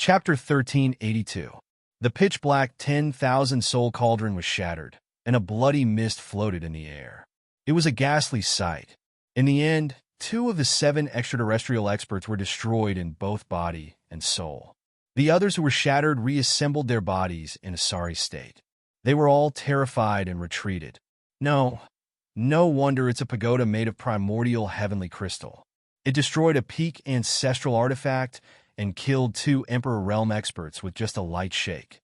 Chapter 1382. The pitch-black 10,000-soul cauldron was shattered, and a bloody mist floated in the air. It was a ghastly sight. In the end, 2 of the 7 extraterrestrial experts were destroyed in both body and soul. The others who were shattered reassembled their bodies in a sorry state. They were all terrified and retreated. No wonder it's a pagoda made of primordial heavenly crystal. It destroyed a peak ancestral artifact and killed 2 Emperor Realm experts with just a light shake.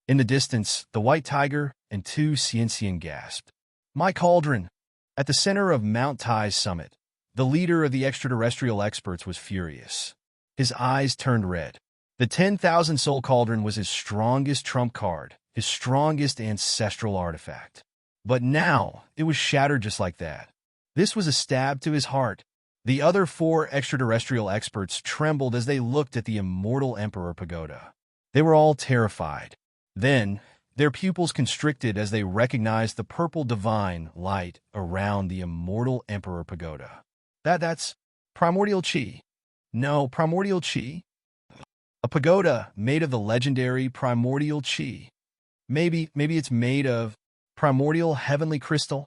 In the distance, the White Tiger and 2 Ciencian gasped. My cauldron! At the center of Mount Tai's summit, the leader of the extraterrestrial experts was furious. His eyes turned red. The 10,000-soul cauldron was his strongest trump card, his strongest ancestral artifact. But now, it was shattered just like that. This was a stab to his heart. The other 4 extraterrestrial experts trembled as they looked at the immortal Emperor Pagoda. They were all terrified. Then, their pupils constricted as they recognized the purple divine light around the immortal Emperor Pagoda. That's primordial chi. No, primordial chi? A pagoda made of the legendary primordial chi. Maybe it's made of primordial heavenly crystal?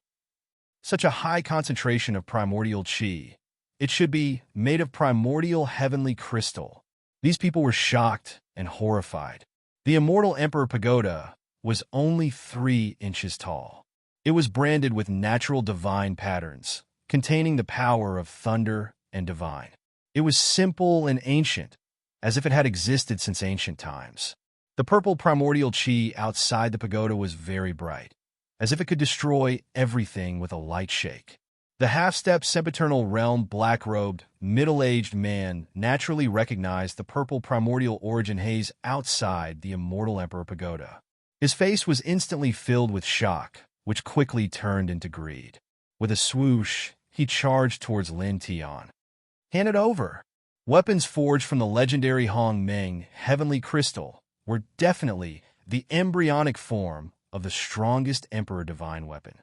Such a high concentration of primordial chi. It should be made of primordial heavenly crystal. These people were shocked and horrified. The immortal Emperor Pagoda was only 3 inches tall. It was branded with natural divine patterns, containing the power of thunder and divine. It was simple and ancient, as if it had existed since ancient times. The purple primordial chi outside the pagoda was very bright, as if it could destroy everything with a light shake. The half-step sempiternal realm black-robed, middle-aged man naturally recognized the purple primordial origin haze outside the immortal Emperor Pagoda. His face was instantly filled with shock, which quickly turned into greed. With a swoosh, he charged towards Lin Tian. Hand it over! Weapons forged from the legendary Hong Meng heavenly crystal were definitely the embryonic form of the strongest Emperor divine weapon.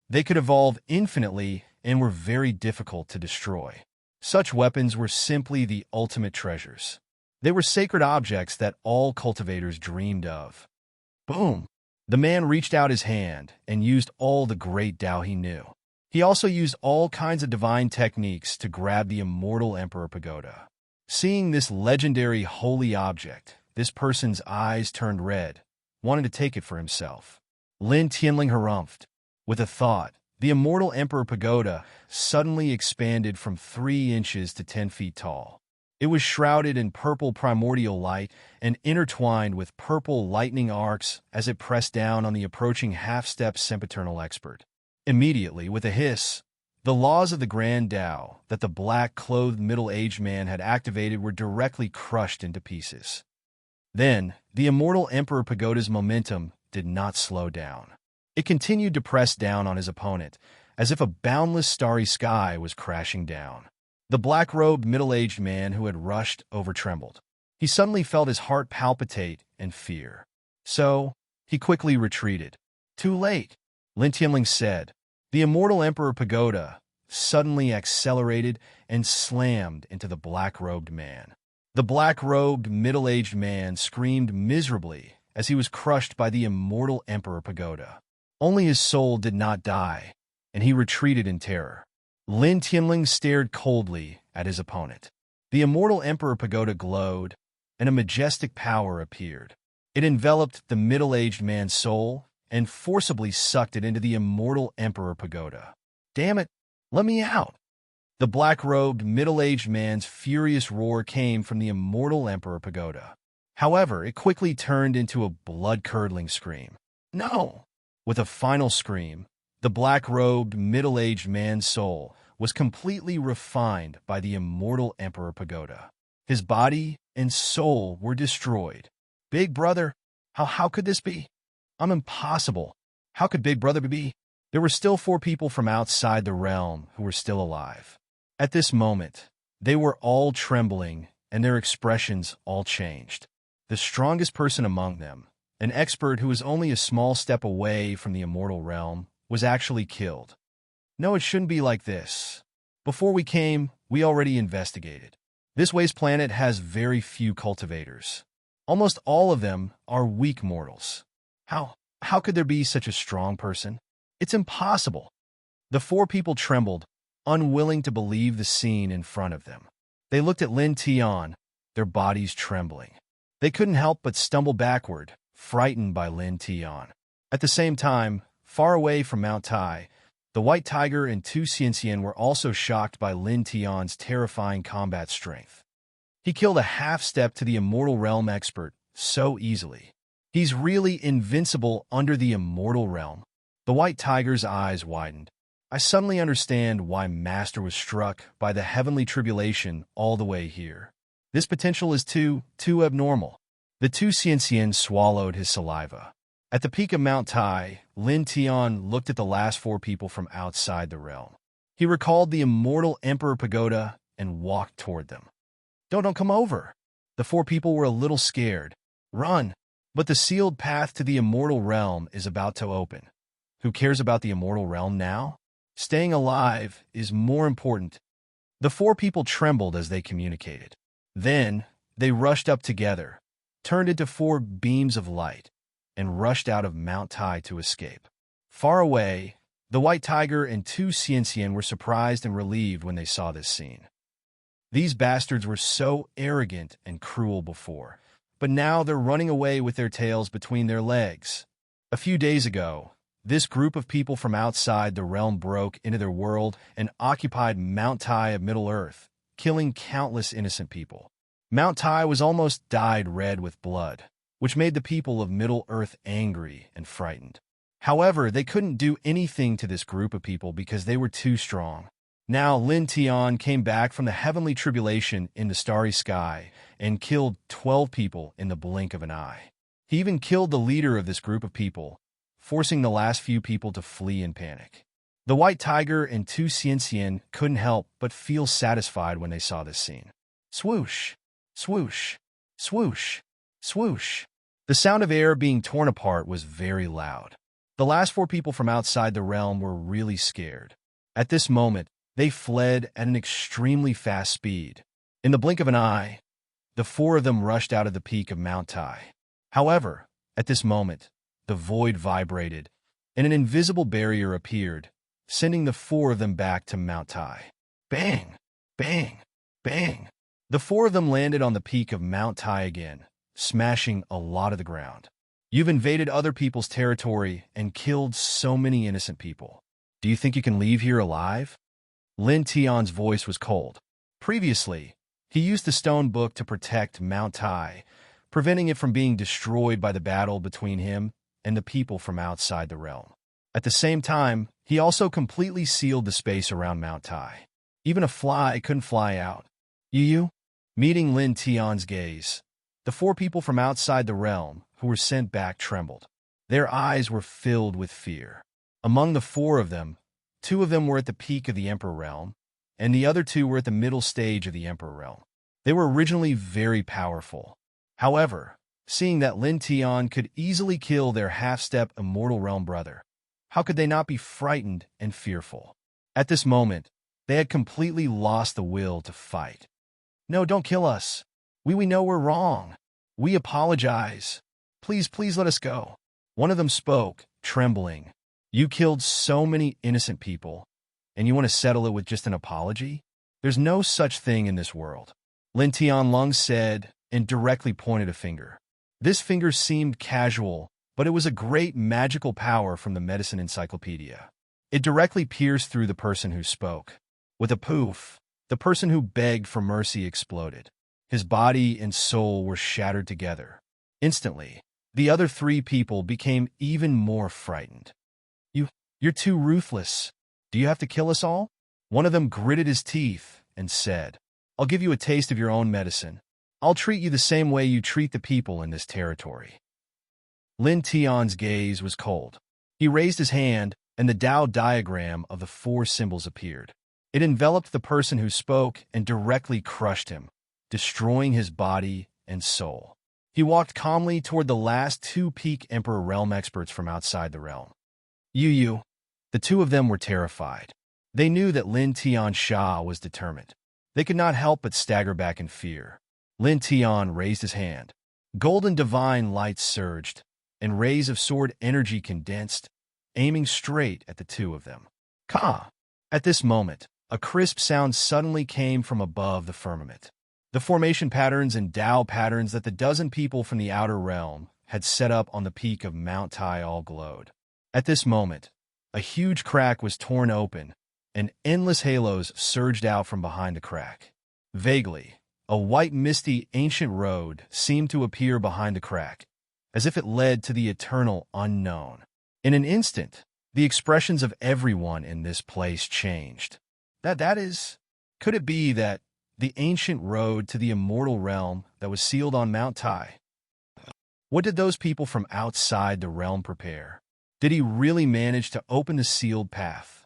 They could evolve infinitely and were very difficult to destroy. Such weapons were simply the ultimate treasures. They were sacred objects that all cultivators dreamed of. Boom! The man reached out his hand and used all the great Tao he knew. He also used all kinds of divine techniques to grab the immortal Emperor Pagoda. Seeing this legendary holy object, this person's eyes turned red, wanting to take it for himself. Lin Tianling harumphed. With a thought, the immortal Emperor Pagoda suddenly expanded from 3 inches to 10 feet tall. It was shrouded in purple primordial light and intertwined with purple lightning arcs as it pressed down on the approaching half-step sempiternal expert. Immediately, with a hiss, the laws of the Grand Tao that the black-clothed middle-aged man had activated were directly crushed into pieces. Then, the immortal Emperor Pagoda's momentum did not slow down. It continued to press down on his opponent, as if a boundless starry sky was crashing down. The black-robed middle-aged man who had rushed over trembled. He suddenly felt his heart palpitate in fear. So, he quickly retreated. Too late, Lin Tianling said. The immortal Emperor Pagoda suddenly accelerated and slammed into the black-robed man. The black-robed middle-aged man screamed miserably as he was crushed by the immortal Emperor Pagoda. Only his soul did not die, and he retreated in terror. Lin Tianling stared coldly at his opponent. The immortal Emperor Pagoda glowed, and a majestic power appeared. It enveloped the middle-aged man's soul and forcibly sucked it into the immortal Emperor Pagoda. Damn it, let me out! The black-robed, middle-aged man's furious roar came from the immortal Emperor Pagoda. However, it quickly turned into a blood-curdling scream. No! With a final scream, the black-robed, middle-aged man's soul was completely refined by the immortal Emperor Pagoda. His body and soul were destroyed. Big Brother, how could this be? I'm impossible. How could Big Brother be? There were still 4 people from outside the realm who were still alive. At this moment, they were all trembling and their expressions all changed. The strongest person among them, an expert who was only a small step away from the immortal realm, was actually killed. No, it shouldn't be like this. Before we came, we already investigated. This waste planet has very few cultivators. Almost all of them are weak mortals. How could there be such a strong person? It's impossible. The four people trembled, unwilling to believe the scene in front of them. They looked at Lin Tian, their bodies trembling. They couldn't help but stumble backward, frightened by Lin Tian. At the same time, far away from Mount Tai, the White Tiger and Tu Xianxian were also shocked by Lin Tian's terrifying combat strength. He killed a half-step to the Immortal Realm expert so easily. He's really invincible under the Immortal Realm. The White Tiger's eyes widened. I suddenly understand why Master was struck by the heavenly tribulation all the way here. This potential is too abnormal. The Tu Xianxian swallowed his saliva. At the peak of Mount Tai, Lin Tian looked at the last four people from outside the realm. He recalled the Immortal Emperor Pagoda and walked toward them. Don't come over. The four people were a little scared. Run. But the sealed path to the Immortal Realm is about to open. Who cares about the Immortal Realm now? Staying alive is more important. The four people trembled as they communicated. Then, they rushed up together, turned into four beams of light, and rushed out of Mount Tai to escape. Far away, the White Tiger and Tu Xianxian were surprised and relieved when they saw this scene. These bastards were so arrogant and cruel before, but now they're running away with their tails between their legs. A few days ago, this group of people from outside the realm broke into their world and occupied Mount Tai of Middle-earth, killing countless innocent people. Mount Tai was almost dyed red with blood, which made the people of Middle-earth angry and frightened. However, they couldn't do anything to this group of people because they were too strong. Now Lin Tian came back from the heavenly tribulation in the starry sky and killed 12 people in the blink of an eye. He even killed the leader of this group of people, forcing the last few people to flee in panic. The White Tiger and Tu Xianxian couldn't help but feel satisfied when they saw this scene. Swoosh, swoosh, swoosh, swoosh. The sound of air being torn apart was very loud. The last four people from outside the realm were really scared. At this moment, they fled at an extremely fast speed. In the blink of an eye, the four of them rushed out of the peak of Mount Tai. However, at this moment, the void vibrated, and an invisible barrier appeared, sending the four of them back to Mount Tai. Bang! Bang! Bang! The four of them landed on the peak of Mount Tai again, smashing a lot of the ground. You've invaded other people's territory and killed so many innocent people. Do you think you can leave here alive? Lin Tian's voice was cold. Previously, he used the stone book to protect Mount Tai, preventing it from being destroyed by the battle between him and the people from outside the realm. At the same time, he also completely sealed the space around Mount Tai. Even a fly couldn't fly out. You? Meeting Lin Tian's gaze, the four people from outside the realm who were sent back trembled. Their eyes were filled with fear. Among the four of them, two of them were at the peak of the Emperor Realm, and the other two were at the middle stage of the Emperor Realm. They were originally very powerful. However, seeing that Lin Tian could easily kill their half-step Immortal Realm brother, how could they not be frightened and fearful? At this moment, they had completely lost the will to fight. No, don't kill us. We know we're wrong. We apologize. Please let us go. One of them spoke, trembling. You killed so many innocent people, and you want to settle it with just an apology? There's no such thing in this world. Lin Tianlong said and directly pointed a finger. This finger seemed casual, but it was a great magical power from the medicine encyclopedia. It directly pierced through the person who spoke. With a poof, the person who begged for mercy exploded. His body and soul were shattered together. Instantly, the other three people became even more frightened. You're too ruthless. Do you have to kill us all? One of them gritted his teeth and said, I'll give you a taste of your own medicine. I'll treat you the same way you treat the people in this territory. Lin Tian's gaze was cold. He raised his hand, and the Tao diagram of the four symbols appeared. It enveloped the person who spoke and directly crushed him, destroying his body and soul. He walked calmly toward the last two peak Emperor Realm experts from outside the realm. You. The two of them were terrified. They knew that Lin Tian Sha was determined. They could not help but stagger back in fear. Lin Tian raised his hand. Golden divine light surged, and rays of sword energy condensed, aiming straight at the two of them. Ka! At this moment, a crisp sound suddenly came from above the firmament. The formation patterns and Tao patterns that the dozen people from the outer realm had set up on the peak of Mount Tai all glowed. At this moment, a huge crack was torn open, and endless halos surged out from behind the crack. Vaguely, a white misty ancient road seemed to appear behind the crack, as if it led to the eternal unknown. In an instant, the expressions of everyone in this place changed. Could it be that the ancient road to the immortal realm that was sealed on Mount Tai? What did those people from outside the realm prepare? Did he really manage to open the sealed path?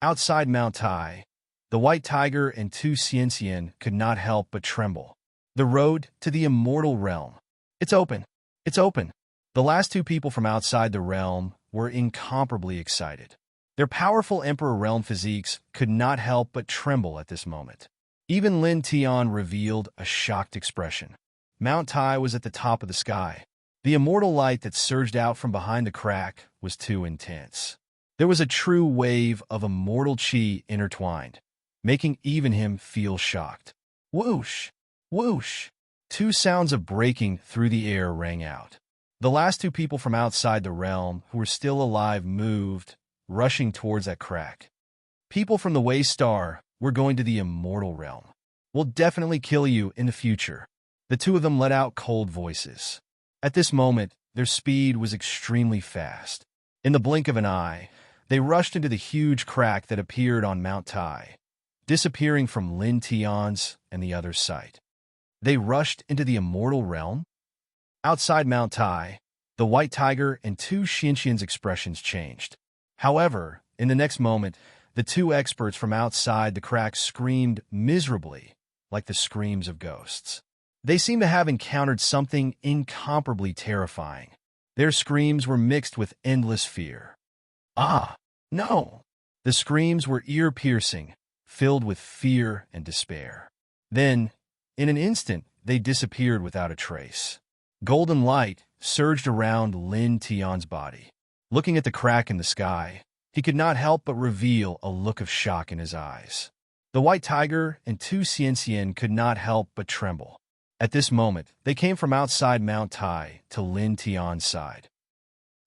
Outside Mount Tai, the white tiger and two Xianxian could not help but tremble. The road to the immortal realm. It's open. It's open. The last two people from outside the realm were incomparably excited. Their powerful Emperor realm physiques could not help but tremble at this moment. Even Lin Tian revealed a shocked expression. Mount Tai was at the top of the sky. The immortal light that surged out from behind the crack was too intense. There was a true wave of immortal chi intertwined, making even him feel shocked. Whoosh! Whoosh! Two sounds of breaking through the air rang out. The last two people from outside the realm who were still alive moved, rushing towards that crack. People from the Way Star were going to the immortal realm. We'll definitely kill you in the future. The two of them let out cold voices. At this moment, their speed was extremely fast. In the blink of an eye, they rushed into the huge crack that appeared on Mount Tai, disappearing from Lin Tian's and the other's sight. They rushed into the immortal realm? Outside Mount Tai, the white tiger and two Xianxian's expressions changed. However, in the next moment, the two experts from outside the crack screamed miserably, like the screams of ghosts. They seemed to have encountered something incomparably terrifying. Their screams were mixed with endless fear. Ah, no! The screams were ear-piercing, filled with fear and despair. Then, in an instant, they disappeared without a trace. Golden light surged around Lin Tian's body. Looking at the crack in the sky, he could not help but reveal a look of shock in his eyes. The white tiger and two Xianxian could not help but tremble. At this moment, they came from outside Mount Tai to Lin Tian's side.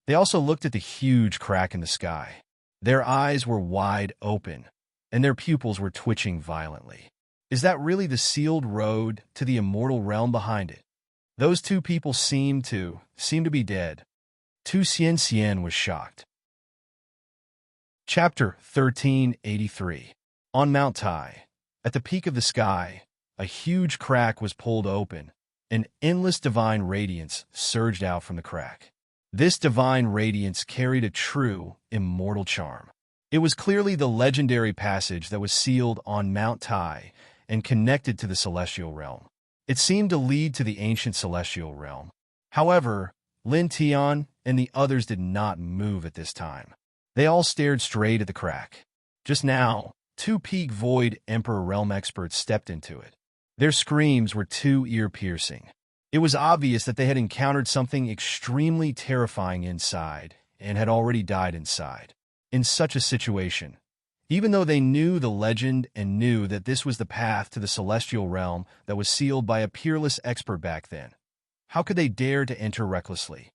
They also looked at the huge crack in the sky. Their eyes were wide open, and their pupils were twitching violently. Is that really the sealed road to the immortal realm behind it? Those two people seemed to be dead. Tu Xianxian was shocked. Chapter 1383. On Mount Tai, at the peak of the sky, a huge crack was pulled open, and endless divine radiance surged out from the crack. This divine radiance carried a true, immortal charm. It was clearly the legendary passage that was sealed on Mount Tai and connected to the celestial realm. It seemed to lead to the ancient celestial realm. However, Lin Tian and the others did not move at this time. They all stared straight at the crack. Just now, two peak void Emperor realm experts stepped into it. Their screams were too ear-piercing. It was obvious that they had encountered something extremely terrifying inside and had already died inside. In such a situation, even though they knew the legend and knew that this was the path to the celestial realm that was sealed by a peerless expert back then, how could they dare to enter recklessly?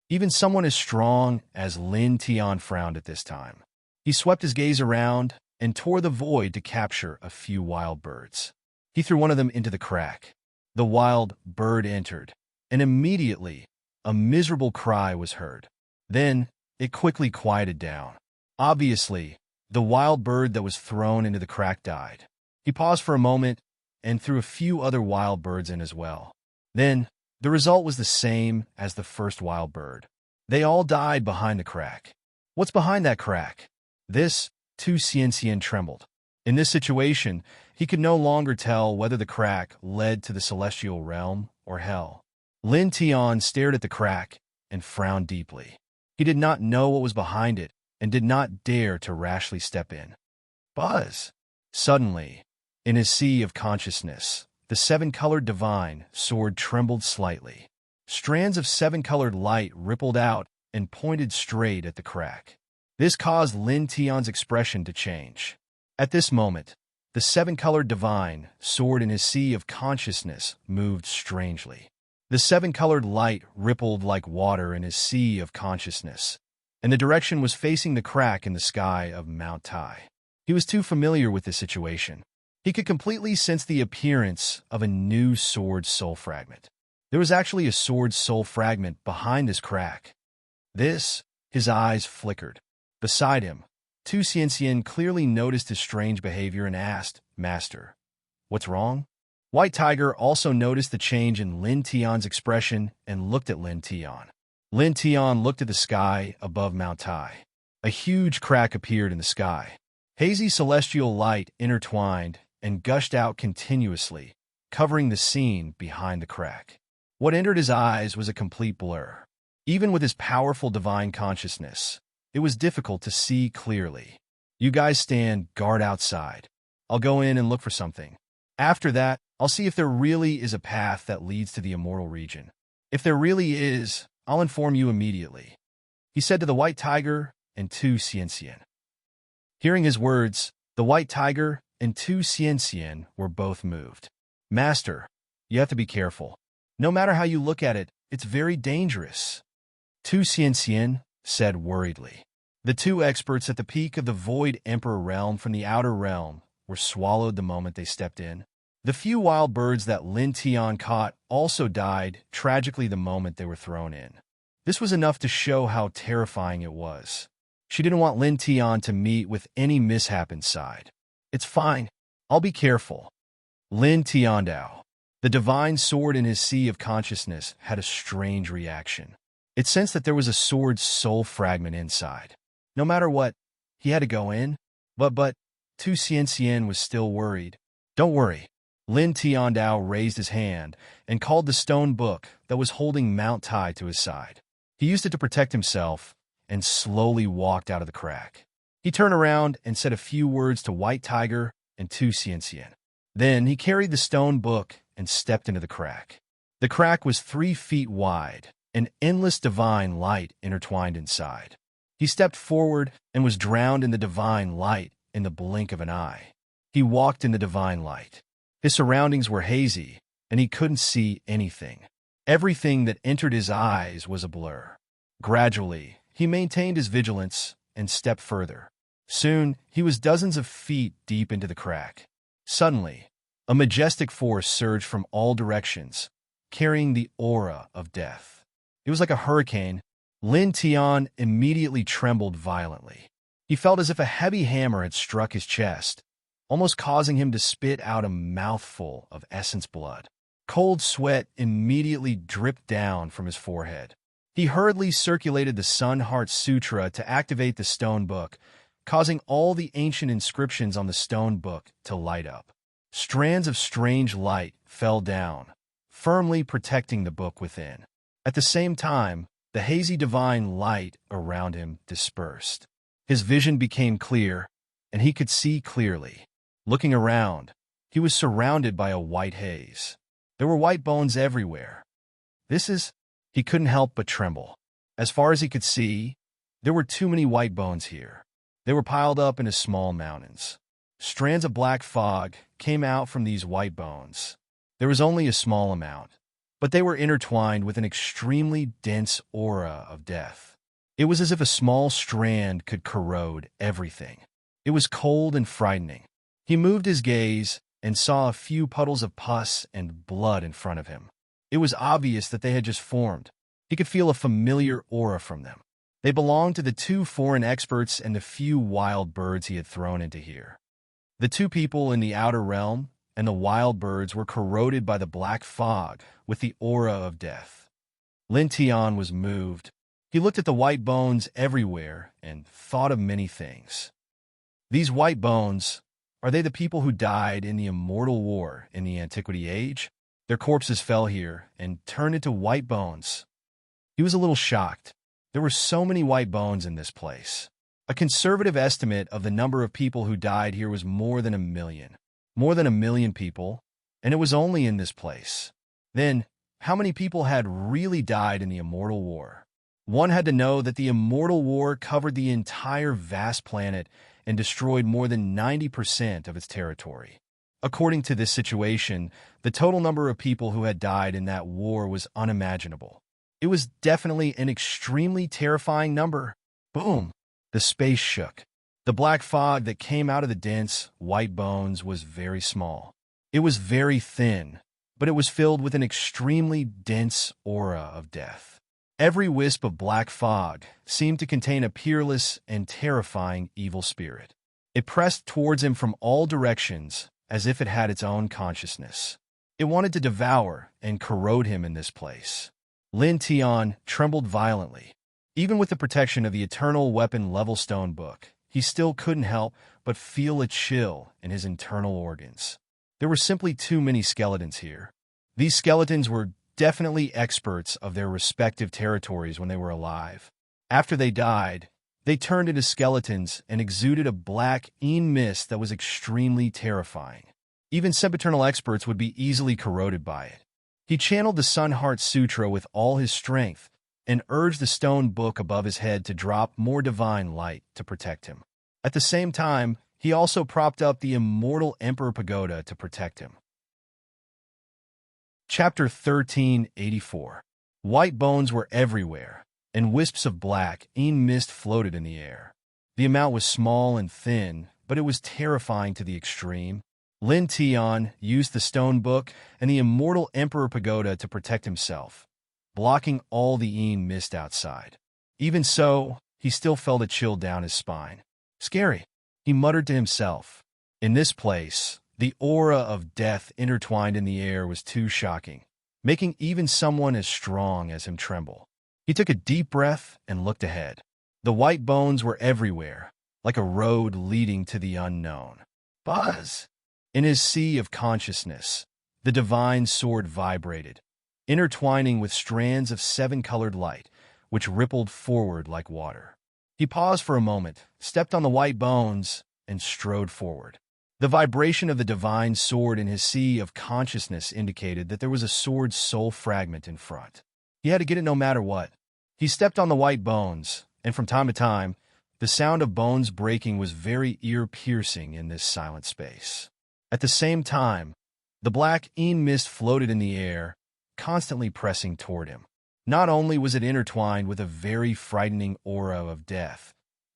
Even someone as strong as Lin Tian frowned at this time. He swept his gaze around and tore the void to capture a few wild birds. He threw one of them into the crack. The wild bird entered, and immediately a miserable cry was heard. Then it quickly quieted down. Obviously, the wild bird that was thrown into the crack died. He paused for a moment and threw a few other wild birds in as well. Then, the result was the same as the first wild bird. They all died behind the crack. What's behind that crack? This, Tu Xianxian trembled. In this situation, he could no longer tell whether the crack led to the celestial realm or hell. Lin Tian stared at the crack and frowned deeply. He did not know what was behind it and did not dare to rashly step in. Buzz! Suddenly, in his sea of consciousness, the seven-colored divine sword trembled slightly. Strands of seven-colored light rippled out and pointed straight at the crack. This caused Lin Tian's expression to change. At this moment, the seven-colored divine sword in his sea of consciousness moved strangely. The seven-colored light rippled like water in his sea of consciousness, and the direction was facing the crack in the sky of Mount Tai. He was too familiar with this situation. He could completely sense the appearance of a new sword soul fragment. There was actually a sword soul fragment behind this crack. His eyes flickered. Beside him, Tu Xianxian clearly noticed his strange behavior and asked, "Master, what's wrong?" White Tiger also noticed the change in Lin Tian's expression and looked at Lin Tian. Lin Tian looked at the sky above Mount Tai. A huge crack appeared in the sky. Hazy celestial light intertwined and gushed out continuously, covering the scene behind the crack. What entered his eyes was a complete blur. Even with his powerful divine consciousness, it was difficult to see clearly. "You guys stand guard outside. I'll go in and look for something. After that, I'll see if there really is a path that leads to the immortal region. If there really is, I'll inform you immediately," he said to the White Tiger and Tu Xianxian. Hearing his words, the White Tiger and Tu Xianxian were both moved. "Master, you have to be careful. No matter how you look at it, it's very dangerous," Tu Xianxian said worriedly. The two experts at the peak of the Void Emperor realm from the outer realm were swallowed the moment they stepped in. The few wild birds that Lin Tian caught also died tragically the moment they were thrown in. This was enough to show how terrifying it was. She didn't want Lin Tian to meet with any mishap inside. "It's fine. I'll be careful." Lin Tiandao, the divine sword in his sea of consciousness, had a strange reaction. It sensed that there was a sword soul fragment inside. No matter what, he had to go in. But Tu Xianxian was still worried. "Don't worry." Lin Tiandao raised his hand and called the stone book that was holding Mount Tai to his side. He used it to protect himself and slowly walked out of the crack. He turned around and said a few words to White Tiger and Tu Xianxian. Then he carried the stone book and stepped into the crack. The crack was 3 feet wide, and endless divine light intertwined inside. He stepped forward and was drowned in the divine light in the blink of an eye. He walked in the divine light. His surroundings were hazy, and he couldn't see anything. Everything that entered his eyes was a blur. Gradually, he maintained his vigilance and stepped further. Soon, he was dozens of feet deep into the crack. Suddenly, a majestic force surged from all directions, carrying the aura of death. It was like a hurricane. Lin Tian immediately trembled violently. He felt as if a heavy hammer had struck his chest, almost causing him to spit out a mouthful of essence blood. Cold sweat immediately dripped down from his forehead. He hurriedly circulated the Sun Heart Sutra to activate the stone book, causing all the ancient inscriptions on the stone book to light up. Strands of strange light fell down, firmly protecting the book within. At the same time, the hazy divine light around him dispersed. His vision became clear, and he could see clearly. Looking around, he was surrounded by a white haze. There were white bones everywhere. He couldn't help but tremble. As far as he could see, there were too many white bones here. They were piled up into small mountains. Strands of black fog came out from these white bones. There was only a small amount, but they were intertwined with an extremely dense aura of death. It was as if a small strand could corrode everything. It was cold and frightening. He moved his gaze and saw a few puddles of pus and blood in front of him. It was obvious that they had just formed. He could feel a familiar aura from them. They belonged to the 2 foreign experts and the few wild birds he had thrown into here. The 2 people in the outer realm and the wild birds were corroded by the black fog with the aura of death. Lin Tian was moved. He looked at the white bones everywhere and thought of many things. These white bones, are they the people who died in the immortal war in the Antiquity Age? Their corpses fell here and turned into white bones. He was a little shocked. There were so many white bones in this place. A conservative estimate of the number of people who died here was more than 1 million. More than 1 million people, and it was only in this place. Then, how many people had really died in the Immortal War. One had to know that the Immortal War covered the entire vast planet and destroyed more than 90% of its territory. According to this situation, the total number of people who had died in that war was unimaginable. It was definitely an extremely terrifying number. Boom! The space shook. The black fog that came out of the dense, white bones was very small. It was very thin, but it was filled with an extremely dense aura of death. Every wisp of black fog seemed to contain a peerless and terrifying evil spirit. It pressed towards him from all directions as if it had its own consciousness. It wanted to devour and corrode him in this place. Lin Tian trembled violently. Even with the protection of the eternal weapon-level stone book, he still couldn't help but feel a chill in his internal organs. There were simply too many skeletons here. These skeletons were definitely experts of their respective territories when they were alive. After they died, they turned into skeletons and exuded a black mist that was extremely terrifying. Even sempiternal experts would be easily corroded by it. He channeled the Sun Heart Sutra with all his strength and urged the stone book above his head to drop more divine light to protect him. At the same time, he also propped up the immortal Emperor Pagoda to protect him. Chapter 1384. White bones were everywhere, and wisps of black mist floated in the air. The amount was small and thin, but it was terrifying to the extreme. Lin Tian used the stone book and the immortal Emperor Pagoda to protect himself, blocking all the mist outside. Even so, he still felt a chill down his spine. Scary, he muttered to himself. In this place, the aura of death intertwined in the air was too shocking, making even someone as strong as him tremble. He took a deep breath and looked ahead. The white bones were everywhere, like a road leading to the unknown. Buzz! In his sea of consciousness, the divine sword vibrated, intertwining with strands of seven-colored light, which rippled forward like water. He paused for a moment, stepped on the white bones, and strode forward. The vibration of the divine sword in his sea of consciousness indicated that there was a sword soul fragment in front. He had to get it no matter what. He stepped on the white bones, and from time to time, the sound of bones breaking was very ear-piercing in this silent space. At the same time, the black mist floated in the air, constantly pressing toward him. Not only was it intertwined with a very frightening aura of death,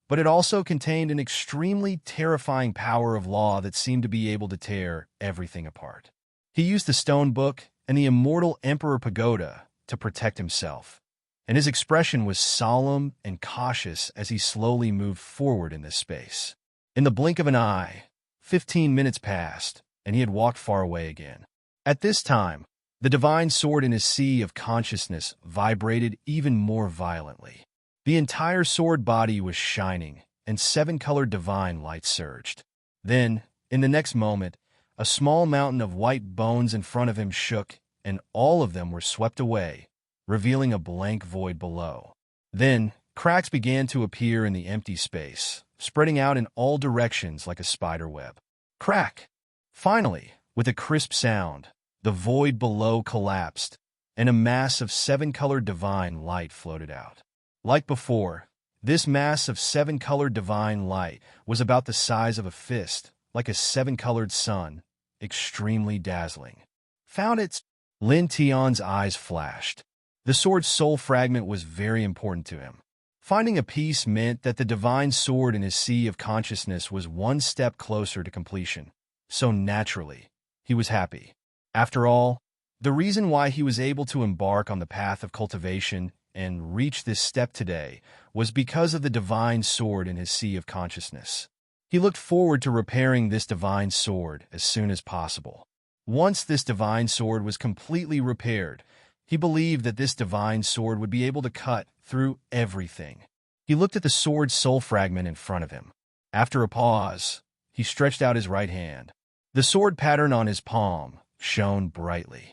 but it also contained an extremely terrifying power of law that seemed to be able to tear everything apart. He used the stone book and the immortal Emperor Pagoda to protect himself, and his expression was solemn and cautious as he slowly moved forward in this space. In the blink of an eye, 15 minutes passed, and he had walked far away again. At this time, the divine sword in his sea of consciousness vibrated even more violently. The entire sword body was shining, and seven-colored divine light surged. Then, in the next moment, a small mountain of white bones in front of him shook, and all of them were swept away, revealing a blank void below. Then, cracks began to appear in the empty space, spreading out in all directions like a spider web. Crack! Finally, with a crisp sound, the void below collapsed, and a mass of seven-colored divine light floated out. Like before, this mass of seven-colored divine light was about the size of a fist, like a seven-colored sun, extremely dazzling. Found it! Lin Tian's eyes flashed. The sword's soul fragment was very important to him. Finding a piece meant that the divine sword in his sea of consciousness was one step closer to completion. So naturally, he was happy. After all, the reason why he was able to embark on the path of cultivation and reach this step today was because of the divine sword in his sea of consciousness. He looked forward to repairing this divine sword as soon as possible. Once this divine sword was completely repaired, he believed that this divine sword would be able to cut through everything. He looked at the sword's soul fragment in front of him. After a pause, he stretched out his right hand. The sword pattern on his palm shone brightly.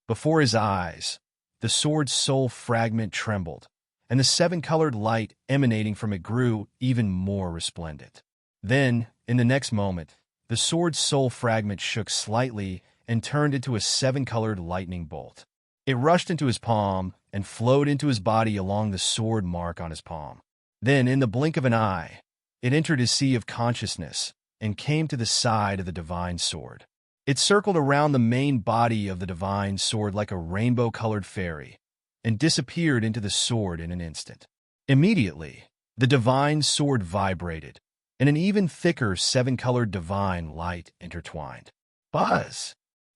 Before his eyes, the sword's soul fragment trembled, and the seven-colored light emanating from it grew even more resplendent. Then, in the next moment, the sword's soul fragment shook slightly and turned into a seven-colored lightning bolt. It rushed into his palm and flowed into his body along the sword mark on his palm. Then, in the blink of an eye, it entered his sea of consciousness and came to the side of the divine sword. It circled around the main body of the divine sword like a rainbow-colored fairy and disappeared into the sword in an instant. Immediately, the divine sword vibrated, and an even thicker seven-colored divine light intertwined. Buzz!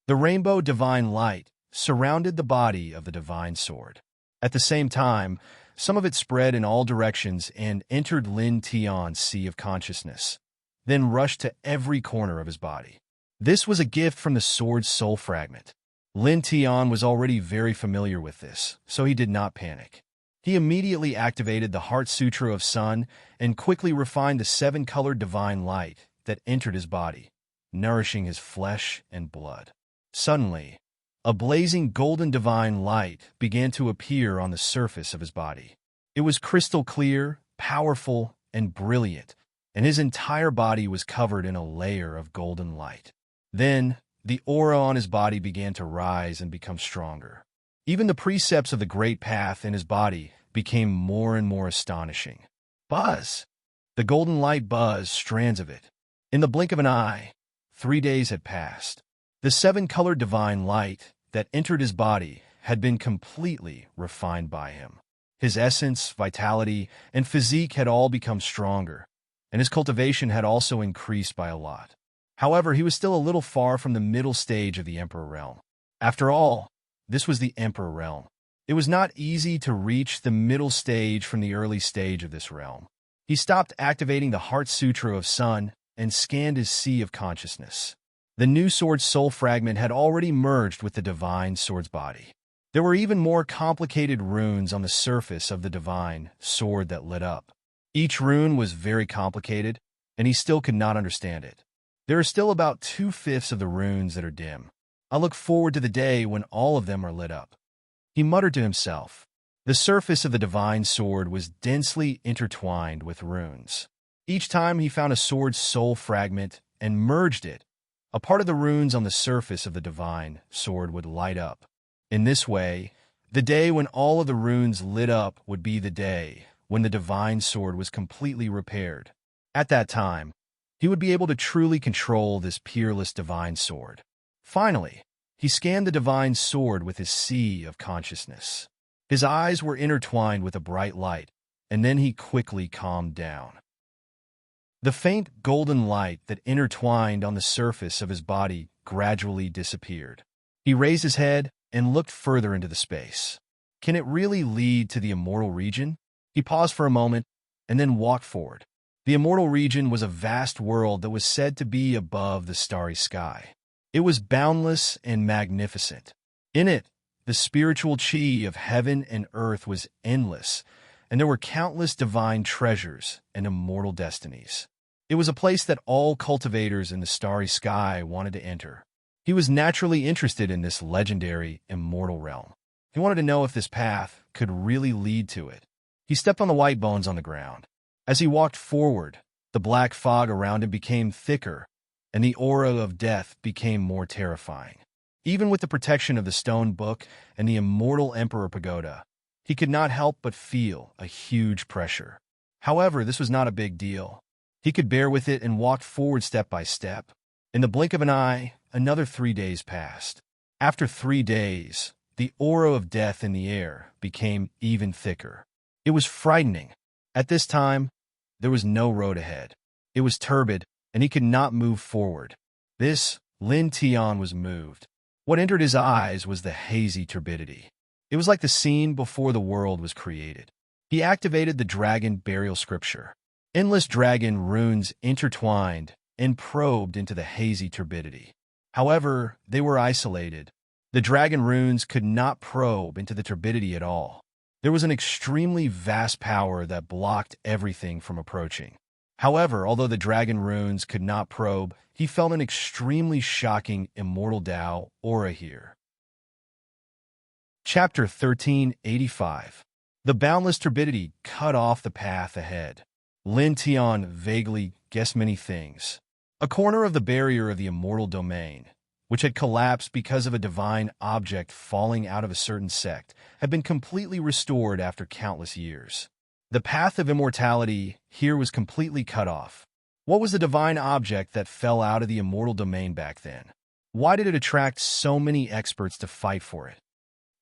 The rainbow divine light surrounded the body of the divine sword. At the same time, some of it spread in all directions and entered Lin Tian's sea of consciousness, then rushed to every corner of his body. This was a gift from the sword's soul fragment. Lin Tian was already very familiar with this, so he did not panic. He immediately activated the Heart Sutra of Sun and quickly refined the seven-colored divine light that entered his body, nourishing his flesh and blood. Suddenly, a blazing golden divine light began to appear on the surface of his body. It was crystal clear, powerful, and brilliant, and his entire body was covered in a layer of golden light. Then, the aura on his body began to rise and become stronger. Even the precepts of the Great Path in his body became more and more astonishing. Buzz! The golden light buzzed strands of it. In the blink of an eye, 3 days had passed. The seven-colored divine light that entered his body had been completely refined by him. His essence, vitality, and physique had all become stronger, and his cultivation had also increased by a lot. However, he was still a little far from the middle stage of the Emperor realm. After all, this was the Emperor realm. It was not easy to reach the middle stage from the early stage of this realm. He stopped activating the Heart Sutra of Sun and scanned his sea of consciousness. The new sword's soul fragment had already merged with the divine sword's body. There were even more complicated runes on the surface of the divine sword that lit up. Each rune was very complicated, and he still could not understand it. There are still about 2/5 of the runes that are dim. I look forward to the day when all of them are lit up. He muttered to himself. The surface of the divine sword was densely intertwined with runes. Each time he found a sword's soul fragment and merged it, a part of the runes on the surface of the divine sword would light up. In this way, the day when all of the runes lit up would be the day when the divine sword was completely repaired. At that time, he would be able to truly control this peerless divine sword. Finally, he scanned the divine sword with his sea of consciousness. His eyes were intertwined with a bright light, and then he quickly calmed down. The faint golden light that intertwined on the surface of his body gradually disappeared. He raised his head and looked further into the space. Can it really lead to the immortal region? He paused for a moment and then walked forward. The immortal region was a vast world that was said to be above the starry sky. It was boundless and magnificent. In it, the spiritual chi of heaven and earth was endless, and there were countless divine treasures and immortal destinies. It was a place that all cultivators in the starry sky wanted to enter. He was naturally interested in this legendary, immortal realm. He wanted to know if this path could really lead to it. He stepped on the white bones on the ground. As he walked forward, the black fog around him became thicker, and the aura of death became more terrifying. Even with the protection of the stone book and the immortal Emperor Pagoda, he could not help but feel a huge pressure. However, this was not a big deal. He could bear with it and walked forward step by step. In the blink of an eye, another 3 days passed. After 3 days, the aura of death in the air became even thicker. It was frightening. At this time, there was no road ahead. It was turbid, and he could not move forward. This, Lin Tian was moved. What entered his eyes was the hazy turbidity. It was like the scene before the world was created. He activated the dragon burial scripture. Endless dragon runes intertwined and probed into the hazy turbidity. However, they were isolated. The dragon runes could not probe into the turbidity at all. There was an extremely vast power that blocked everything from approaching. However, although the dragon runes could not probe, he felt an extremely shocking immortal Tao aura here. Chapter 1385. The boundless turbidity cut off the path ahead. Lin Tian vaguely guessed many things. A corner of the barrier of the immortal domain, which had collapsed because of a divine object falling out of a certain sect, had been completely restored after countless years. The path of immortality here was completely cut off. What was the divine object that fell out of the immortal domain back then? Why did it attract so many experts to fight for it?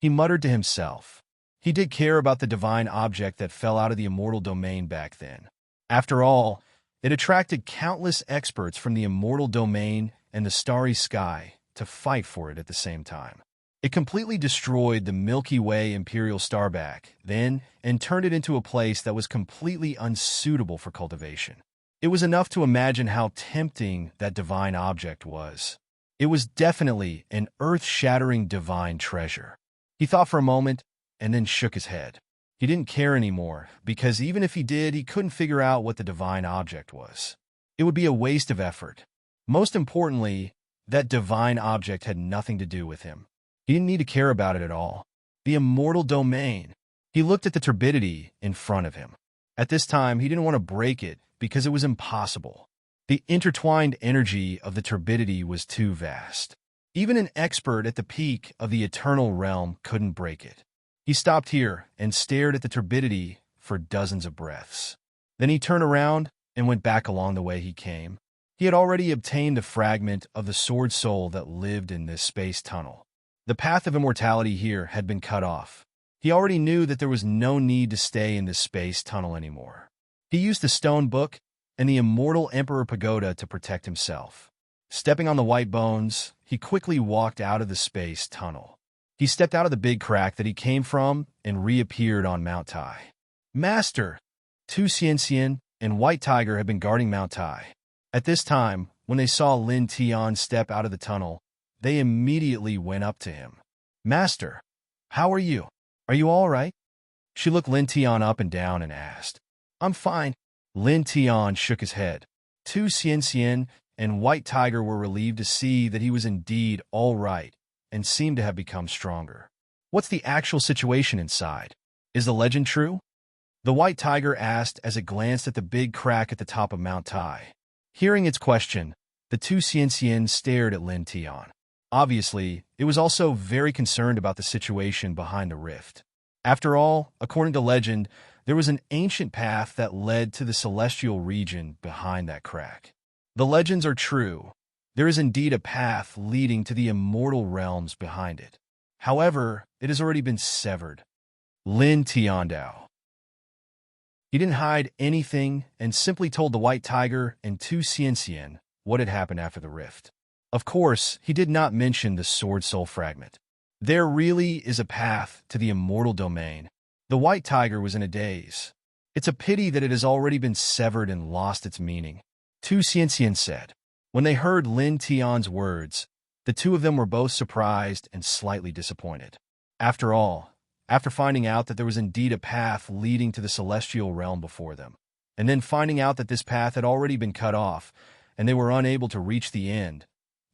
He muttered to himself. He did care about the divine object that fell out of the immortal domain back then. After all, it attracted countless experts from the immortal domain and the starry sky to fight for it at the same time. It completely destroyed the Milky Way Imperial Star back then and turned it into a place that was completely unsuitable for cultivation. It was enough to imagine how tempting that divine object was. It was definitely an earth-shattering divine treasure. He thought for a moment and then shook his head. He didn't care anymore, because even if he did, he couldn't figure out what the divine object was. It would be a waste of effort. Most importantly, that divine object had nothing to do with him. He didn't need to care about it at all. The immortal domain. He looked at the turbidity in front of him. At this time, he didn't want to break it because it was impossible. The intertwined energy of the turbidity was too vast. Even an expert at the peak of the eternal realm couldn't break it. He stopped here and stared at the turbidity for dozens of breaths. Then he turned around and went back along the way he came. He had already obtained a fragment of the sword soul that lived in this space tunnel. The path of immortality here had been cut off. He already knew that there was no need to stay in this space tunnel anymore. He used the stone book and the immortal Emperor Pagoda to protect himself. Stepping on the white bones, he quickly walked out of the space tunnel. He stepped out of the big crack that he came from and reappeared on Mount Tai. Master! Tu Xianxian and White Tiger had been guarding Mount Tai. At this time, when they saw Lin Tian step out of the tunnel, they immediately went up to him. Master, how are you? Are you all right? She looked Lin Tian up and down and asked. I'm fine. Lin Tian shook his head. Tu Xianxian and White Tiger were relieved to see that he was indeed all right and seemed to have become stronger. What's the actual situation inside? Is the legend true? The White Tiger asked as it glanced at the big crack at the top of Mount Tai. Hearing its question, the Tu Xianxian stared at Lin Tian. Obviously, it was also very concerned about the situation behind the rift. After all, according to legend, there was an ancient path that led to the celestial region behind that crack. The legends are true. There is indeed a path leading to the immortal realms behind it. However, it has already been severed. Lin Tiandao. He didn't hide anything and simply told the White Tiger and Tu Xianxian what had happened after the rift. Of course, he did not mention the Sword Soul fragment. There really is a path to the immortal domain. The White Tiger was in a daze. It's a pity that it has already been severed and lost its meaning, Tu Xianxian said. When they heard Lin Tian's words, the two of them were both surprised and slightly disappointed. After all, after finding out that there was indeed a path leading to the celestial realm before them, and then finding out that this path had already been cut off, and they were unable to reach the end,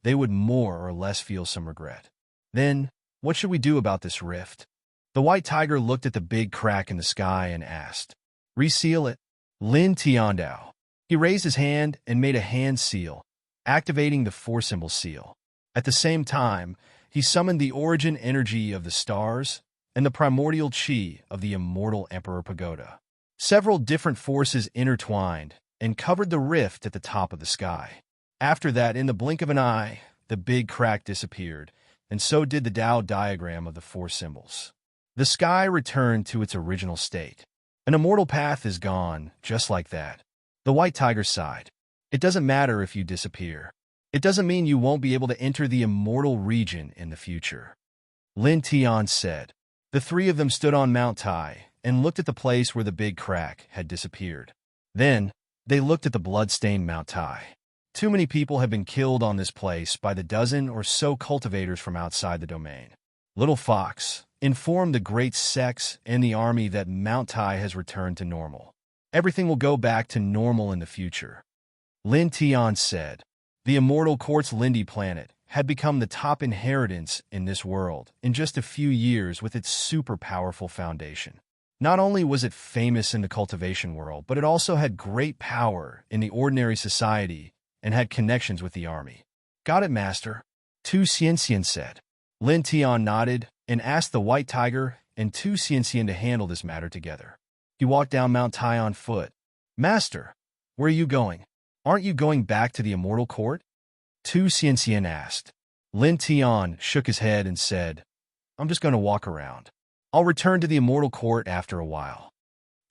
they would more or less feel some regret. Then, what should we do about this rift? The White Tiger looked at the big crack in the sky and asked. Reseal it. Lin Tiandao. He raised his hand and made a hand seal, activating the 4-symbol seal. At the same time, he summoned the origin energy of the stars and the primordial chi of the immortal Emperor Pagoda. Several different forces intertwined and covered the rift at the top of the sky. After that, in the blink of an eye, the big crack disappeared, and so did the Tao diagram of the 4 symbols. The sky returned to its original state. An immortal path is gone, just like that. The White Tiger sighed. It doesn't matter if you disappear. It doesn't mean you won't be able to enter the immortal region in the future. Lin Tian said. The three of them stood on Mount Tai and looked at the place where the big crack had disappeared. Then, they looked at the blood-stained Mount Tai. Too many people have been killed on this place by the dozen or so cultivators from outside the domain. Little Fox, inform the great sects and the army that Mount Tai has returned to normal. Everything will go back to normal in the future. Lin Tian said. The immortal Quartz Lindy planet had become the top inheritance in this world in just a few years with its super powerful foundation. Not only was it famous in the cultivation world, but it also had great power in the ordinary society and had connections with the army. Got it, Master. Tu Xianxian said. Lin Tian nodded and asked the white tiger and Tu Xianxian to handle this matter together. He walked down Mount Tai on foot. Master, where are you going? Aren't you going back to the immortal court? Tu Xianxian asked. Lin Tian shook his head and said, I'm just going to walk around. I'll return to the immortal court after a while.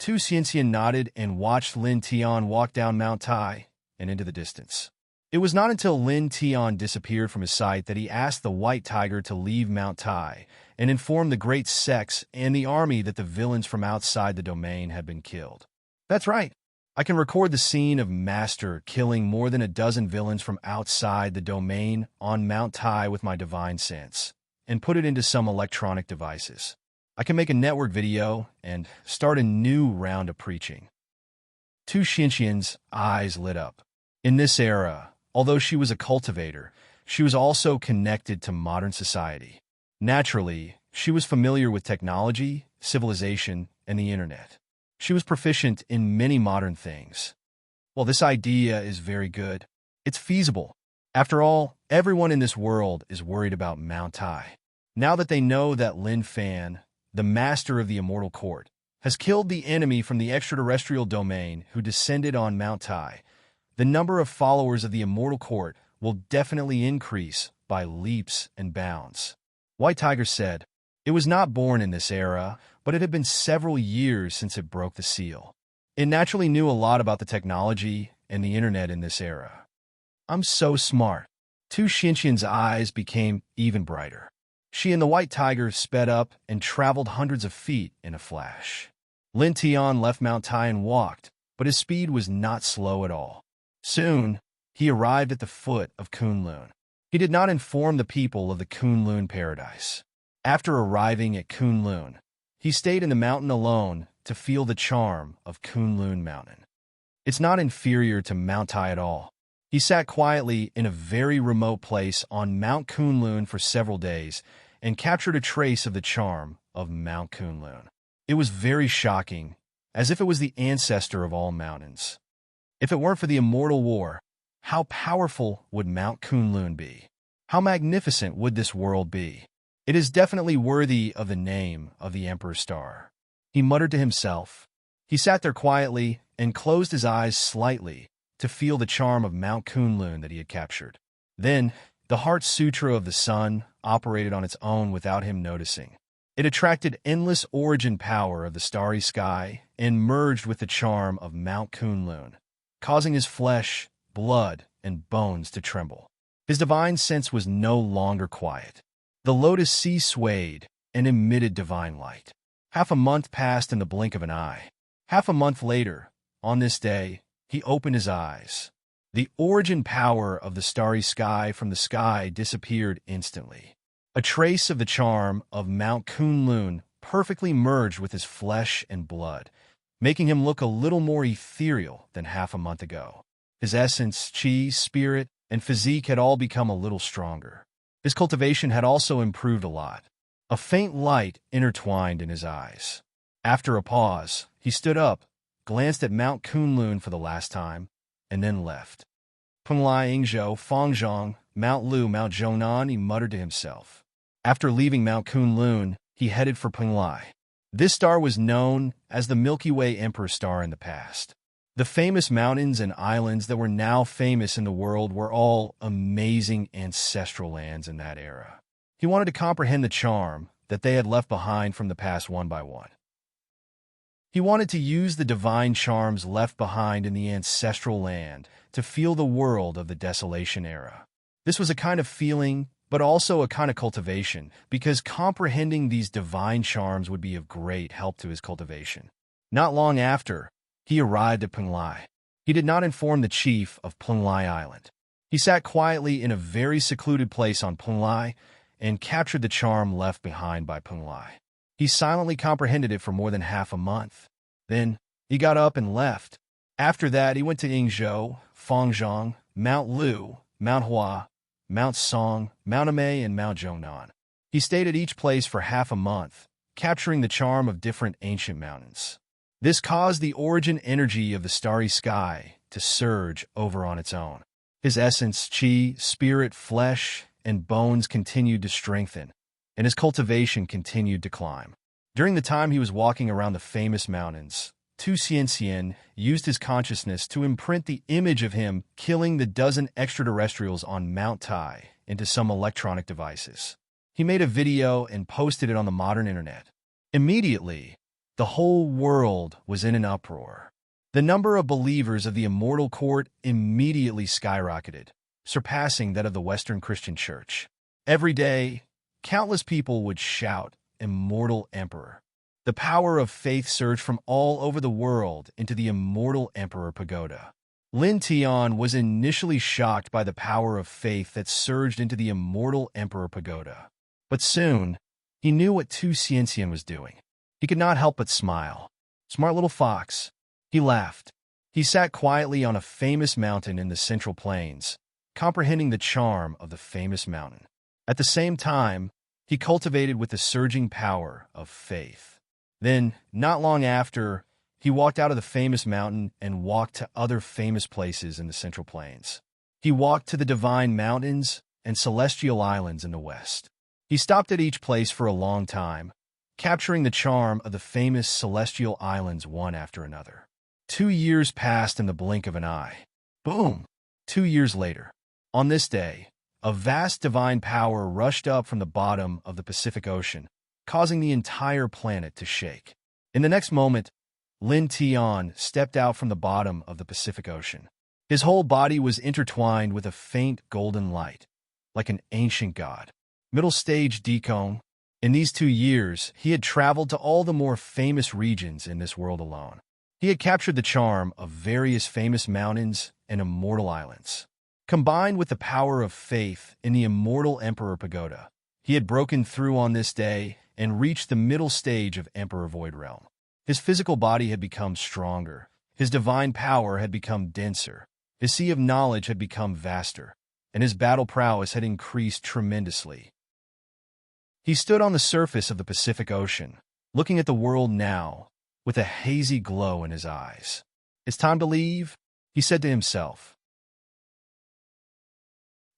Tu Xianxian nodded and watched Lin Tian walk down Mount Tai and into the distance. It was not until Lin Tian disappeared from his sight that he asked the white tiger to leave Mount Tai and inform the great Sex and the army that the villains from outside the domain had been killed. That's right. I can record the scene of Master killing more than a dozen villains from outside the domain on Mount Tai with my divine sense and put it into some electronic devices. I can make a network video and start a new round of preaching. Tu Xianxian's eyes lit up. In this era, although she was a cultivator, she was also connected to modern society. Naturally, she was familiar with technology, civilization, and the internet. She was proficient in many modern things. Well, this idea is very good. It's feasible. After all, everyone in this world is worried about Mount Tai. Now that they know that Lin Fan, the master of the immortal court, has killed the enemy from the extraterrestrial domain who descended on Mount Tai, the number of followers of the immortal court will definitely increase by leaps and bounds. White Tiger said, it was not born in this era, but it had been several years since it broke the seal. It naturally knew a lot about the technology and the internet in this era. I'm so smart. Tu Xianxian's eyes became even brighter. She and the white tiger sped up and traveled hundreds of feet in a flash. Lin Tian left Mount Tai and walked, but his speed was not slow at all. Soon, he arrived at the foot of Kunlun. He did not inform the people of the Kunlun paradise. After arriving at Kunlun, he stayed in the mountain alone to feel the charm of Kunlun Mountain. It's not inferior to Mount Tai at all. He sat quietly in a very remote place on Mount Kunlun for several days and captured a trace of the charm of Mount Kunlun. It was very shocking, as if it was the ancestor of all mountains. If it weren't for the immortal war, how powerful would Mount Kunlun be? How magnificent would this world be? It is definitely worthy of the name of the Emperor's Star. He muttered to himself. He sat there quietly and closed his eyes slightly to feel the charm of Mount Kunlun that he had captured. Then, the Heart Sutra of the Sun operated on its own without him noticing. It attracted endless origin power of the starry sky and merged with the charm of Mount Kunlun, causing his flesh, blood, and bones to tremble. His divine sense was no longer quiet. The lotus sea swayed and emitted divine light. Half a month passed in the blink of an eye. Half a month later, on this day, he opened his eyes. The origin power of the starry sky from the sky disappeared instantly. A trace of the charm of Mount Kunlun perfectly merged with his flesh and blood, making him look a little more ethereal than half a month ago. His essence, chi, spirit, and physique had all become a little stronger. His cultivation had also improved a lot. A faint light intertwined in his eyes. After a pause, he stood up, glanced at Mount Kunlun for the last time, and then left. Penglai Ingzhou, Fangzhong, Mount Lu, Mount Zhongnan, he muttered to himself. After leaving Mount Kunlun, he headed for Penglai. This star was known as the Milky Way Emperor's Star in the past. The famous mountains and islands that were now famous in the world were all amazing ancestral lands in that era. He wanted to comprehend the charm that they had left behind from the past one by one. He wanted to use the divine charms left behind in the ancestral land to feel the world of the Desolation era. This was a kind of feeling, but also a kind of cultivation, because comprehending these divine charms would be of great help to his cultivation. Not long after, he arrived at Penglai. He did not inform the chief of Penglai Island. He sat quietly in a very secluded place on Penglai and captured the charm left behind by Penglai. He silently comprehended it for more than half a month. Then, he got up and left. After that, he went to Ingzhou, Fangzhong, Mount Lu, Mount Hua, Mount Song, Mount Amei, and Mount Zhongnan. He stayed at each place for half a month, capturing the charm of different ancient mountains. This caused the origin energy of the starry sky to surge over on its own. His essence, chi, spirit, flesh, and bones continued to strengthen, and his cultivation continued to climb. During the time he was walking around the famous mountains, Tu Xianxian used his consciousness to imprint the image of him killing the dozen extraterrestrials on Mount Tai into some electronic devices. He made a video and posted it on the modern internet. Immediately, the whole world was in an uproar. The number of believers of the Immortal Court immediately skyrocketed, surpassing that of the Western Christian Church. Every day, countless people would shout, "Immortal Emperor." The power of faith surged from all over the world into the Immortal Emperor Pagoda. Lin Tian was initially shocked by the power of faith that surged into the Immortal Emperor Pagoda. But soon, he knew what Tu Xianxian was doing. He could not help but smile. Smart little fox. He laughed. He sat quietly on a famous mountain in the Central Plains, comprehending the charm of the famous mountain. At the same time, he cultivated with the surging power of faith. Then, not long after, he walked out of the famous mountain and walked to other famous places in the Central Plains. He walked to the Divine Mountains and Celestial Islands in the west. He stopped at each place for a long time, capturing the charm of the famous Celestial Islands one after another. 2 years passed in the blink of an eye. Boom! 2 years later. On this day, a vast divine power rushed up from the bottom of the Pacific Ocean, causing the entire planet to shake. In the next moment, Lin Tian stepped out from the bottom of the Pacific Ocean. His whole body was intertwined with a faint golden light, like an ancient god. Middle stage decone. In these 2 years, he had traveled to all the more famous regions in this world alone. He had captured the charm of various famous mountains and immortal islands. Combined with the power of faith in the Immortal Emperor Pagoda, he had broken through on this day and reached the middle stage of Emperor Void Realm. His physical body had become stronger, his divine power had become denser, his sea of knowledge had become vaster, and his battle prowess had increased tremendously. He stood on the surface of the Pacific Ocean, looking at the world now, with a hazy glow in his eyes. "It's time to leave," he said to himself.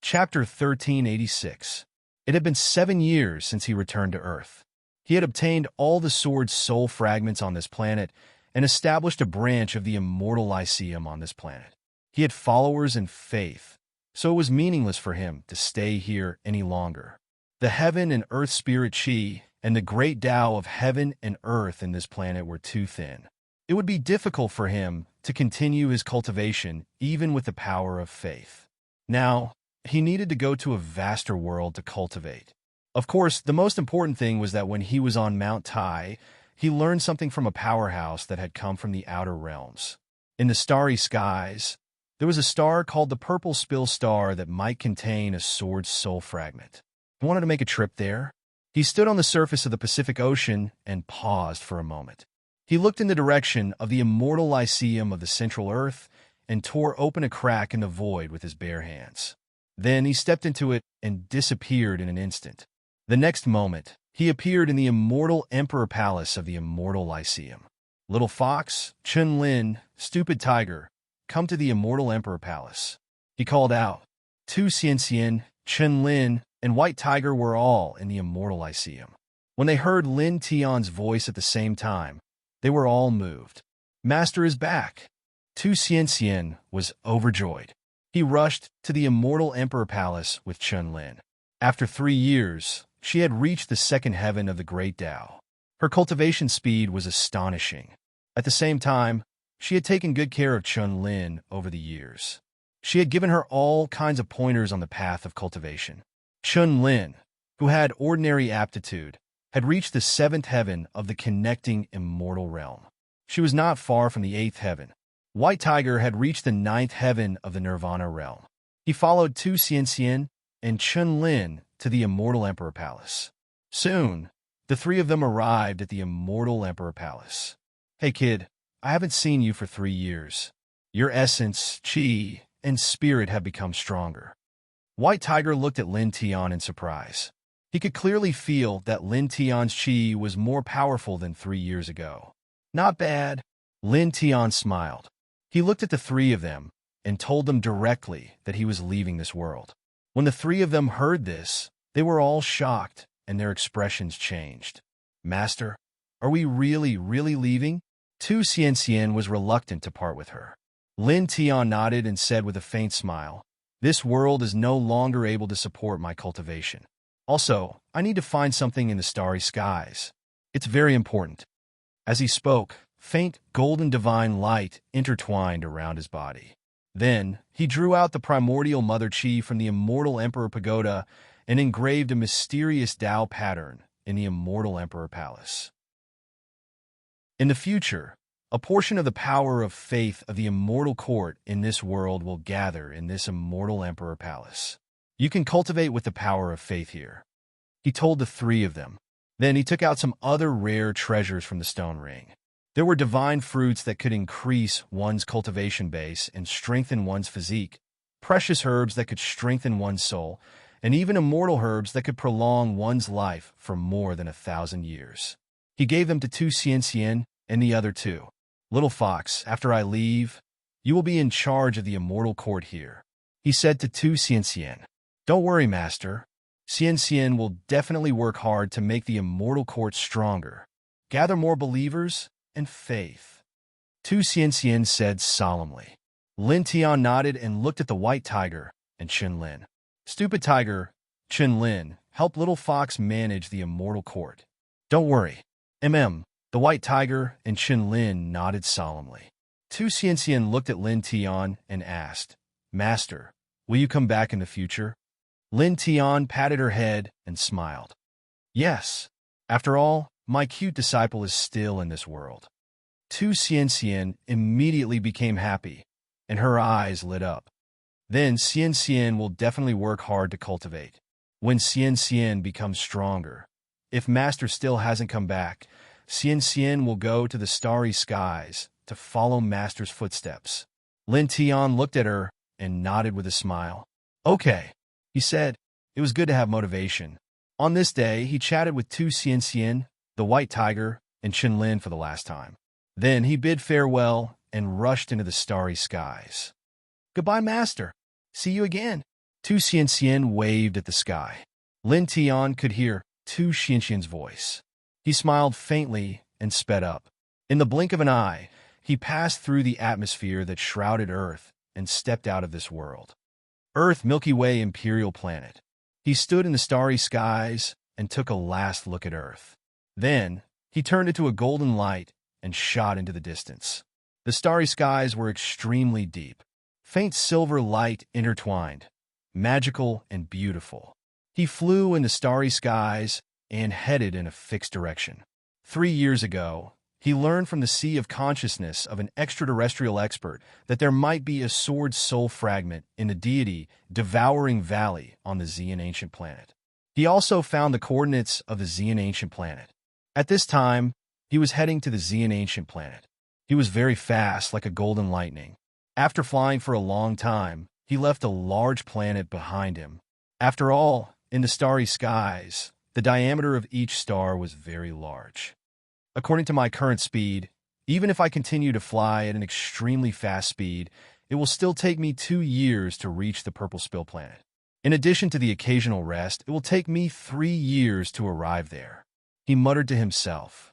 Chapter 1386. It had been 7 years since he returned to Earth. He had obtained all the sword's soul fragments on this planet and established a branch of the Immortal Lyceum on this planet. He had followers and faith, so it was meaningless for him to stay here any longer. The heaven and earth spirit chi and the great Tao of heaven and earth in this planet were too thin. It would be difficult for him to continue his cultivation even with the power of faith. Now, he needed to go to a vaster world to cultivate. Of course, the most important thing was that when he was on Mount Tai, he learned something from a powerhouse that had come from the outer realms. In the starry skies, there was a star called the Purple Spill Star that might contain a sword's soul fragment. He wanted to make a trip there. He stood on the surface of the Pacific Ocean and paused for a moment. He looked in the direction of the Immortal Lyceum of the Central Earth and tore open a crack in the void with his bare hands. Then he stepped into it and disappeared in an instant. The next moment, he appeared in the Immortal Emperor Palace of the Immortal Lyceum. "Little fox, Chun Lin, stupid tiger, come to the Immortal Emperor Palace," he called out. Tu Xianxian, Chun Lin, and White Tiger were all in the Immortal Lyceum. When they heard Lin Tian's voice at the same time, they were all moved. "Master is back!" Tu Xianxian was overjoyed. He rushed to the Immortal Emperor Palace with Chun Lin. After 3 years, she had reached the second heaven of the Great Tao. Her cultivation speed was astonishing. At the same time, she had taken good care of Chun Lin over the years. She had given her all kinds of pointers on the path of cultivation. Chun Lin, who had ordinary aptitude, had reached the 7th heaven of the connecting immortal realm. She was not far from the 8th heaven. White Tiger had reached the 9th heaven of the Nirvana realm. He followed Tu Xianxian and Chun Lin to the Immortal Emperor Palace. Soon, the 3 of them arrived at the Immortal Emperor Palace. "Hey kid, I haven't seen you for 3 years. Your essence, chi, and spirit have become stronger." White Tiger looked at Lin Tian in surprise. He could clearly feel that Lin Tian's chi was more powerful than 3 years ago. "Not bad." Lin Tian smiled. He looked at the 3 of them and told them directly that he was leaving this world. When the three of them heard this, they were all shocked, and their expressions changed. Master, are we really leaving? Tu Xianxian was reluctant to part with her. Lin Tian nodded and said with a faint smile, "This world is no longer able to support my cultivation. Also, I need to find something in the starry skies. It's very important." As he spoke, faint golden divine light intertwined around his body. Then, he drew out the primordial mother chi from the immortal Emperor Pagoda and engraved a mysterious Tao pattern in the immortal Emperor Palace. In the future, a portion of the power of faith of the immortal court in this world will gather in this immortal Emperor Palace. You can cultivate with the power of faith here. He told the three of them. Then he took out some other rare treasures from the stone ring. There were divine fruits that could increase one's cultivation base and strengthen one's physique, precious herbs that could strengthen one's soul, and even immortal herbs that could prolong one's life for more than 1,000 years. He gave them to Tu Xianxian and the other two. "Little fox, after I leave, you will be in charge of the immortal court here," he said to Tu Xianxian. "Don't worry, master. Xianxian will definitely work hard to make the immortal court stronger, gather more believers, and faith," Tu Xianxian said solemnly. Lin Tian nodded and looked at the white tiger and Chen Lin. "Stupid tiger, Chen Lin, help little fox manage the immortal court." "Don't worry. The white tiger and Chen Lin nodded solemnly. Tu Xianxian looked at Lin Tian and asked, "Master, will you come back in the future?" Lin Tian patted her head and smiled. "Yes. After all, my cute disciple is still in this world." Tu Xianxian immediately became happy, and her eyes lit up. Then Xianxian will definitely work hard to cultivate. When Xianxian becomes stronger, if Master still hasn't come back, Xianxian will go to the starry skies to follow Master's footsteps. Lin Tian looked at her and nodded with a smile. "Okay," he said. It was good to have motivation. On this day, he chatted with Tu Xianxian, the white tiger, and Chen Lin for the last time. Then he bid farewell and rushed into the starry skies. "Goodbye, Master. See you again." Tu Xianxian waved at the sky. Lin Tian could hear Tu Xianxian's voice. He smiled faintly and sped up. In the blink of an eye, he passed through the atmosphere that shrouded Earth and stepped out of this world. Earth, Milky Way imperial planet. He stood in the starry skies and took a last look at Earth. Then, he turned into a golden light and shot into the distance. The starry skies were extremely deep. Faint silver light intertwined, magical and beautiful. He flew in the starry skies and headed in a fixed direction. 3 years ago, he learned from the sea of consciousness of an extraterrestrial expert that there might be a sword soul fragment in the deity devouring valley on the Xian ancient planet. He also found the coordinates of the Xian ancient planet. At this time, he was heading to the Xian ancient planet. He was very fast, like a golden lightning. After flying for a long time, he left a large planet behind him. After all, in the starry skies, the diameter of each star was very large. According to my current speed, even if I continue to fly at an extremely fast speed, it will still take me 2 years to reach the purple spill planet. In addition to the occasional rest, it will take me 3 years to arrive there," he muttered to himself.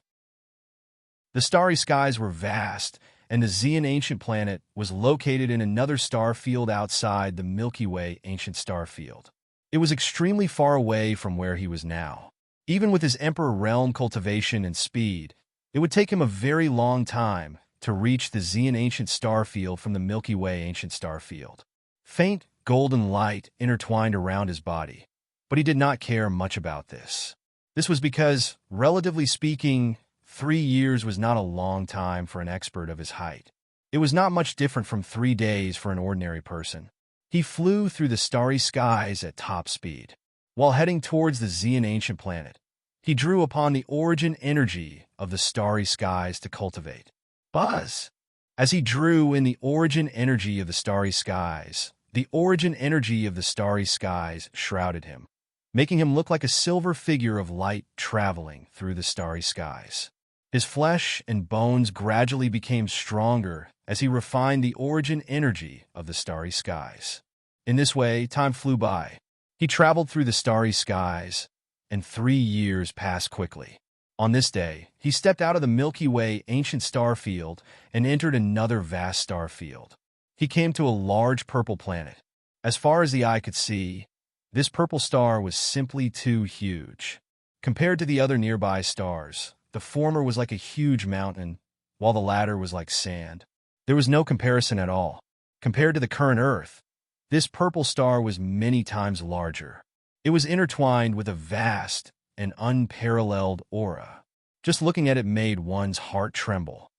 The starry skies were vast, and the Xian ancient planet was located in another star field outside the Milky Way ancient star field. It was extremely far away from where he was now. Even with his Emperor realm cultivation and speed, it would take him a very long time to reach the Xian ancient star field from the Milky Way ancient star field. Faint golden light intertwined around his body, but he did not care much about this. This was because, relatively speaking, 3 years was not a long time for an expert of his height. It was not much different from 3 days for an ordinary person. He flew through the starry skies at top speed. While heading towards the Xian ancient planet, he drew upon the origin energy of the starry skies to cultivate. Buzz! As he drew in the origin energy of the starry skies, the origin energy of the starry skies shrouded him, making him look like a silver figure of light traveling through the starry skies. His flesh and bones gradually became stronger as he refined the origin energy of the starry skies. In this way, time flew by. He traveled through the starry skies, and 3 years passed quickly. On this day, he stepped out of the Milky Way ancient star field and entered another vast star field. He came to a large purple planet. As far as the eye could see, this purple star was simply too huge. Compared to the other nearby stars, the former was like a huge mountain, while the latter was like sand. There was no comparison at all. Compared to the current Earth, this purple star was many times larger. It was intertwined with a vast and unparalleled aura. Just looking at it made one's heart tremble.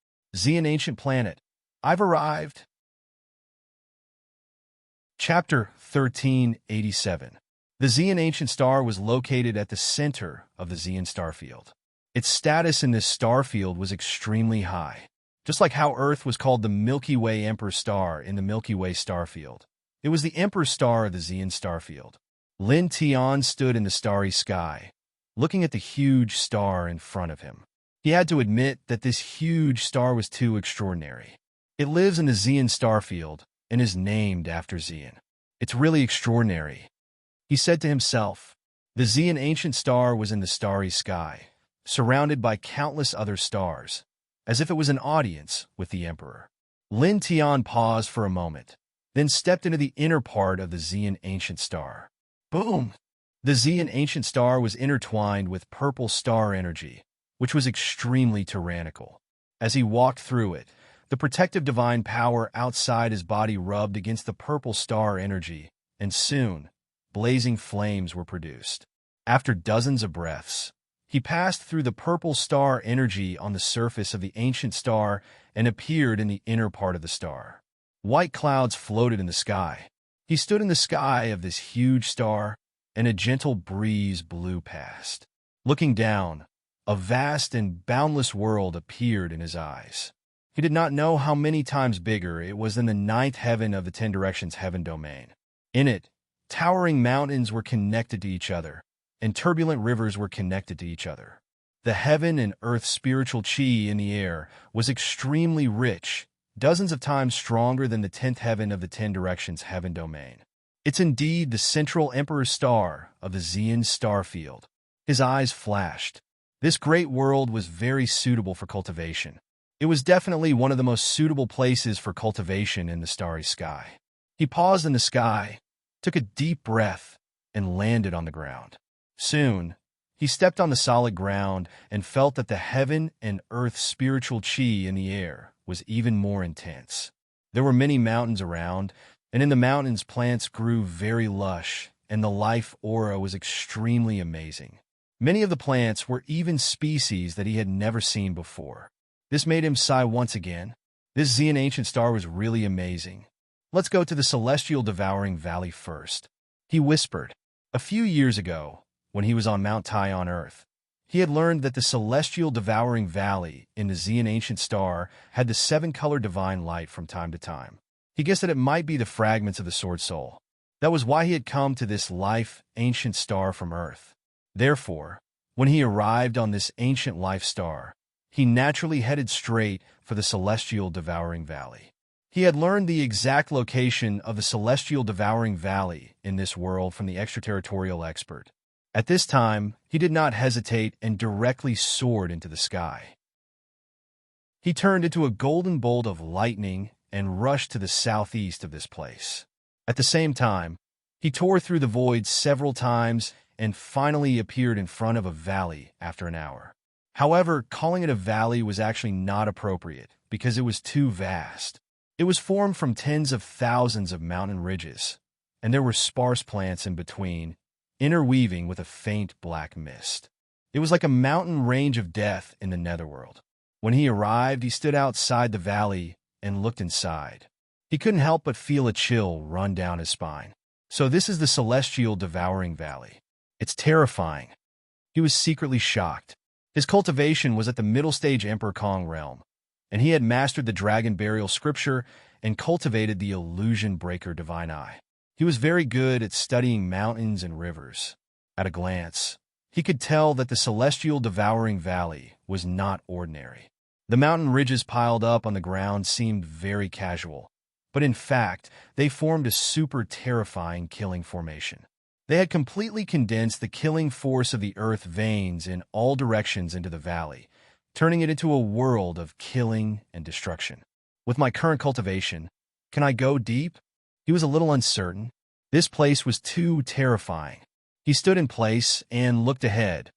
An ancient planet. I've arrived. Chapter 1387. The Zeon ancient star was located at the center of the Zeon starfield. Its status in this starfield was extremely high. Just like how Earth was called the Milky Way Emperor Star in the Milky Way starfield, it was the Emperor Star of the Zeon starfield. Lin Tian stood in the starry sky, looking at the huge star in front of him. He had to admit that this huge star was too extraordinary. It lives in the Zeon starfield and is named after Zeon. It's really extraordinary, he said to himself. The Zeon ancient star was in the starry sky, surrounded by countless other stars, as if it was an audience with the Emperor. Lin Tian paused for a moment, then stepped into the inner part of the Zeon ancient star. Boom! The Zeon ancient star was intertwined with purple star energy, which was extremely tyrannical. As he walked through it, the protective divine power outside his body rubbed against the purple star energy, and soon, blazing flames were produced. After dozens of breaths, he passed through the purple star energy on the surface of the ancient star and appeared in the inner part of the star. White clouds floated in the sky. He stood in the sky of this huge star, and a gentle breeze blew past. Looking down, a vast and boundless world appeared in his eyes. He did not know how many times bigger it was than the ninth heaven of the 10 Directions heaven domain. In it, towering mountains were connected to each other, and turbulent rivers were connected to each other. The heaven and earth spiritual chi in the air was extremely rich, dozens of times stronger than the 10th heaven of the 10 Directions heaven domain. It's indeed the central emperor star of the Zeon starfield. His eyes flashed. This great world was very suitable for cultivation. It was definitely one of the most suitable places for cultivation in the starry sky. He paused in the sky, took a deep breath, and landed on the ground. Soon, he stepped on the solid ground and felt that the heaven and earth spiritual chi in the air was even more intense. There were many mountains around, and in the mountains plants grew very lush, and the life aura was extremely amazing. Many of the plants were even species that he had never seen before. This made him sigh once again. This Zeon ancient star was really amazing. Let's go to the celestial devouring valley first, he whispered. A few years ago, when he was on Mount Tai on Earth, he had learned that the celestial devouring valley in the Zeon ancient star had the 7-color divine light from time to time. He guessed that it might be the fragments of the Sword Soul. That was why he had come to this life ancient star from Earth. Therefore, when he arrived on this ancient life star, he naturally headed straight for the celestial devouring valley. He had learned the exact location of the celestial devouring valley in this world from the extraterritorial expert. At this time, he did not hesitate and directly soared into the sky. He turned into a golden bolt of lightning and rushed to the southeast of this place. At the same time, he tore through the void several times and finally appeared in front of a valley after an hour. However, calling it a valley was actually not appropriate because it was too vast. It was formed from tens of thousands of mountain ridges, and there were sparse plants in between, interweaving with a faint black mist. It was like a mountain range of death in the netherworld. When he arrived, he stood outside the valley and looked inside. He couldn't help but feel a chill run down his spine. So this is the celestial devouring valley. It's terrifying. He was secretly shocked. His cultivation was at the middle stage Emperor Kong realm, and he had mastered the dragon burial scripture and cultivated the illusion breaker divine eye. He was very good at studying mountains and rivers. At a glance, he could tell that the celestial devouring valley was not ordinary. The mountain ridges piled up on the ground seemed very casual, but in fact, they formed a super terrifying killing formation. They had completely condensed the killing force of the earth veins in all directions into the valley, turning it into a world of killing and destruction. With my current cultivation, can I go deep? He was a little uncertain. This place was too terrifying. He stood in place and looked ahead,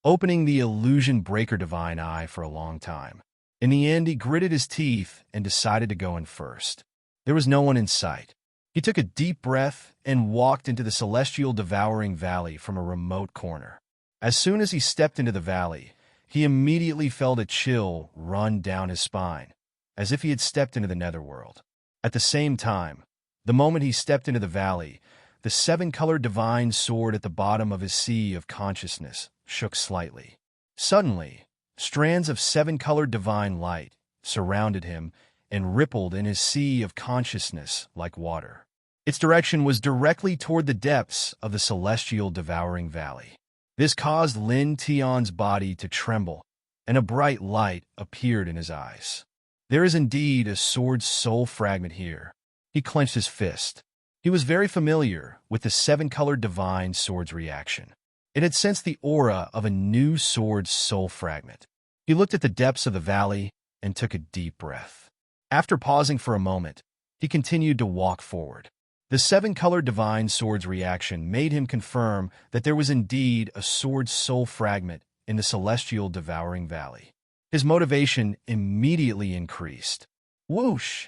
opening the illusion breaker divine eye for a long time. In the end, he gritted his teeth and decided to go in first. There was no one in sight. He took a deep breath and walked into the celestial devouring valley from a remote corner. As soon as he stepped into the valley, he immediately felt a chill run down his spine, as if he had stepped into the netherworld. At the same time, the moment he stepped into the valley, the seven-colored divine sword at the bottom of his sea of consciousness shook slightly. Suddenly, strands of seven-colored divine light surrounded him and rippled in his sea of consciousness like water. Its direction was directly toward the depths of the celestial devouring valley. This caused Lin Tian's body to tremble, and a bright light appeared in his eyes. There is indeed a sword soul fragment here. He clenched his fist. He was very familiar with the seven-colored divine sword's reaction. It had sensed the aura of a new sword soul fragment. He looked at the depths of the valley and took a deep breath. After pausing for a moment, he continued to walk forward. The seven-colored divine sword's reaction made him confirm that there was indeed a sword soul fragment in the celestial devouring valley. His motivation immediately increased. Whoosh!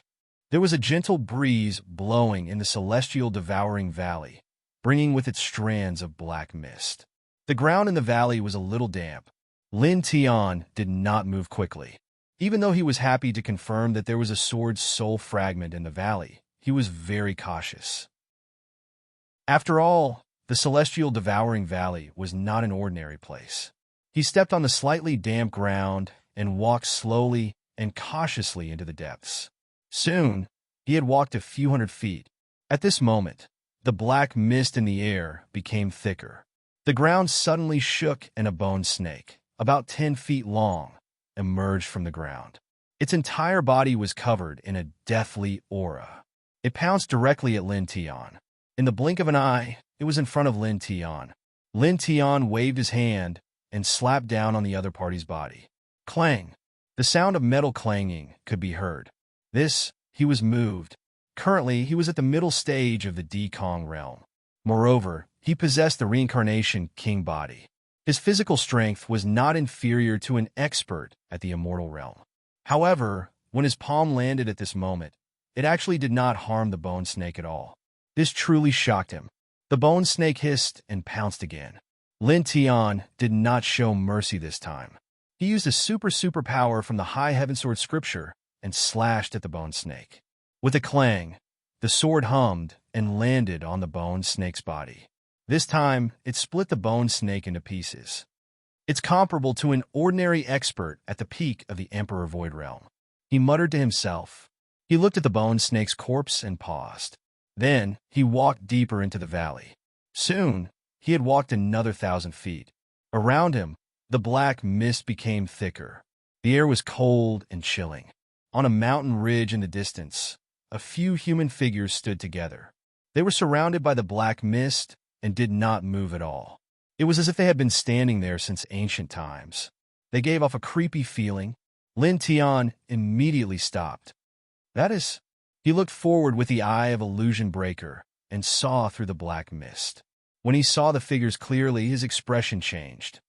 There was a gentle breeze blowing in the celestial devouring valley, bringing with it strands of black mist. The ground in the valley was a little damp. Lin Tian did not move quickly. Even though he was happy to confirm that there was a sword soul fragment in the valley, he was very cautious. After all, the celestial devouring valley was not an ordinary place. He stepped on the slightly damp ground and walked slowly and cautiously into the depths. Soon, he had walked a few hundred feet. At this moment, the black mist in the air became thicker. The ground suddenly shook and a bone snake, about 10 feet long, emerged from the ground. Its entire body was covered in a deathly aura. It pounced directly at Lin Tian. In the blink of an eye, it was in front of Lin Tian. Lin Tian waved his hand and slapped down on the other party's body. Clang! The sound of metal clanging could be heard. He was moved. Currently, he was at the middle stage of the Dekong realm. Moreover, he possessed the reincarnation king body. His physical strength was not inferior to an expert at the immortal realm. However, when his palm landed at this moment, it actually did not harm the bone snake at all. This truly shocked him. The bone snake hissed and pounced again. Lin Tian did not show mercy this time. He used a super power from the High Heaven Sword scripture and slashed at the bone snake. With a clang, the sword hummed and landed on the bone snake's body. This time, it split the bone snake into pieces. It's comparable to an ordinary expert at the peak of the Emperor Void Realm. He muttered to himself. He looked at the bone snake's corpse and paused. Then, he walked deeper into the valley. Soon, he had walked another 1,000 feet. Around him, the black mist became thicker. The air was cold and chilling. On a mountain ridge in the distance, a few human figures stood together. They were surrounded by the black mist and did not move at all. It was as if they had been standing there since ancient times. They gave off a creepy feeling. Lin Tian immediately stopped. That is, he looked forward with the eye of illusion breaker and saw through the black mist. When he saw the figures clearly, his expression changed.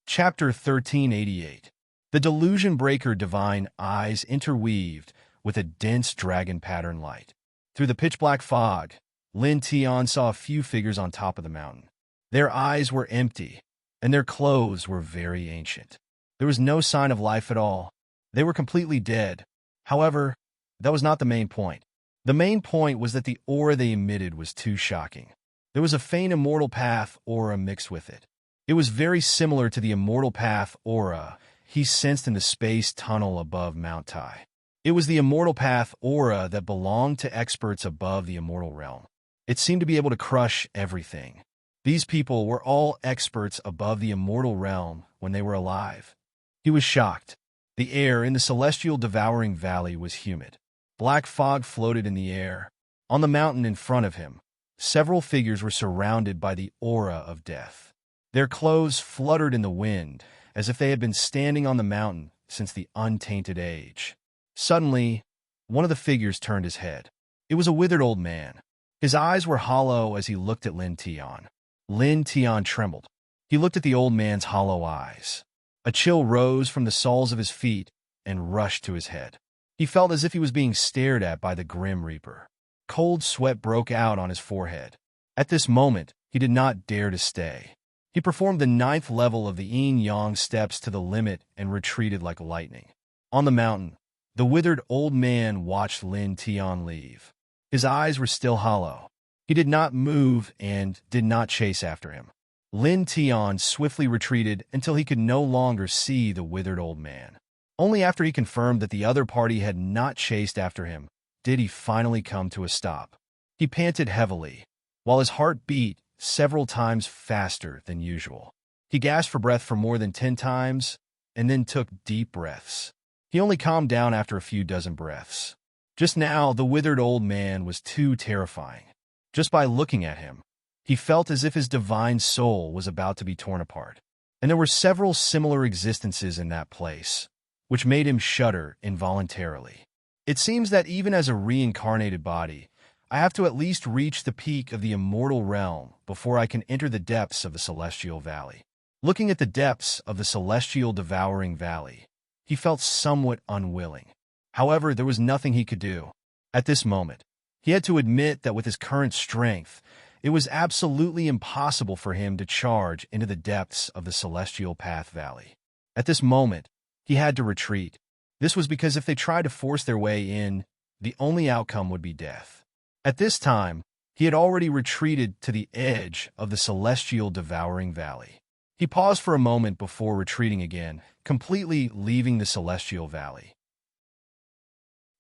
Chapter 1388. The delusion breaker divine eyes interweaved with a dense dragon pattern light. Through the pitch-black fog, Lin Tian saw a few figures on top of the mountain. Their eyes were empty, and their clothes were very ancient. There was no sign of life at all. They were completely dead. However, that was not the main point. The main point was that the aura they emitted was too shocking. There was a faint immortal path aura mixed with it. It was very similar to the immortal path aura he sensed in the space tunnel above Mount Tai. It was the immortal path aura that belonged to experts above the immortal realm. It seemed to be able to crush everything. These people were all experts above the immortal realm when they were alive. He was shocked. The air in the celestial devouring valley was humid. Black fog floated in the air, On the mountain in front of him, several figures were surrounded by the aura of death. Their clothes fluttered in the wind, as if they had been standing on the mountain since the untainted age. Suddenly, one of the figures turned his head. It was a withered old man. His eyes were hollow as he looked at Lin Tian. Lin Tian trembled. He looked at the old man's hollow eyes. A chill rose from the soles of his feet and rushed to his head. He felt as if he was being stared at by the Grim Reaper. Cold sweat broke out on his forehead. At this moment, he did not dare to stay. He performed the 9th level of the yin-yang steps to the limit and retreated like lightning. On the mountain, the withered old man watched Lin Tian leave. His eyes were still hollow. He did not move and did not chase after him. Lin Tian swiftly retreated until he could no longer see the withered old man. Only after he confirmed that the other party had not chased after him did he finally come to a stop. He panted heavily, while his heart beat several times faster than usual. He gasped for breath for more than 10 times and then took deep breaths. He only calmed down after a few dozen breaths. Just now, the withered old man was too terrifying. Just by looking at him, he felt as if his divine soul was about to be torn apart. And there were several similar existences in that place, which made him shudder involuntarily. It seems that even as a reincarnated body, I have to at least reach the peak of the immortal realm before I can enter the depths of the celestial valley. Looking at the depths of the celestial devouring valley, he felt somewhat unwilling. However, there was nothing he could do. At this moment, he had to admit that with his current strength, it was absolutely impossible for him to charge into the depths of the celestial path valley. At this moment, he had to retreat. This was because if they tried to force their way in, the only outcome would be death. At this time, he had already retreated to the edge of the celestial devouring valley. He paused for a moment before retreating again, completely leaving the celestial valley.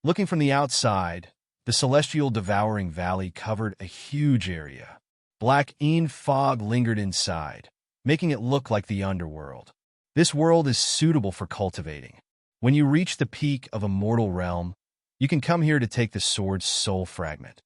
Looking from the outside, the celestial devouring valley covered a huge area. Black fog lingered inside, making it look like the underworld. This world is suitable for cultivating. When you reach the peak of a mortal realm, you can come here to take the sword's soul fragment.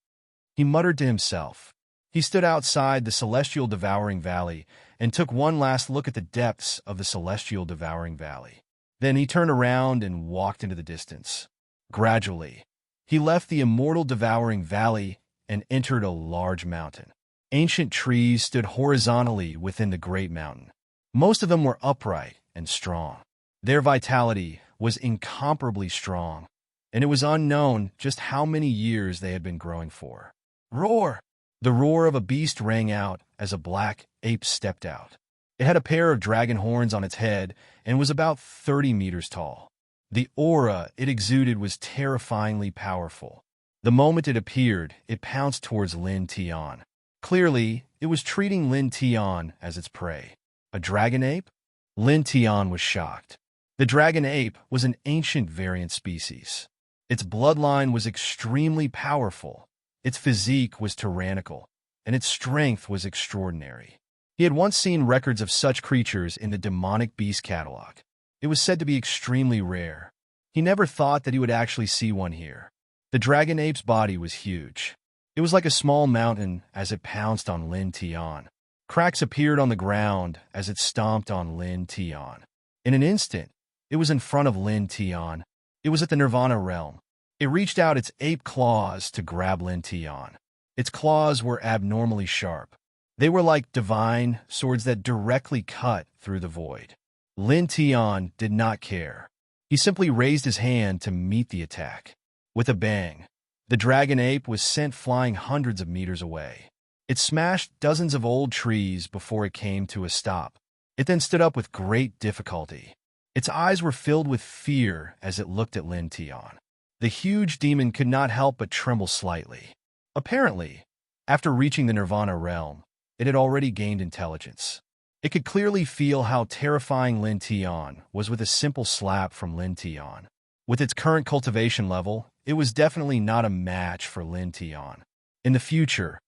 He muttered to himself. He stood outside the celestial devouring valley and took one last look at the depths of the celestial devouring valley. Then he turned around and walked into the distance. Gradually, he left the immortal devouring valley and entered a large mountain. Ancient trees stood horizontally within the great mountain. Most of them were upright and strong. Their vitality was incomparably strong, and it was unknown just how many years they had been growing for. Roar! The roar of a beast rang out as a black ape stepped out. It had a pair of dragon horns on its head and was about 30 meters tall. The aura it exuded was terrifyingly powerful. The moment it appeared, it pounced towards Lin Tian. Clearly, it was treating Lin Tian as its prey. A dragon ape? Lin Tian was shocked. The dragon ape was an ancient variant species. Its bloodline was extremely powerful. Its physique was tyrannical, and its strength was extraordinary. He had once seen records of such creatures in the demonic beast catalog. It was said to be extremely rare. He never thought that he would actually see one here. The dragon ape's body was huge. It was like a small mountain as it pounced on Lin Tian. Cracks appeared on the ground as it stomped on Lin Tian. In an instant, it was in front of Lin Tian. It was at the Nirvana realm. It reached out its ape claws to grab Lin Tian. Its claws were abnormally sharp. They were like divine swords that directly cut through the void. Lin Tian did not care. He simply raised his hand to meet the attack. With a bang, the dragon ape was sent flying hundreds of meters away. It smashed dozens of old trees before it came to a stop. It then stood up with great difficulty. Its eyes were filled with fear as it looked at Lin Tian. The huge demon could not help but tremble slightly. Apparently, after reaching the Nirvana realm, it had already gained intelligence. It could clearly feel how terrifying Lin Tian was with a simple slap from Lin Tian. With its current cultivation level, it was definitely not a match for Lin Tian. In the future,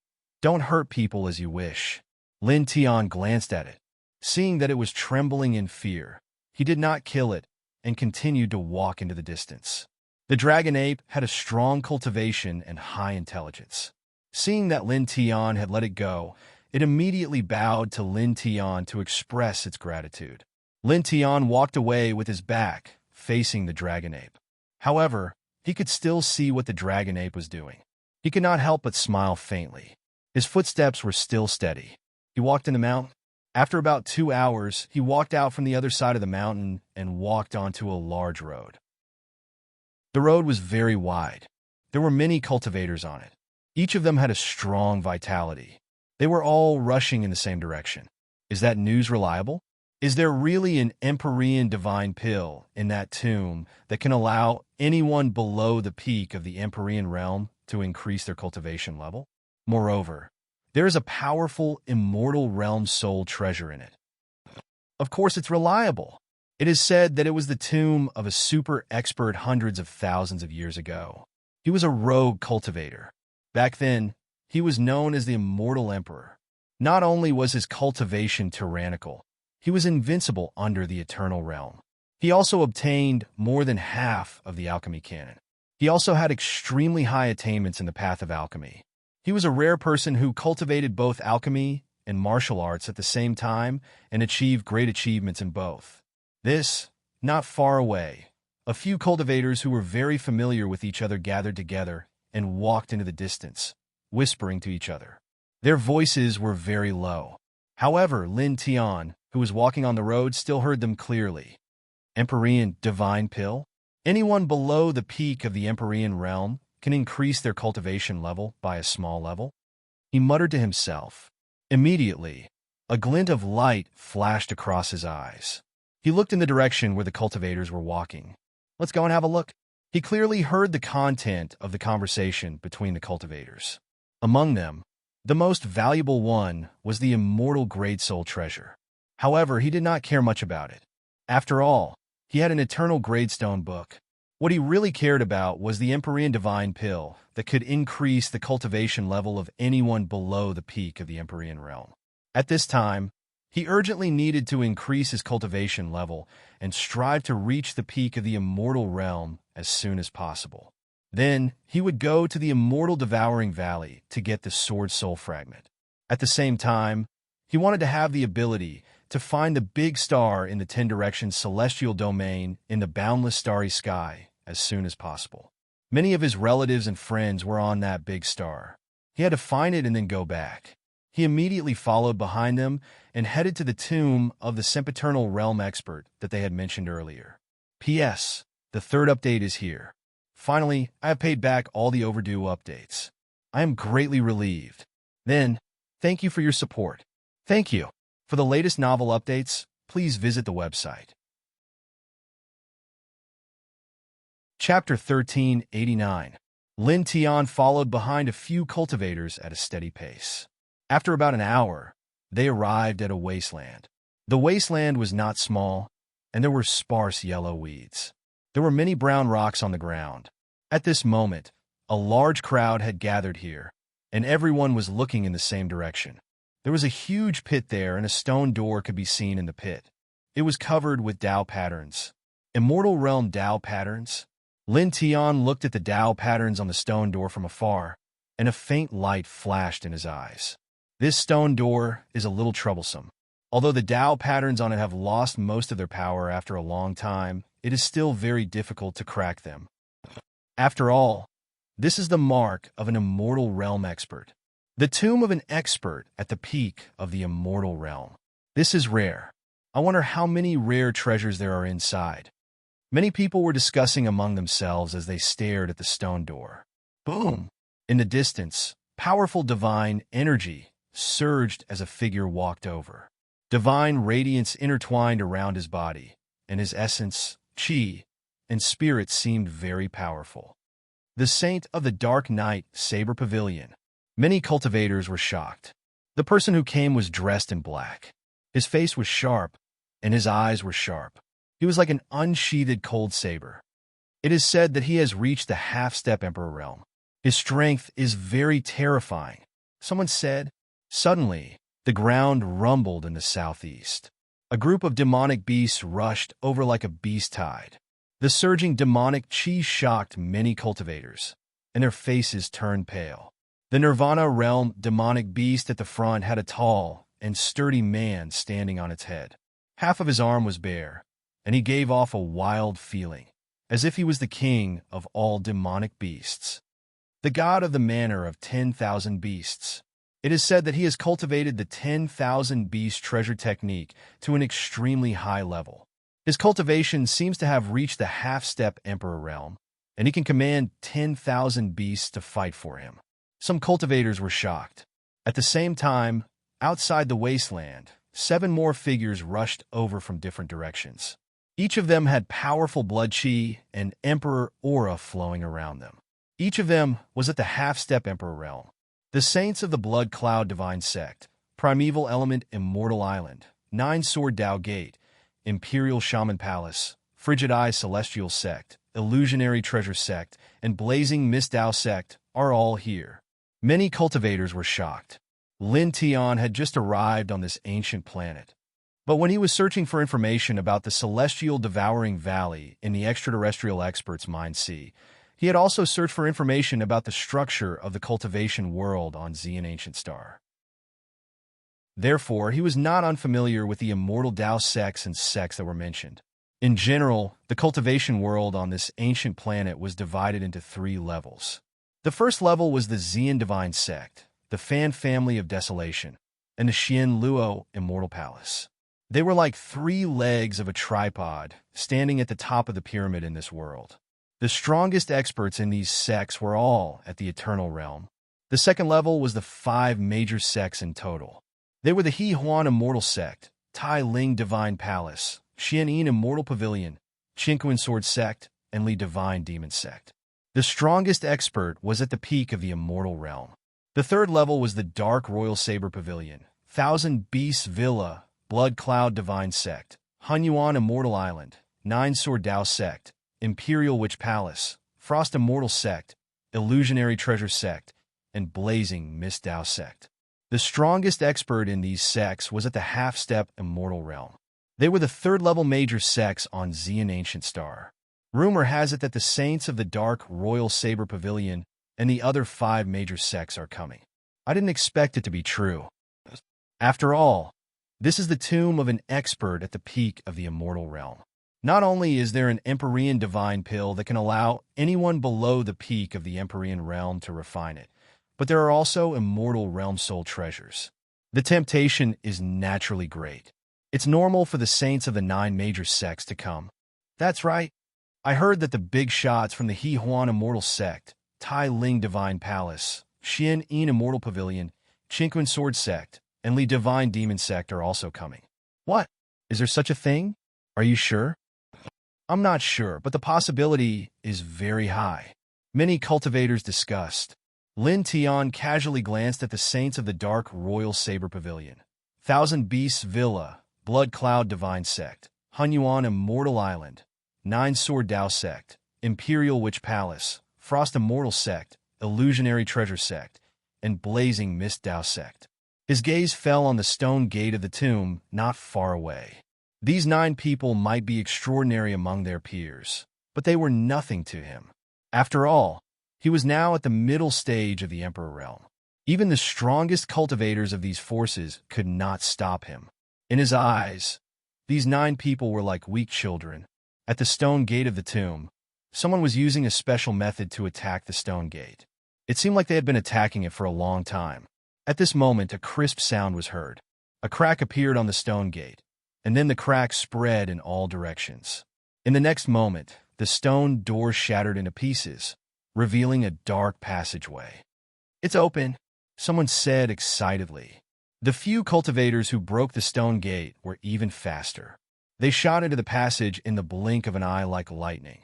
don't hurt people as you wish. Lin Tian glanced at it. Seeing that it was trembling in fear, he did not kill it and continued to walk into the distance. The dragon ape had a strong cultivation and high intelligence. Seeing that Lin Tian had let it go, it immediately bowed to Lin Tian to express its gratitude. Lin Tian walked away with his back, facing the dragon ape. However, he could still see what the dragon ape was doing. He could not help but smile faintly. His footsteps were still steady. He walked in the mountain. After about 2 hours, he walked out from the other side of the mountain and walked onto a large road. The road was very wide. There were many cultivators on it. Each of them had a strong vitality. They were all rushing in the same direction. Is that news reliable? Is there really an Empyrean divine pill in that tomb that can allow anyone below the peak of the Empyrean realm to increase their cultivation level? Moreover, there is a powerful immortal realm soul treasure in it. Of course, it's reliable. It is said that it was the tomb of a super expert hundreds of thousands of years ago. He was a rogue cultivator. Back then, he was known as the Immortal Emperor. Not only was his cultivation tyrannical, he was invincible under the Eternal Realm. He also obtained more than half of the alchemy canon. He also had extremely high attainments in the path of alchemy. He was a rare person who cultivated both alchemy and martial arts at the same time and achieved great achievements in both. Not far away, a few cultivators who were very familiar with each other gathered together and walked into the distance, whispering to each other. Their voices were very low. However, Lin Tian, who was walking on the road, still heard them clearly. Empyrean divine pill? Anyone below the peak of the Empyrean realm can increase their cultivation level by a small level? He muttered to himself. Immediately, a glint of light flashed across his eyes. He looked in the direction where the cultivators were walking. Let's go and have a look. He clearly heard the content of the conversation between the cultivators. Among them, the most valuable one was the immortal great soul treasure. However, he did not care much about it. After all, he had an eternal gradestone book. What he really cared about was the Empyrean divine pill that could increase the cultivation level of anyone below the peak of the Empyrean realm. At this time, he urgently needed to increase his cultivation level and strive to reach the peak of the immortal realm as soon as possible. Then, he would go to the immortal devouring valley to get the sword soul fragment. At the same time, he wanted to have the ability to find the big star in the 10 directions celestial domain in the boundless starry sky as soon as possible. Many of his relatives and friends were on that big star. He had to find it and then go back. He immediately followed behind them and headed to the tomb of the sempiternal realm expert that they had mentioned earlier. P.S. The third update is here. Finally, I have paid back all the overdue updates. I am greatly relieved. Then, thank you for your support. Thank you. For the latest novel updates, please visit the website. Chapter 1389. Lin Tian followed behind a few cultivators at a steady pace. After about an hour, they arrived at a wasteland. The wasteland was not small, and there were sparse yellow weeds. There were many brown rocks on the ground. At this moment, a large crowd had gathered here, and everyone was looking in the same direction. There was a huge pit there, and a stone door could be seen in the pit. It was covered with Tao patterns. Immortal Realm Tao patterns? Lin Tian looked at the Tao patterns on the stone door from afar, and a faint light flashed in his eyes. This stone door is a little troublesome. Although the Tao patterns on it have lost most of their power after a long time, it is still very difficult to crack them. After all, this is the mark of an immortal realm expert. The tomb of an expert at the peak of the immortal realm. This is rare. I wonder how many rare treasures there are inside. Many people were discussing among themselves as they stared at the stone door. Boom! In the distance, powerful divine energy surged as a figure walked over. Divine radiance intertwined around his body, and his essence, chi, and spirit seemed very powerful. The Saint of the Dark Night Saber Pavilion. Many cultivators were shocked. The person who came was dressed in black. His face was sharp, and his eyes were sharp. He was like an unsheathed cold saber. It is said that he has reached the half-step Emperor realm. His strength is very terrifying. Someone said. Suddenly, the ground rumbled in the southeast. A group of demonic beasts rushed over like a beast tide. The surging demonic chi shocked many cultivators, and their faces turned pale. The Nirvana realm demonic beast at the front had a tall and sturdy man standing on its head. Half of his arm was bare, and he gave off a wild feeling, as if he was the king of all demonic beasts. The god of the manor of 10,000 beasts. It is said that he has cultivated the 10,000 beast treasure technique to an extremely high level. His cultivation seems to have reached the half-step emperor realm, and he can command 10,000 beasts to fight for him. Some cultivators were shocked. At the same time, outside the wasteland, 7 more figures rushed over from different directions. Each of them had powerful blood chi and emperor aura flowing around them. Each of them was at the half-step emperor realm. The Saints of the Blood Cloud Divine Sect, Primeval Element Immortal Island, 9-Sword Dao Gate, Imperial Shaman Palace, Frigid Eye Celestial Sect, Illusionary Treasure Sect, and Blazing Mist Dao Sect are all here. Many cultivators were shocked. Lin Tian had just arrived on this ancient planet. But when he was searching for information about the Celestial Devouring Valley in the extraterrestrial expert's mind sea, he had also searched for information about the structure of the cultivation world on Xian Ancient Star. Therefore, he was not unfamiliar with the immortal Dao sects and sects that were mentioned. In general, the cultivation world on this ancient planet was divided into 3 levels. The first level was the Xian Divine Sect, the Fan Family of Desolation, and the Xian Luo Immortal Palace. They were like 3 legs of a tripod, standing at the top of the pyramid in this world. The strongest experts in these sects were all at the Eternal Realm. The second level was the 5 major sects in total. They were the He Huan Immortal Sect, Tai Ling Divine Palace, Xian Yin Immortal Pavilion, Qinquan Sword Sect, and Li Divine Demon Sect. The strongest expert was at the peak of the Immortal Realm. The third level was the Dark Royal Saber Pavilion, Thousand Beasts Villa, Blood Cloud Divine Sect, Hunyuan Immortal Island, 9-Sword Dao Sect, Imperial Witch Palace, Frost Immortal Sect, Illusionary Treasure Sect, and Blazing Mist Dao Sect. The strongest expert in these sects was at the half-step Immortal Realm. They were the third-level major sects on Xian Ancient Star. Rumor has it that the Saints of the Dark Royal Saber Pavilion and the other 5 major sects are coming. I didn't expect it to be true. After all, this is the tomb of an expert at the peak of the Immortal Realm. Not only is there an Empyrean Divine Pill that can allow anyone below the peak of the Empyrean Realm to refine it, but there are also Immortal Realm Soul treasures. The temptation is naturally great. It's normal for the Saints of the 9 major sects to come. That's right. I heard that the big shots from the He Huan Immortal Sect, Tai Ling Divine Palace, Xian Yin Immortal Pavilion, Qinquan Sword Sect, and Li Divine Demon Sect are also coming. What? Is there such a thing? Are you sure? I'm not sure, but the possibility is very high. Many cultivators discussed. Lin Tian casually glanced at the Saints of the Dark Royal Saber Pavilion, Thousand Beasts Villa, Blood Cloud Divine Sect, Hunyuan Immortal Island, 9-Sword Dao Sect, Imperial Witch Palace, Frost Immortal Sect, Illusionary Treasure Sect, and Blazing Mist Dao Sect. His gaze fell on the stone gate of the tomb not far away. These 9 people might be extraordinary among their peers, but they were nothing to him. After all, he was now at the middle stage of the Emperor Realm. Even the strongest cultivators of these forces could not stop him. In his eyes, these 9 people were like weak children. At the stone gate of the tomb, someone was using a special method to attack the stone gate. It seemed like they had been attacking it for a long time. At this moment, a crisp sound was heard. A crack appeared on the stone gate, and then the crack spread in all directions. In the next moment, the stone door shattered into pieces, revealing a dark passageway. "It's open," someone said excitedly. The few cultivators who broke the stone gate were even faster. They shot into the passage in the blink of an eye like lightning.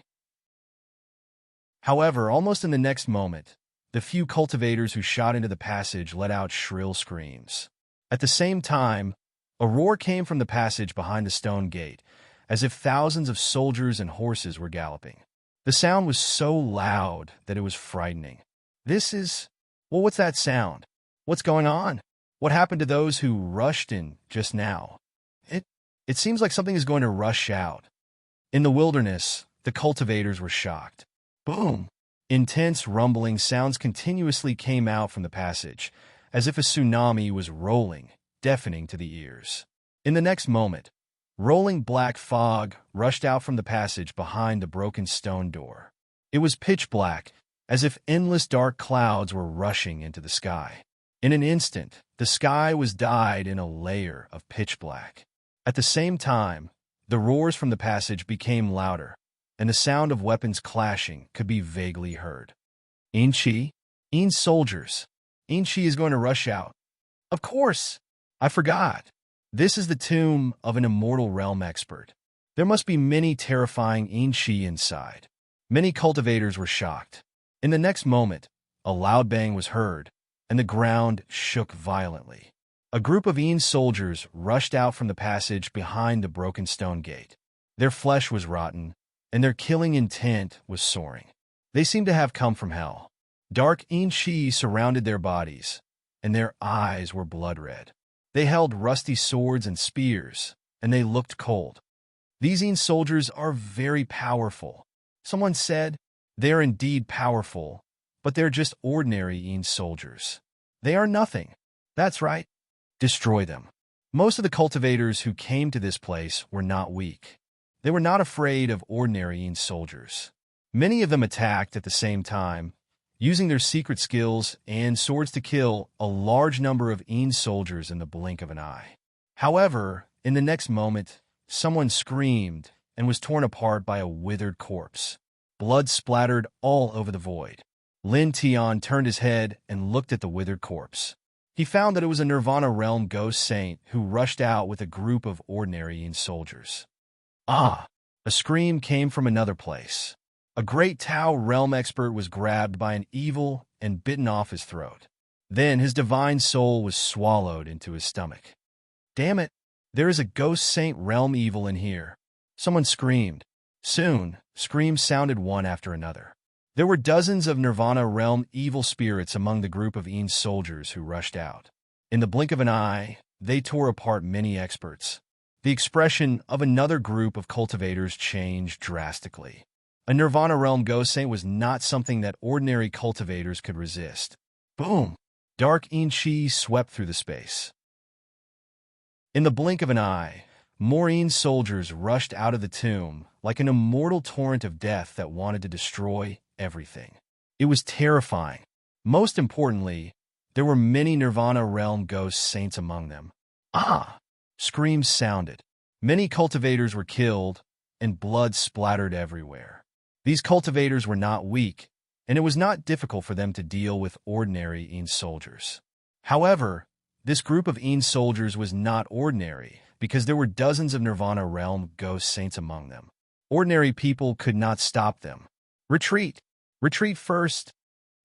However, almost in the next moment, the few cultivators who shot into the passage let out shrill screams. At the same time, a roar came from the passage behind the stone gate, as if thousands of soldiers and horses were galloping. The sound was so loud that it was frightening. Well, what's that sound? What's going on? What happened to those who rushed in just now? It seems like something is going to rush out. In the wilderness, the cultivators were shocked. Boom! Intense rumbling sounds continuously came out from the passage, as if a tsunami was rolling, deafening to the ears. In the next moment, rolling black fog rushed out from the passage behind the broken stone door. It was pitch black, as if endless dark clouds were rushing into the sky. In an instant, the sky was dyed in a layer of pitch black. At the same time, the roars from the passage became louder, and the sound of weapons clashing could be vaguely heard. Inchi? In's soldiers. Inchi is going to rush out. Of course! I forgot. This is the tomb of an immortal realm expert. There must be many terrifying Inchi inside. Many cultivators were shocked. In the next moment, a loud bang was heard, and the ground shook violently. A group of Ian's soldiers rushed out from the passage behind the broken stone gate. Their flesh was rotten, and their killing intent was soaring. They seemed to have come from hell. Dark Inchi surrounded their bodies, and their eyes were blood-red. They held rusty swords and spears, and they looked cold. These Ian soldiers are very powerful. Someone said, they are indeed powerful, but they're just ordinary Ian soldiers. They are nothing. That's right. Destroy them. Most of the cultivators who came to this place were not weak. They were not afraid of ordinary Ian soldiers. Many of them attacked at the same time, using their secret skills and swords to kill a large number of Ian soldiers in the blink of an eye. However, in the next moment, someone screamed and was torn apart by a withered corpse. Blood splattered all over the void. Lin Tian turned his head and looked at the withered corpse. He found that it was a Nirvana Realm ghost saint who rushed out with a group of ordinary Ian soldiers. Ah! A scream came from another place. A great Tao realm expert was grabbed by an evil and bitten off his throat. Then his divine soul was swallowed into his stomach. Damn it! There is a ghost saint realm evil in here. Someone screamed. Soon, screams sounded one after another. There were dozens of Nirvana realm evil spirits among the group of Ian's soldiers who rushed out. In the blink of an eye, they tore apart many experts. The expression of another group of cultivators changed drastically. A Nirvana Realm Ghost Saint was not something that ordinary cultivators could resist. Boom! Dark Inchi swept through the space. In the blink of an eye, Maureen's soldiers rushed out of the tomb like an immortal torrent of death that wanted to destroy everything. It was terrifying. Most importantly, there were many Nirvana Realm Ghost Saints among them. Ah! Screams sounded. Many cultivators were killed, and blood splattered everywhere. These cultivators were not weak, and it was not difficult for them to deal with ordinary Ian soldiers. However, this group of Ian soldiers was not ordinary, because there were dozens of Nirvana Realm Ghost Saints among them. Ordinary people could not stop them. Retreat! Retreat first!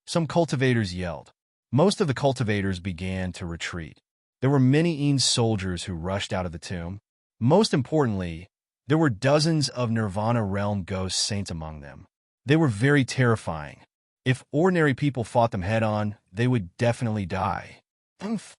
Some cultivators yelled. Most of the cultivators began to retreat. There were many Ian soldiers who rushed out of the tomb. Most importantly, there were dozens of Nirvana Realm Ghost Saints among them. They were very terrifying. If ordinary people fought them head-on, they would definitely die. Oomph!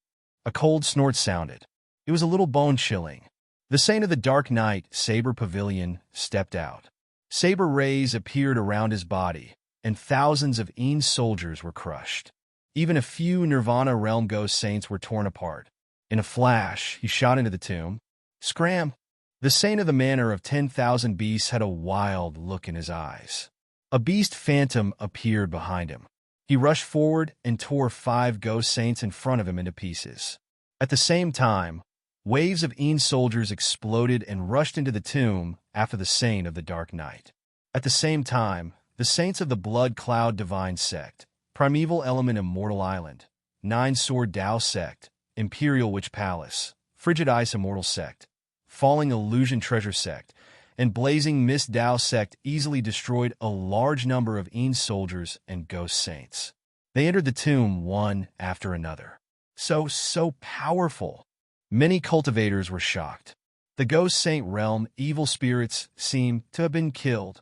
A cold snort sounded. It was a little bone-chilling. The Saint of the Dark Night, Saber Pavilion, stepped out. Saber rays appeared around his body, and thousands of Ian soldiers were crushed. Even a few Nirvana Realm Ghost Saints were torn apart. In a flash, he shot into the tomb. Scram! The Saint of the Manor of 10,000 Beasts had a wild look in his eyes. A beast phantom appeared behind him. He rushed forward and tore 5 ghost saints in front of him into pieces. At the same time, waves of Ian soldiers exploded and rushed into the tomb after the Saint of the Dark Night. At the same time, the Saints of the Blood Cloud Divine Sect, Primeval Element Immortal Island, Nine Sword Tao Sect, Imperial Witch Palace, Frigid Ice Immortal Sect, Falling Illusion Treasure Sect, and Blazing Mist Tao Sect easily destroyed a large number of Ian soldiers and ghost saints. They entered the tomb one after another. So powerful. Many cultivators were shocked. The ghost saint realm evil spirits seemed to have been killed.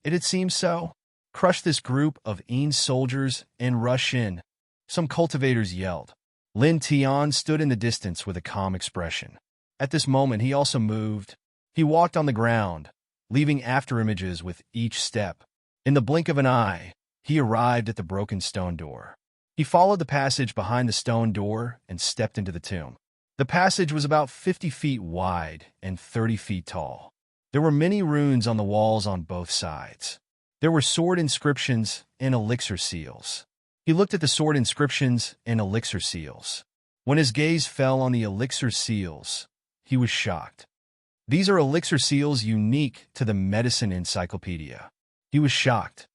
It had seemed so. Crush this group of Ian soldiers and rush in. Some cultivators yelled. Lin Tian stood in the distance with a calm expression. At this moment, he also moved. He walked on the ground, leaving afterimages with each step. In the blink of an eye, he arrived at the broken stone door. He followed the passage behind the stone door and stepped into the tomb. The passage was about 50 feet wide and 30 feet tall. There were many runes on the walls on both sides. There were sword inscriptions and elixir seals. He looked at the sword inscriptions and elixir seals. When his gaze fell on the elixir seals, he was shocked. These are elixir seals unique to the medicine encyclopedia. He was shocked.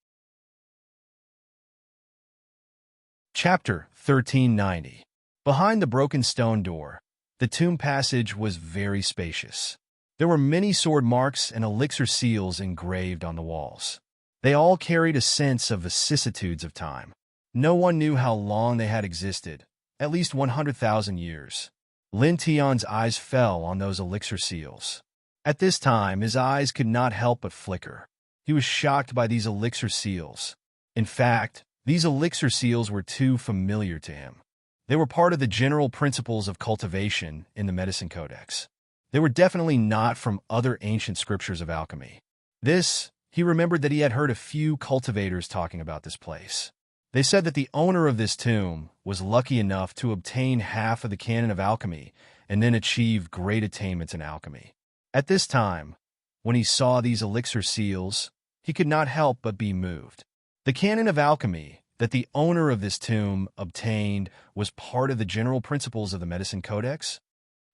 Chapter 1390. Behind the broken stone door, the tomb passage was very spacious. There were many sword marks and elixir seals engraved on the walls. They all carried a sense of vicissitudes of time. No one knew how long they had existed, at least 100,000 years. Lin Tian's eyes fell on those elixir seals. At this time, his eyes could not help but flicker. He was shocked by these elixir seals. In fact, these elixir seals were too familiar to him. They were part of the general principles of cultivation in the Medicine Codex. They were definitely not from other ancient scriptures of alchemy. He remembered that he had heard a few cultivators talking about this place. They said that the owner of this tomb was lucky enough to obtain half of the canon of alchemy and then achieve great attainments in alchemy. At this time, when he saw these elixir seals, he could not help but be moved. The canon of alchemy that the owner of this tomb obtained was part of the general principles of the Medicine Codex.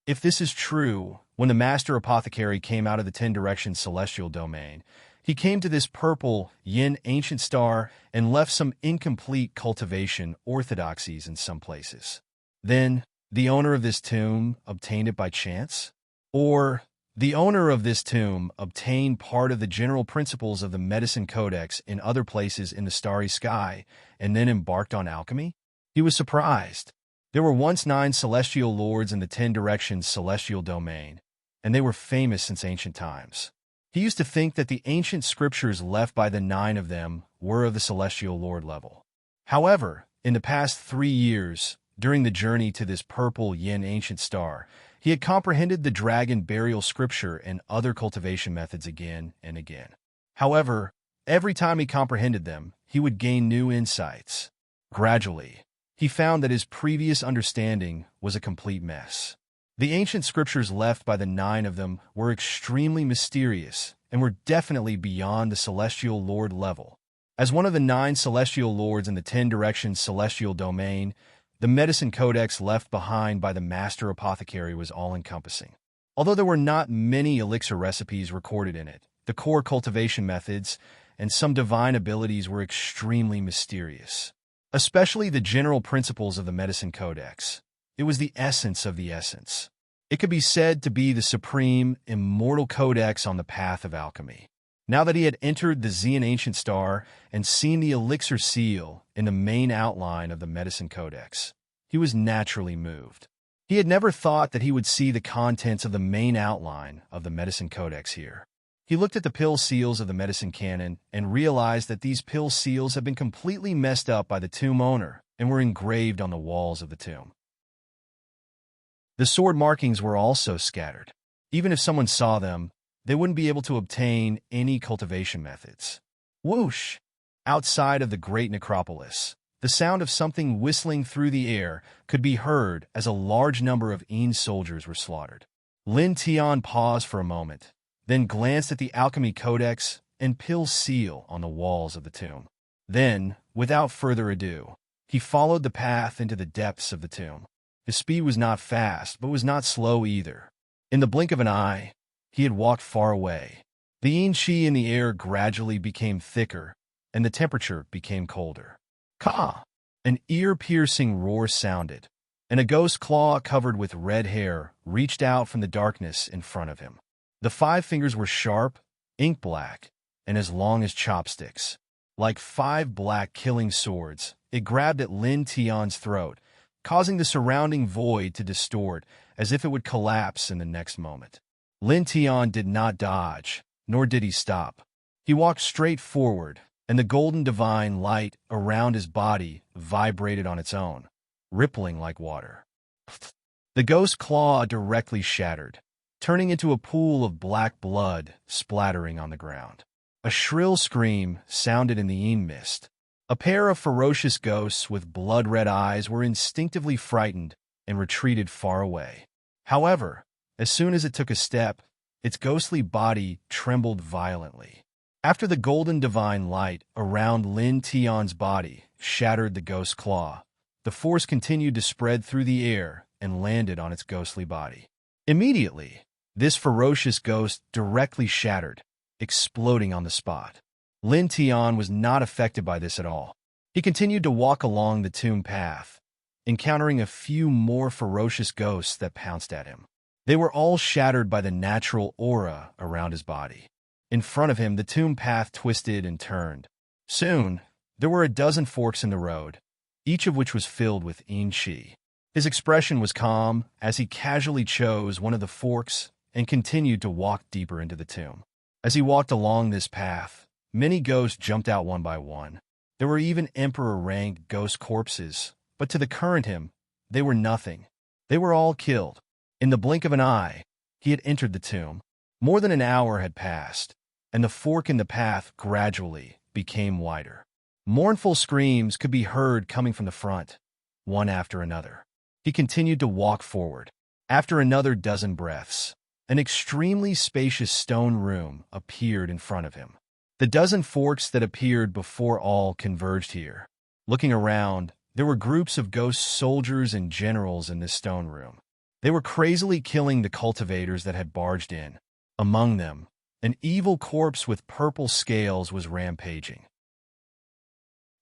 If this is true, when the master apothecary came out of the 10 Directions celestial domain, he came to this purple yin ancient star and left some incomplete cultivation orthodoxies in some places. Then, the owner of this tomb obtained it by chance? Or, the owner of this tomb obtained part of the general principles of the Medicine Codex in other places in the starry sky and then embarked on alchemy? He was surprised. There were once 9 celestial lords in the 10 Directions celestial domain, and they were famous since ancient times. He used to think that the ancient scriptures left by the 9 of them were of the celestial lord level. However, in the past 3 years, during the journey to this purple yin ancient star, he had comprehended the dragon burial scripture and other cultivation methods again and again. However, every time he comprehended them, he would gain new insights. Gradually, he found that his previous understanding was a complete mess. The ancient scriptures left by the 9 of them were extremely mysterious and were definitely beyond the celestial lord level. As one of the 9 celestial lords in the 10 Directions celestial domain, the Medicine Codex left behind by the master apothecary was all-encompassing. Although there were not many elixir recipes recorded in it, the core cultivation methods and some divine abilities were extremely mysterious. Especially the general principles of the Medicine Codex. It was the essence of the essence. It could be said to be the supreme, immortal codex on the path of alchemy. Now that he had entered the Xian Ancient Star and seen the elixir seal in the main outline of the Medicine Codex, he was naturally moved. He had never thought that he would see the contents of the main outline of the Medicine Codex here. He looked at the pill seals of the medicine canon and realized that these pill seals had been completely messed up by the tomb owner and were engraved on the walls of the tomb. The sword markings were also scattered. Even if someone saw them, they wouldn't be able to obtain any cultivation methods. Whoosh! Outside of the great necropolis, the sound of something whistling through the air could be heard as a large number of Yin soldiers were slaughtered. Lin Tian paused for a moment, then glanced at the alchemy codex and pill seal on the walls of the tomb. Then, without further ado, he followed the path into the depths of the tomb. His speed was not fast, but was not slow either. In the blink of an eye, he had walked far away. The yin qi in the air gradually became thicker, and the temperature became colder. Ka! An ear-piercing roar sounded, and a ghost claw covered with red hair reached out from the darkness in front of him. The 5 fingers were sharp, ink-black, and as long as chopsticks. Like 5 black killing swords, it grabbed at Lin Tian's throat, causing the surrounding void to distort as if it would collapse in the next moment. Lin Tian did not dodge, nor did he stop. He walked straight forward, and the golden divine light around his body vibrated on its own, rippling like water. The ghost claw directly shattered, turning into a pool of black blood splattering on the ground. A shrill scream sounded in the mist. A pair of ferocious ghosts with blood-red eyes were instinctively frightened and retreated far away. However, as soon as it took a step, its ghostly body trembled violently. After the golden divine light around Lin Tian's body shattered the ghost's claw, the force continued to spread through the air and landed on its ghostly body. Immediately, this ferocious ghost directly shattered, exploding on the spot. Lin Tian was not affected by this at all. He continued to walk along the tomb path, encountering a few more ferocious ghosts that pounced at him. They were all shattered by the natural aura around his body. In front of him, the tomb path twisted and turned. Soon, there were a dozen forks in the road, each of which was filled with yin qi. His expression was calm as he casually chose one of the forks and continued to walk deeper into the tomb. As he walked along this path, many ghosts jumped out one by one. There were even emperor-ranked ghost corpses, but to the current him, they were nothing. They were all killed. In the blink of an eye, he had entered the tomb. More than an hour had passed, and the fork in the path gradually became wider. Mournful screams could be heard coming from the front, one after another. He continued to walk forward. After another dozen breaths, an extremely spacious stone room appeared in front of him. The dozen forks that appeared before all converged here. Looking around, there were groups of ghost soldiers and generals in this stone room. They were crazily killing the cultivators that had barged in. Among them, an evil corpse with purple scales was rampaging.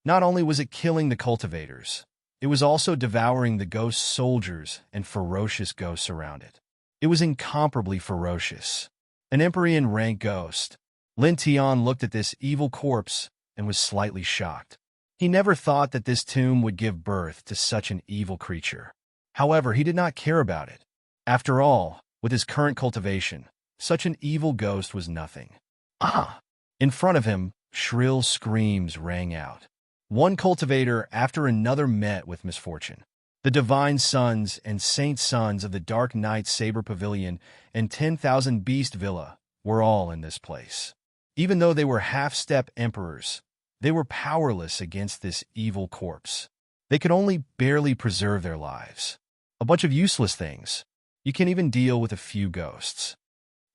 Not only was it killing the cultivators, it was also devouring the ghost soldiers and ferocious ghosts around it. It was incomparably ferocious. An Empyrean-rank ghost. Lin Tian looked at this evil corpse and was slightly shocked. He never thought that this tomb would give birth to such an evil creature. However, he did not care about it. After all, with his current cultivation, such an evil ghost was nothing. Ah! In front of him, shrill screams rang out. One cultivator after another met with misfortune. The divine sons and saint sons of the Dark Knight Saber Pavilion and 10,000 Beast Villa were all in this place. Even though they were half-step emperors, they were powerless against this evil corpse. They could only barely preserve their lives. A bunch of useless things. You can't even deal with a few ghosts.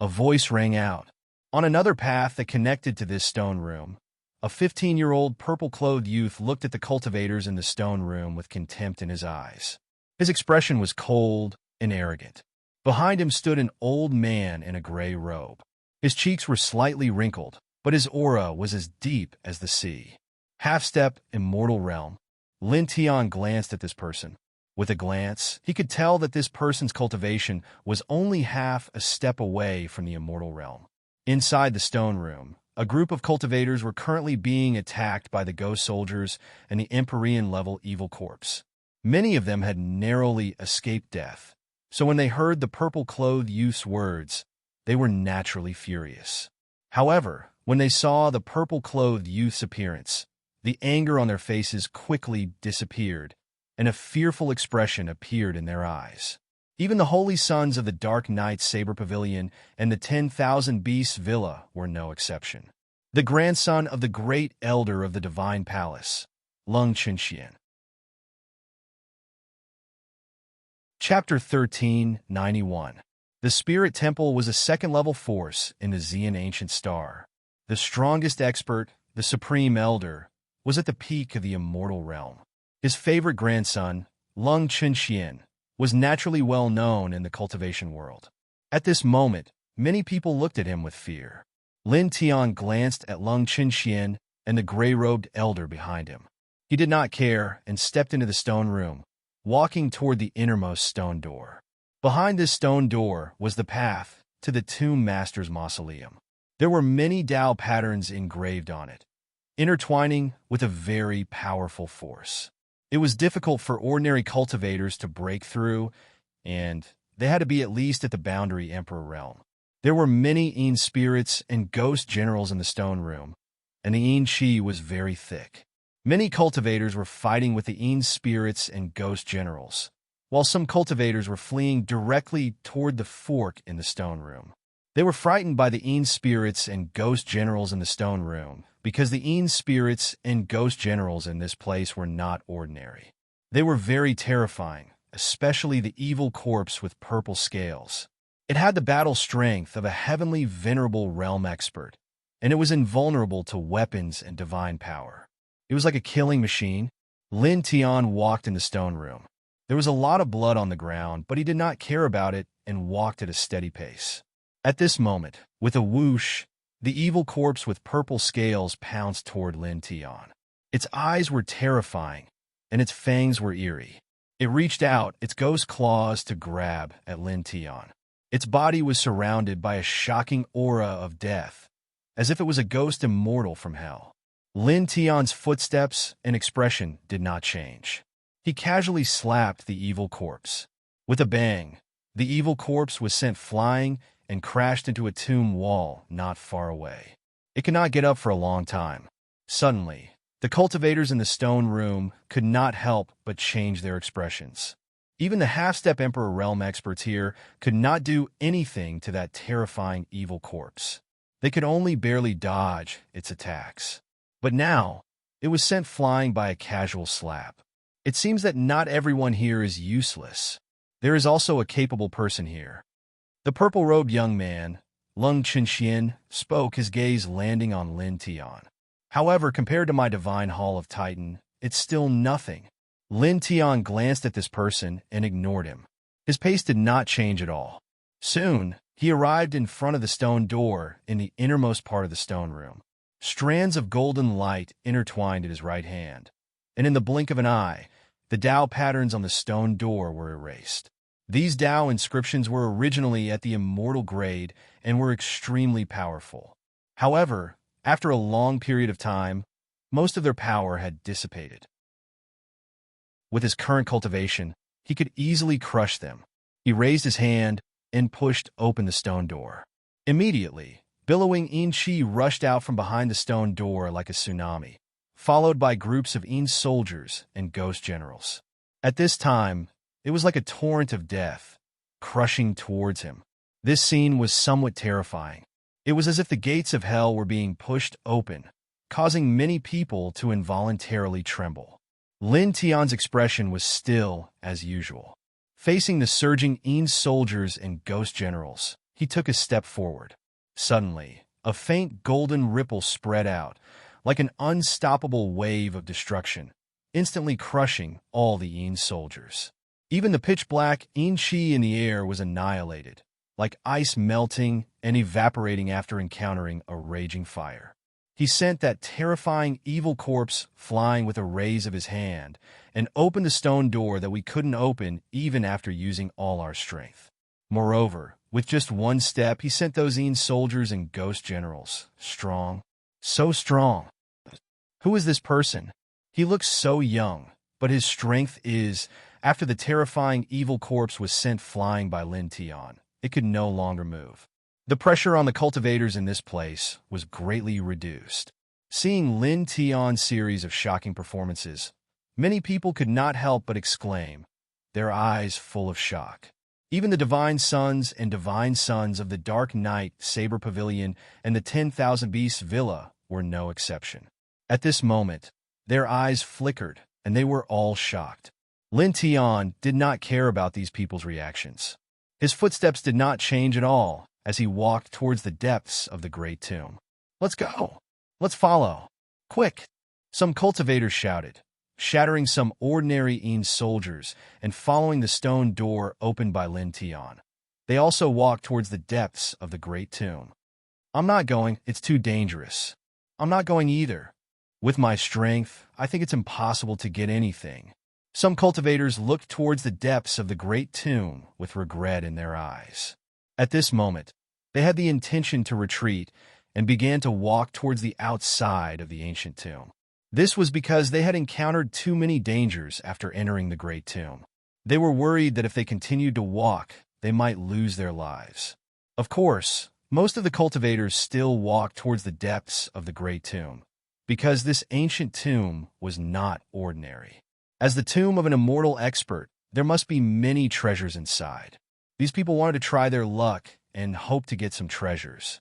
A voice rang out. On another path that connected to this stone room, a 15-year-old purple-clothed youth looked at the cultivators in the stone room with contempt in his eyes. His expression was cold and arrogant. Behind him stood an old man in a gray robe. His cheeks were slightly wrinkled, but his aura was as deep as the sea. Half-step, immortal realm. Lin Tian glanced at this person. With a glance, he could tell that this person's cultivation was only half a step away from the immortal realm. Inside the stone room, a group of cultivators were currently being attacked by the ghost soldiers and the Empyrean-level evil corpse. Many of them had narrowly escaped death, so when they heard the purple-clothed youth's words, they were naturally furious. However, when they saw the purple-clothed youth's appearance, the anger on their faces quickly disappeared, and a fearful expression appeared in their eyes. Even the holy sons of the Dark Knight Saber Pavilion and the 10,000 Beasts Villa were no exception. The grandson of the great elder of the Divine Palace, Lung Chenxian. Chapter 1391. The Spirit Temple was a second-level force in the Xian Ancient Star. The strongest expert, the Supreme Elder, was at the peak of the immortal realm. His favorite grandson, Lung Chenxian, was naturally well known in the cultivation world. At this moment, many people looked at him with fear. Lin Tian glanced at Lung Chenxian and the gray-robed elder behind him. He did not care and stepped into the stone room, walking toward the innermost stone door. Behind this stone door was the path to the Tomb Master's mausoleum. There were many Tao patterns engraved on it, intertwining with a very powerful force. It was difficult for ordinary cultivators to break through, and they had to be at least at the boundary Emperor realm. There were many Yin spirits and ghost generals in the stone room, and the Yin Qi was very thick. Many cultivators were fighting with the Yin spirits and ghost generals, while some cultivators were fleeing directly toward the fork in the stone room. They were frightened by the Een spirits and ghost generals in the stone room, because the Een spirits and ghost generals in this place were not ordinary. They were very terrifying, especially the evil corpse with purple scales. It had the battle strength of a heavenly venerable realm expert, and it was invulnerable to weapons and divine power. It was like a killing machine. Lin Tian walked in the stone room. There was a lot of blood on the ground, but he did not care about it and walked at a steady pace. At this moment, with a whoosh, the evil corpse with purple scales pounced toward Lin Tian. Its eyes were terrifying, and its fangs were eerie. It reached out its ghost claws to grab at Lin Tian. Its body was surrounded by a shocking aura of death, as if it was a ghost immortal from hell. Lin Tian's footsteps and expression did not change. He casually slapped the evil corpse. With a bang, the evil corpse was sent flying and crashed into a tomb wall not far away. It could not get up for a long time. Suddenly, the cultivators in the stone room could not help but change their expressions. Even the half-step Emperor realm experts here could not do anything to that terrifying evil corpse. They could only barely dodge its attacks. But now, it was sent flying by a casual slap. It seems that not everyone here is useless. There is also a capable person here. The purple-robed young man, Lung Chenxian, spoke, his gaze landing on Lin Tian. However, compared to my divine hall of Titan, it's still nothing. Lin Tian glanced at this person and ignored him. His pace did not change at all. Soon, he arrived in front of the stone door in the innermost part of the stone room. Strands of golden light intertwined at his right hand, and in the blink of an eye, the Tao patterns on the stone door were erased. These Tao inscriptions were originally at the immortal grade and were extremely powerful. However, after a long period of time, most of their power had dissipated. With his current cultivation, he could easily crush them. He raised his hand and pushed open the stone door. Immediately, billowing Yin Qi rushed out from behind the stone door like a tsunami, followed by groups of Yin soldiers and ghost generals. At this time, it was like a torrent of death, crushing towards him. This scene was somewhat terrifying. It was as if the gates of hell were being pushed open, causing many people to involuntarily tremble. Lin Tian's expression was still as usual. Facing the surging Yin soldiers and ghost generals, he took a step forward. Suddenly, a faint golden ripple spread out, like an unstoppable wave of destruction, instantly crushing all the Yin soldiers. Even the pitch-black Yin Qi in the air was annihilated, like ice melting and evaporating after encountering a raging fire. He sent that terrifying evil corpse flying with a raise of his hand and opened the stone door that we couldn't open even after using all our strength. Moreover, with just one step, he sent those Yin soldiers and ghost generals. Strong. So strong. Who is this person? He looks so young, but his strength is, after the terrifying evil corpse was sent flying by Lin Tian, it could no longer move. The pressure on the cultivators in this place was greatly reduced. Seeing Lin Tian's series of shocking performances, many people could not help but exclaim, their eyes full of shock. Even the divine sons and divine sons of the Dark Knight Saber Pavilion and the 10,000 Beasts Villa were no exception. At this moment, their eyes flickered, and they were all shocked. Lin Tian did not care about these people's reactions. His footsteps did not change at all as he walked towards the depths of the great tomb. Let's go! Let's follow! Quick! Some cultivators shouted, shattering some ordinary Yin soldiers and following the stone door opened by Lin Tian. They also walked towards the depths of the great tomb. I'm not going, it's too dangerous. I'm not going either. With my strength, I think it's impossible to get anything. Some cultivators looked towards the depths of the great tomb with regret in their eyes. At this moment, they had the intention to retreat and began to walk towards the outside of the ancient tomb. This was because they had encountered too many dangers after entering the great tomb. They were worried that if they continued to walk, they might lose their lives. Of course, most of the cultivators still walked towards the depths of the great tomb, because this ancient tomb was not ordinary. As the tomb of an immortal expert, there must be many treasures inside. These people wanted to try their luck and hoped to get some treasures.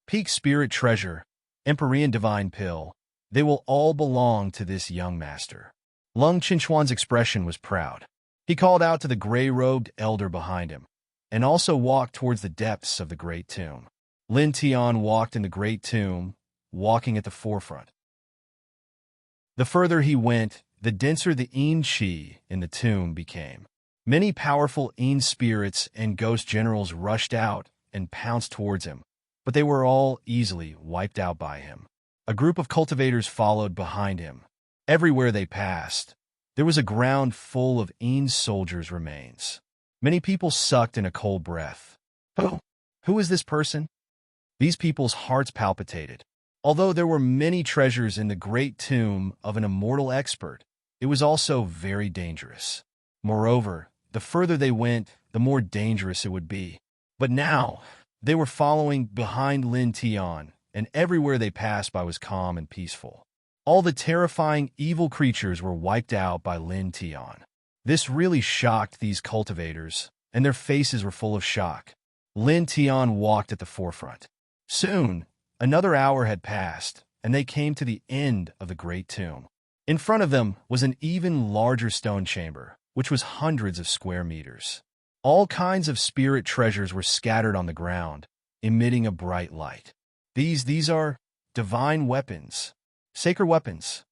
Peak Spirit Treasure, Empyrean Divine Pill, they will all belong to this young master. Lung Chinchuan's expression was proud. He called out to the gray-robed elder behind him, and also walked towards the depths of the great tomb. Lin Tian walked in the great tomb, walking at the forefront. The further he went, the denser the Yin Qi in the tomb became. Many powerful Yin spirits and ghost generals rushed out and pounced towards him, but they were all easily wiped out by him. A group of cultivators followed behind him. Everywhere they passed, there was a ground full of Yin soldiers' remains. Many people sucked in a cold breath. Who is this person? These people's hearts palpitated. Although there were many treasures in the great tomb of an immortal expert, it was also very dangerous. Moreover, the further they went, the more dangerous it would be. But now, they were following behind Lin Tian, and everywhere they passed by was calm and peaceful. All the terrifying evil creatures were wiped out by Lin Tian. This really shocked these cultivators, and their faces were full of shock. Lin Tian walked at the forefront. Soon, another hour had passed, and they came to the end of the great tomb. In front of them was an even larger stone chamber, which was hundreds of square meters. All kinds of spirit treasures were scattered on the ground, emitting a bright light. These are divine weapons, sacred weapons,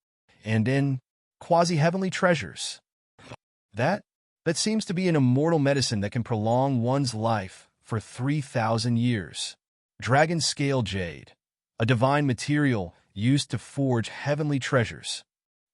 and in quasi-heavenly treasures. That seems to be an immortal medicine that can prolong one's life for 3,000 years. Dragon scale jade, a divine material used to forge heavenly treasures.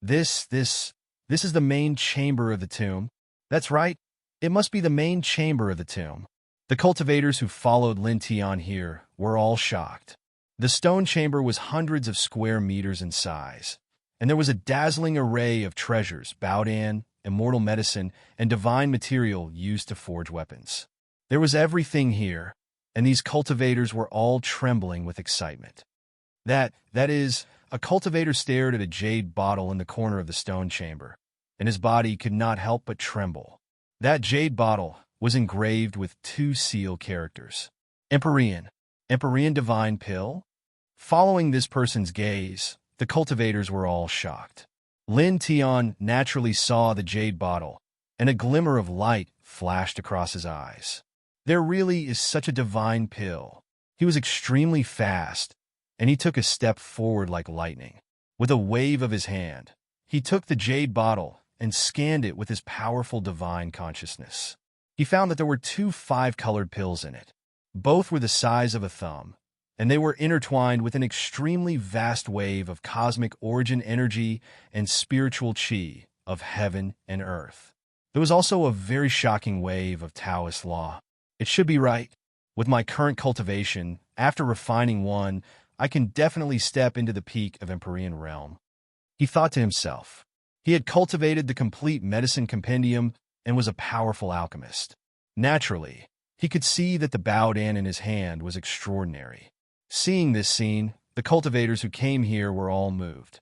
This is the main chamber of the tomb. That's right, it must be the main chamber of the tomb. The cultivators who followed Lin Tian here were all shocked. The stone chamber was hundreds of square meters in size, and there was a dazzling array of treasures, baodan, immortal medicine, and divine material used to forge weapons. There was everything here, and these cultivators were all trembling with excitement. That is, a cultivator stared at a jade bottle in the corner of the stone chamber, and his body could not help but tremble. That jade bottle was engraved with 2 seal characters. Empyrean Divine Pill? Following this person's gaze, the cultivators were all shocked. Lin Tian naturally saw the jade bottle, and a glimmer of light flashed across his eyes. There really is such a divine pill. He was extremely fast, and he took a step forward like lightning. With a wave of his hand, he took the jade bottle and scanned it with his powerful divine consciousness. He found that there were 2 5-colored pills in it. Both were the size of a thumb, and they were intertwined with an extremely vast wave of cosmic origin energy and spiritual qi of heaven and earth. There was also a very shocking wave of Taoist law. It should be right. With my current cultivation, after refining one, I can definitely step into the peak of Empyrean realm. He thought to himself. He had cultivated the complete medicine compendium and was a powerful alchemist. Naturally, he could see that the baodan in his hand was extraordinary. Seeing this scene, the cultivators who came here were all moved.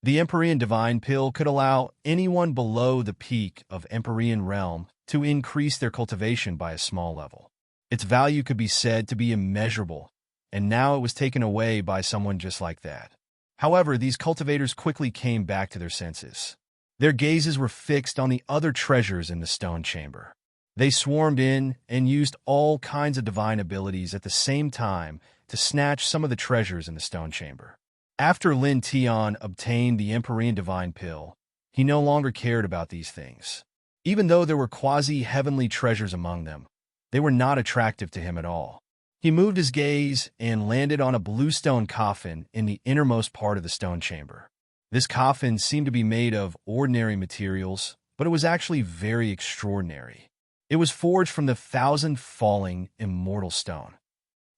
The Empyrean Divine Pill could allow anyone below the peak of Empyrean realm to increase their cultivation by a small level. Its value could be said to be immeasurable, and now it was taken away by someone just like that. However, these cultivators quickly came back to their senses. Their gazes were fixed on the other treasures in the stone chamber. They swarmed in and used all kinds of divine abilities at the same time to snatch some of the treasures in the stone chamber. After Lin Tian obtained the Empyrean Divine Pill, he no longer cared about these things. Even though there were quasi-heavenly treasures among them, they were not attractive to him at all. He moved his gaze and landed on a blue stone coffin in the innermost part of the stone chamber. This coffin seemed to be made of ordinary materials, but it was actually very extraordinary. It was forged from the 1,000-falling immortal stone.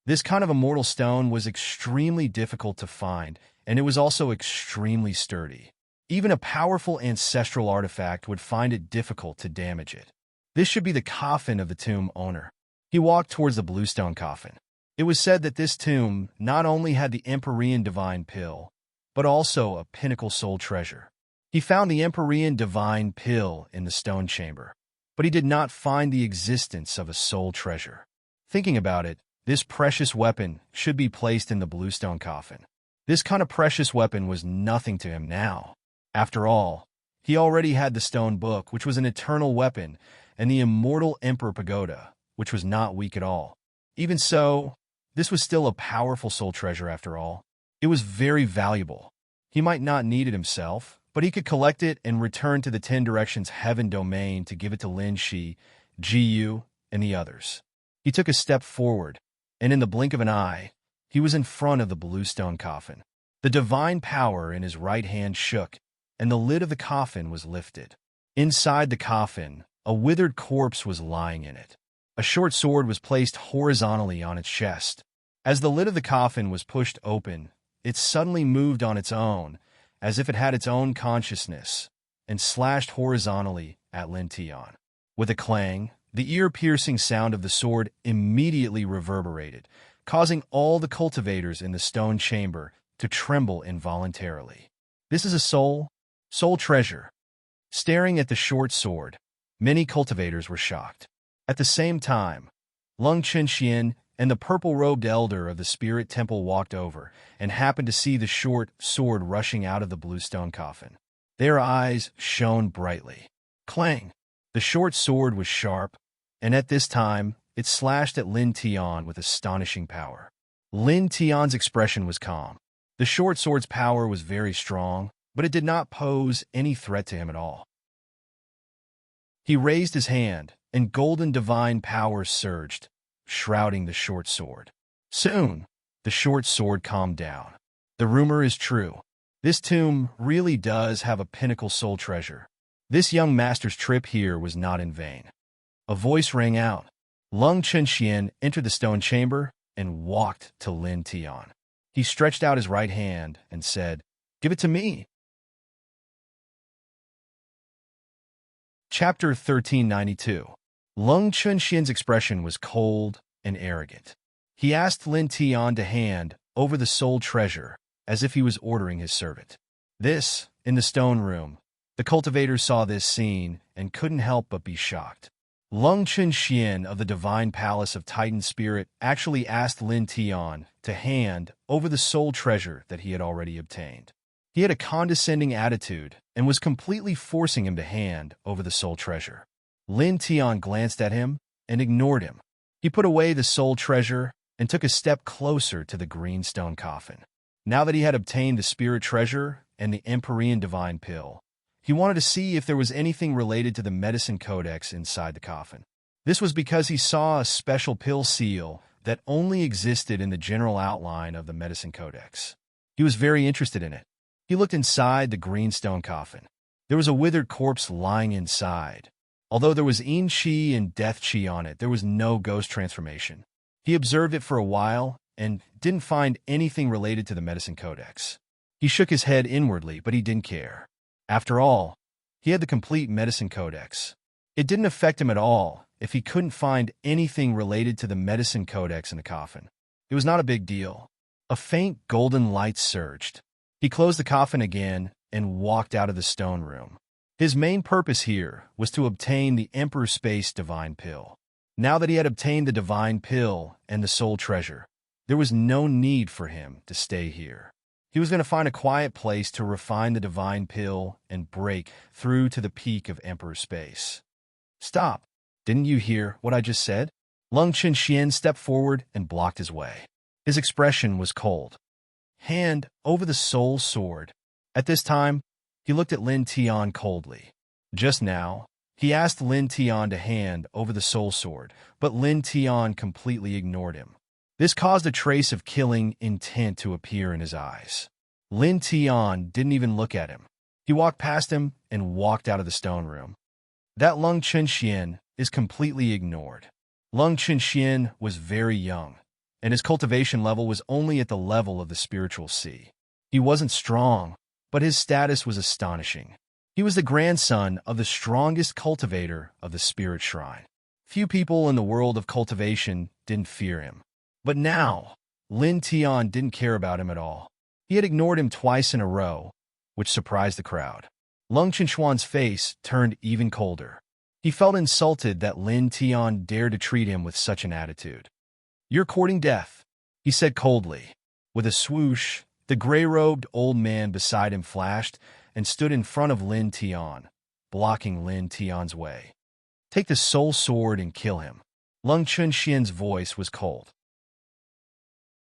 This kind of immortal stone was extremely difficult to find, and it was also extremely sturdy. Even a powerful ancestral artifact would find it difficult to damage it. This should be the coffin of the tomb owner. He walked towards the blue stone coffin. It was said that this tomb not only had the Empyrean Divine Pill, but also a pinnacle soul treasure. He found the Empyrean divine pill in the stone chamber, but he did not find the existence of a soul treasure. Thinking about it, this precious weapon should be placed in the bluestone coffin. This kind of precious weapon was nothing to him now. After all, he already had the stone book, which was an eternal weapon, and the immortal Emperor Pagoda, which was not weak at all. Even so, this was still a powerful soul treasure after all. It was very valuable. He might not need it himself, but he could collect it and return to the 10 Directions Heaven domain to give it to Lin Shi, Gu, and the others. He took a step forward, and in the blink of an eye, he was in front of the bluestone coffin. The divine power in his right hand shook, and the lid of the coffin was lifted. Inside the coffin, a withered corpse was lying in it. A short sword was placed horizontally on its chest. As the lid of the coffin was pushed open, it suddenly moved on its own, as if it had its own consciousness, and slashed horizontally at Lin Tian. With a clang, the ear-piercing sound of the sword immediately reverberated, causing all the cultivators in the stone chamber to tremble involuntarily. This is a soul treasure. Staring at the short sword, many cultivators were shocked. At the same time, Lung Chenxian and the purple-robed elder of the spirit temple walked over and happened to see the short sword rushing out of the bluestone coffin. Their eyes shone brightly. Clang! The short sword was sharp, and at this time, it slashed at Lin Tian with astonishing power. Lin Tian's expression was calm. The short sword's power was very strong, but it did not pose any threat to him at all. He raised his hand, and golden divine power surged, shrouding the short sword. Soon, the short sword calmed down. The rumor is true. This tomb really does have a pinnacle soul treasure. This young master's trip here was not in vain. A voice rang out. Lung Chenxian entered the stone chamber and walked to Lin Tian. He stretched out his right hand and said, "Give it to me." Chapter 1392. Lung Chenxian's expression was cold and arrogant. He asked Lin Tian to hand over the soul treasure as if he was ordering his servant. This, in the stone room, the cultivators saw this scene and couldn't help but be shocked. Lung Chenxian of the Divine Palace of Titan Spirit actually asked Lin Tian to hand over the soul treasure that he had already obtained. He had a condescending attitude and was completely forcing him to hand over the soul treasure. Lin Tian glanced at him and ignored him. He put away the soul treasure and took a step closer to the green stone coffin. Now that he had obtained the spirit treasure and the Empyrean divine pill, he wanted to see if there was anything related to the medicine codex inside the coffin. This was because he saw a special pill seal that only existed in the general outline of the medicine codex. He was very interested in it. He looked inside the green stone coffin. There was a withered corpse lying inside. Although there was Yin Qi and Death Qi on it, there was no ghost transformation. He observed it for a while and didn't find anything related to the medicine codex. He shook his head inwardly, but he didn't care. After all, he had the complete medicine codex. It didn't affect him at all if he couldn't find anything related to the medicine codex in the coffin. It was not a big deal. A faint golden light surged. He closed the coffin again and walked out of the stone room. His main purpose here was to obtain the Emperor Space Divine Pill. Now that he had obtained the Divine Pill and the Soul Treasure, there was no need for him to stay here. He was going to find a quiet place to refine the Divine Pill and break through to the peak of Emperor Space. Stop! Didn't you hear what I just said? Lung Chenxian stepped forward and blocked his way. His expression was cold. Hand over the soul sword. At this time, he looked at Lin Tian coldly. Just now, he asked Lin Tian to hand over the soul sword, but Lin Tian completely ignored him. This caused a trace of killing intent to appear in his eyes. Lin Tian didn't even look at him. He walked past him and walked out of the stone room. That Lung Chenxian is completely ignored. Lung Chenxian was very young, and his cultivation level was only at the level of the spiritual sea. He wasn't strong, but his status was astonishing. He was the grandson of the strongest cultivator of the spirit shrine. Few people in the world of cultivation didn't fear him. But now, Lin Tian didn't care about him at all. He had ignored him twice in a row, which surprised the crowd. Lung Chinchuan's face turned even colder. He felt insulted that Lin Tian dared to treat him with such an attitude. "You're courting death," he said coldly. With a swoosh, the gray-robed old man beside him flashed and stood in front of Lin Tian, blocking Lin Tian's way. "Take the soul sword and kill him." Lung Chunxian's voice was cold.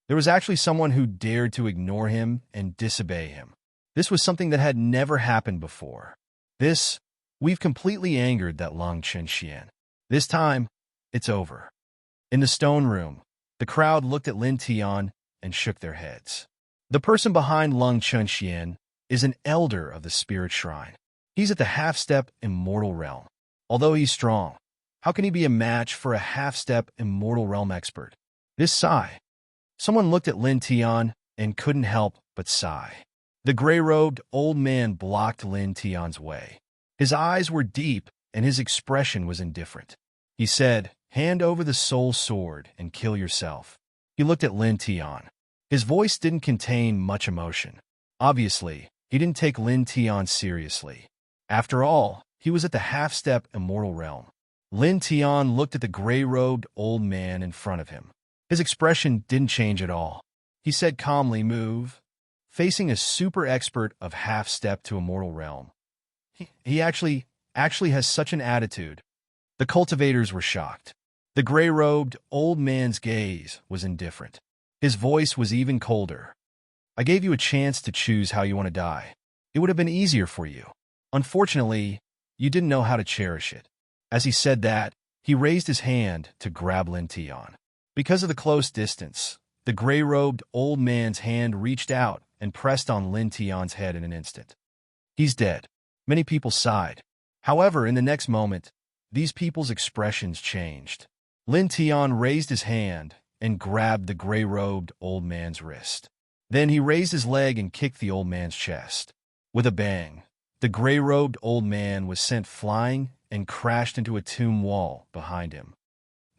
There was actually someone who dared to ignore him and disobey him. This was something that had never happened before. We've completely angered that Lung Chunxian. This time, it's over. In the stone room, the crowd looked at Lin Tian and shook their heads. The person behind Lung Chunxian is an elder of the spirit shrine. He's at the half-step immortal realm. Although he's strong, how can he be a match for a half-step immortal realm expert? This sigh. Someone looked at Lin Tian and couldn't help but sigh. The gray-robed old man blocked Lin Tian's way. His eyes were deep and his expression was indifferent. He said, "Hand over the soul sword and kill yourself." He looked at Lin Tian. His voice didn't contain much emotion. Obviously, he didn't take Lin Tian seriously. After all, he was at the half-step immortal realm. Lin Tian looked at the gray-robed old man in front of him. His expression didn't change at all. He said calmly, "Move." Facing a super expert of half-step to immortal realm. He actually has such an attitude. The cultivators were shocked. The gray-robed old man's gaze was indifferent. His voice was even colder. "I gave you a chance to choose how you want to die. It would have been easier for you. Unfortunately, you didn't know how to cherish it." As he said that, he raised his hand to grab Lin Tian. Because of the close distance, the gray-robed old man's hand reached out and pressed on Lin Tian's head in an instant. "He's dead." Many people sighed. However, in the next moment, these people's expressions changed. Lin Tian raised his hand and grabbed the gray-robed old man's wrist. Then he raised his leg and kicked the old man's chest. With a bang, the gray-robed old man was sent flying and crashed into a tomb wall behind him.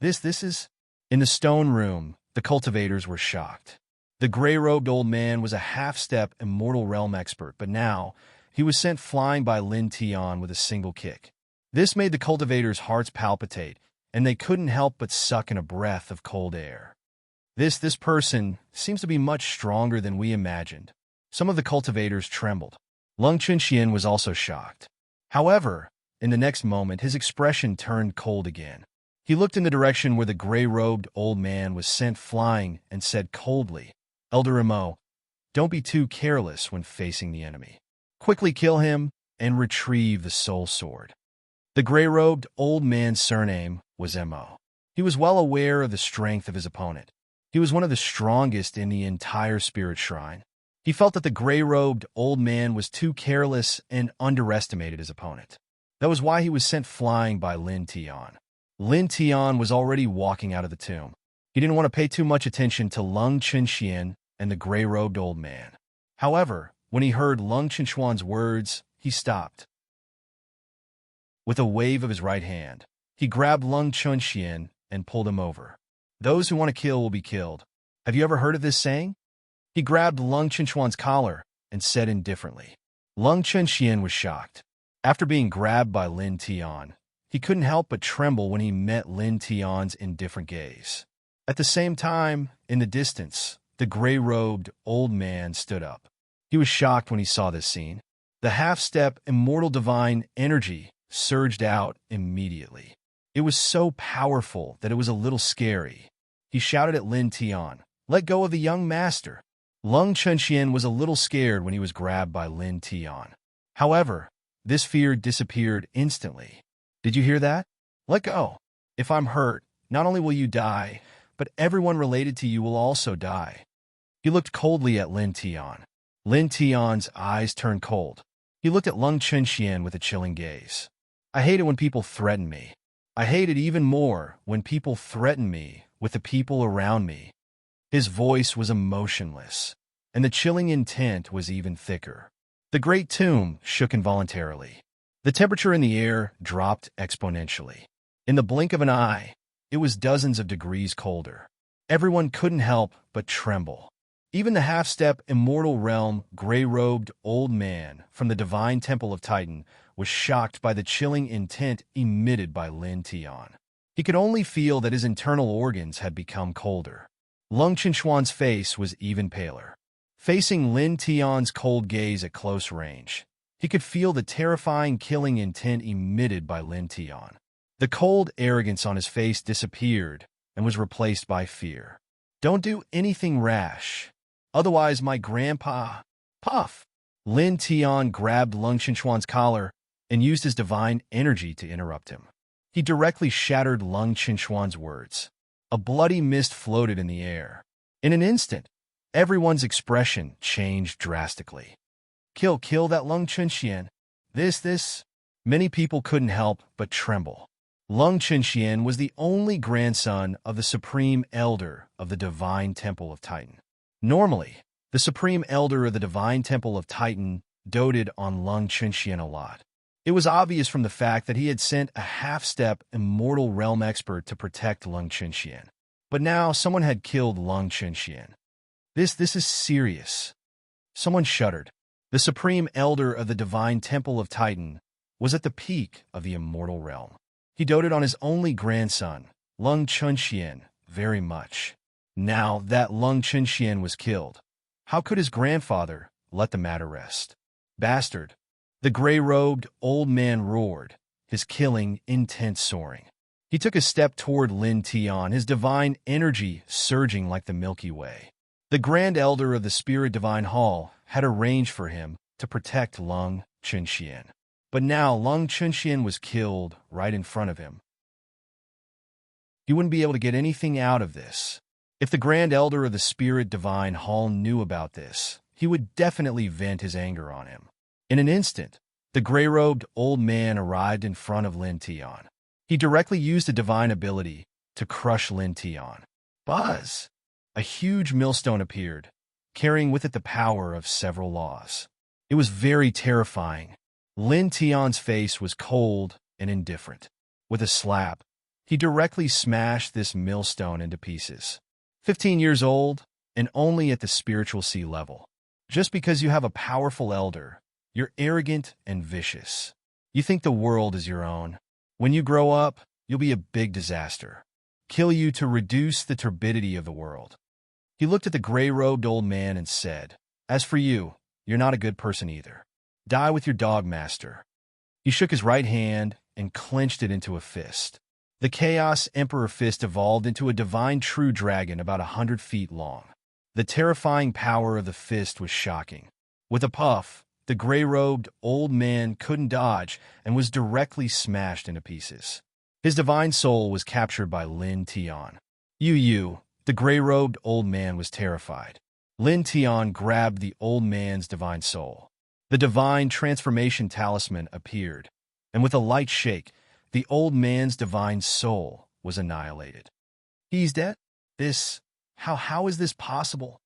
This is... In the stone room, the cultivators were shocked. The gray-robed old man was a half-step immortal realm expert, but now he was sent flying by Lin Tian with a single kick. This made the cultivators' hearts palpitate, and they couldn't help but suck in a breath of cold air. This person seems to be much stronger than we imagined. Some of the cultivators trembled. Lung Chunxian was also shocked. However, in the next moment, his expression turned cold again. He looked in the direction where the gray-robed old man was sent flying and said coldly, "Elder Mo, don't be too careless when facing the enemy. Quickly kill him and retrieve the soul sword." The gray-robed old man's surname was Mo. He was well aware of the strength of his opponent. He was one of the strongest in the entire spirit shrine. He felt that the gray-robed old man was too careless and underestimated his opponent. That was why he was sent flying by Lin Tian. Lin Tian was already walking out of the tomb. He didn't want to pay too much attention to Lung Chunxian and the gray-robed old man. However, when he heard Lung Chinchuan's words, he stopped. With a wave of his right hand, he grabbed Lung Chunxian and pulled him over. "Those who want to kill will be killed. Have you ever heard of this saying?" He grabbed Lung Chinchuan's collar and said indifferently. Lung Chunxian was shocked. After being grabbed by Lin Tian, he couldn't help but tremble when he met Lin Tian's indifferent gaze. At the same time, in the distance, the gray-robed old man stood up. He was shocked when he saw this scene. The half-step immortal divine energy surged out immediately. It was so powerful that it was a little scary. He shouted at Lin Tian, "Let go of the young master." Lung Chunxian was a little scared when he was grabbed by Lin Tian. However, this fear disappeared instantly. "Did you hear that? Let go. If I'm hurt, not only will you die, but everyone related to you will also die." He looked coldly at Lin Tian. Lin Tian's eyes turned cold. He looked at Lung Chunxian with a chilling gaze. "I hate it when people threaten me. I hate it even more when people threaten me with the people around me." His voice was emotionless, and the chilling intent was even thicker. The great tomb shook involuntarily. The temperature in the air dropped exponentially. In the blink of an eye, it was dozens of degrees colder. Everyone couldn't help but tremble. Even the half-step immortal realm gray-robed old man from the divine temple of Titan was shocked by the chilling intent emitted by Lin Tian. He could only feel that his internal organs had become colder. Lung Qinshuan's face was even paler. Facing Lin Tian's cold gaze at close range, he could feel the terrifying killing intent emitted by Lin Tian. The cold arrogance on his face disappeared and was replaced by fear. "Don't do anything rash. Otherwise, my grandpa..." Puff! Lin Tian grabbed Lung Qinshuan's collar and used his divine energy to interrupt him. He directly shattered Lung Qinshuan's words. A bloody mist floated in the air. In an instant, everyone's expression changed drastically. Kill that Lung Qinshian. This. Many people couldn't help but tremble. Lung Qinshian was the only grandson of the Supreme Elder of the Divine Temple of Titan. Normally, the Supreme Elder of the Divine Temple of Titan doted on Lung Qinshian a lot. It was obvious from the fact that he had sent a half-step immortal realm expert to protect Lung Qinshian. But now someone had killed Lung Qinshian. This is serious. Someone shuddered. The Supreme Elder of the Divine Temple of Titan was at the peak of the immortal realm. He doted on his only grandson, Lung Qinshian, very much. Now that Lung Qinshian was killed, how could his grandfather let the matter rest? Bastard! The gray-robed old man roared, his killing intent soaring. He took a step toward Lin Tian, his divine energy surging like the Milky Way. The Grand Elder of the Spirit Divine Hall had arranged for him to protect Lung Qinshian. But now Lung Qinshian was killed right in front of him. He wouldn't be able to get anything out of this. If the Grand Elder of the Spirit Divine Hall knew about this, he would definitely vent his anger on him. In an instant, the gray-robed old man arrived in front of Lin Tian. He directly used a divine ability to crush Lin Tian. Buzz! A huge millstone appeared, carrying with it the power of several laws. It was very terrifying. Lin Tian's face was cold and indifferent. With a slap, he directly smashed this millstone into pieces. 15 years old, and only at the spiritual sea level. Just because you have a powerful elder, you're arrogant and vicious. You think the world is your own. When you grow up, you'll be a big disaster. Kill you to reduce the turbidity of the world. He looked at the gray-robed old man and said, "As for you, you're not a good person either. Die with your dog, master." He shook his right hand and clenched it into a fist. The Chaos Emperor fist evolved into a divine true dragon about 100 feet long. The terrifying power of the fist was shocking. With a puff, the gray-robed old man couldn't dodge and was directly smashed into pieces. His divine soul was captured by Lin Tian. The gray-robed old man was terrified. Lin Tian grabbed the old man's divine soul. The divine transformation talisman appeared, and with a light shake, the old man's divine soul was annihilated. He's dead? How is this possible?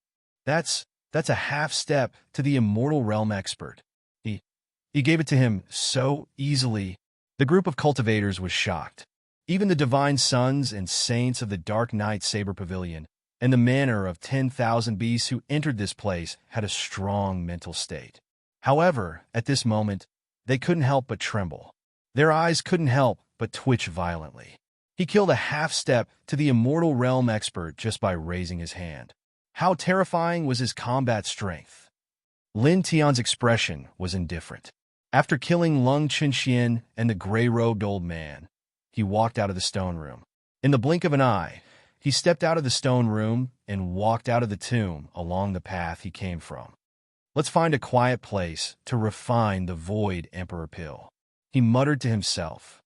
That's a half-step to the immortal realm expert. He gave it to him so easily. The group of cultivators was shocked. Even the divine sons and saints of the Dark Knight Saber Pavilion and the manor of 10,000 beasts who entered this place had a strong mental state. However, at this moment, they couldn't help but tremble. Their eyes couldn't help but twitch violently. He killed a half-step to the immortal realm expert just by raising his hand. How terrifying was his combat strength? Lin Tian's expression was indifferent. After killing Lung Qinshian and the gray-robed old man, he walked out of the stone room. In the blink of an eye, he stepped out of the stone room and walked out of the tomb along the path he came from. Let's find a quiet place to refine the Void Emperor pill, he muttered to himself.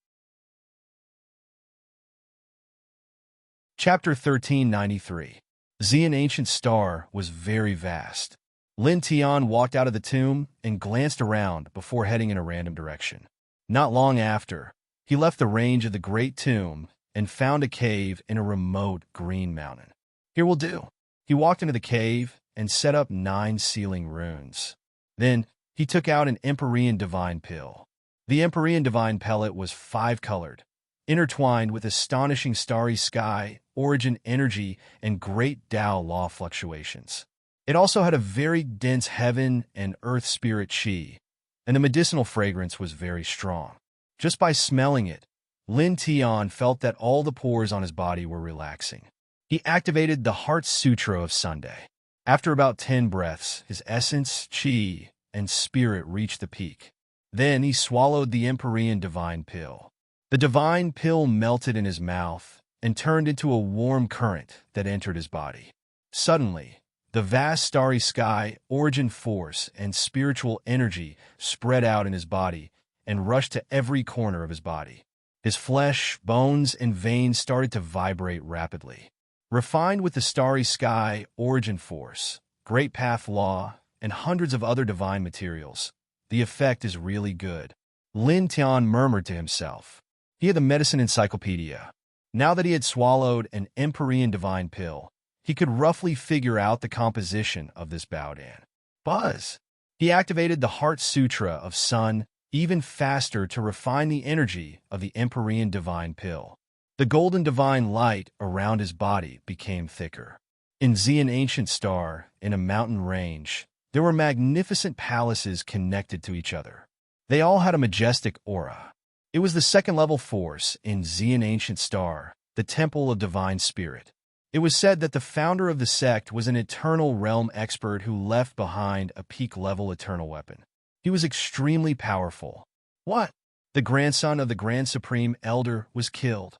Chapter 1393. Xian Ancient Star was very vast. Lin Tian walked out of the tomb and glanced around before heading in a random direction. Not long after, he left the range of the Great Tomb and found a cave in a remote green mountain. Here will do. He walked into the cave and set up 9 sealing runes. Then, he took out an Empyrean Divine Pill. The Empyrean Divine Pellet was 5-colored, intertwined with astonishing starry sky, origin energy, and great Tao law fluctuations. It also had a very dense heaven and earth spirit chi, and the medicinal fragrance was very strong. Just by smelling it, Lin Tian felt that all the pores on his body were relaxing. He activated the Heart Sutra of Sunday. After about 10 breaths, his essence, chi, and spirit reached the peak. Then he swallowed the Empyrean Divine Pill. The Divine Pill melted in his mouth and turned into a warm current that entered his body. Suddenly, the vast starry sky, origin force, and spiritual energy spread out in his body and rushed to every corner of his body. His flesh, bones, and veins started to vibrate rapidly. Refined with the starry sky, origin force, great path law, and hundreds of other divine materials, the effect is really good. Lin Tian murmured to himself. He had the medicine encyclopedia. Now that he had swallowed an Empyrean Divine Pill, he could roughly figure out the composition of this Baodan. Buzz! He activated the Heart Sutra of Sun even faster to refine the energy of the Empyrean Divine Pill. The golden divine light around his body became thicker. In Xian Ancient Star, in a mountain range, there were magnificent palaces connected to each other. They all had a majestic aura. It was the second-level force in Xian Ancient Star, the Temple of Divine Spirit. It was said that the founder of the sect was an eternal realm expert who left behind a peak-level eternal weapon. He was extremely powerful. What? The grandson of the Grand Supreme Elder was killed.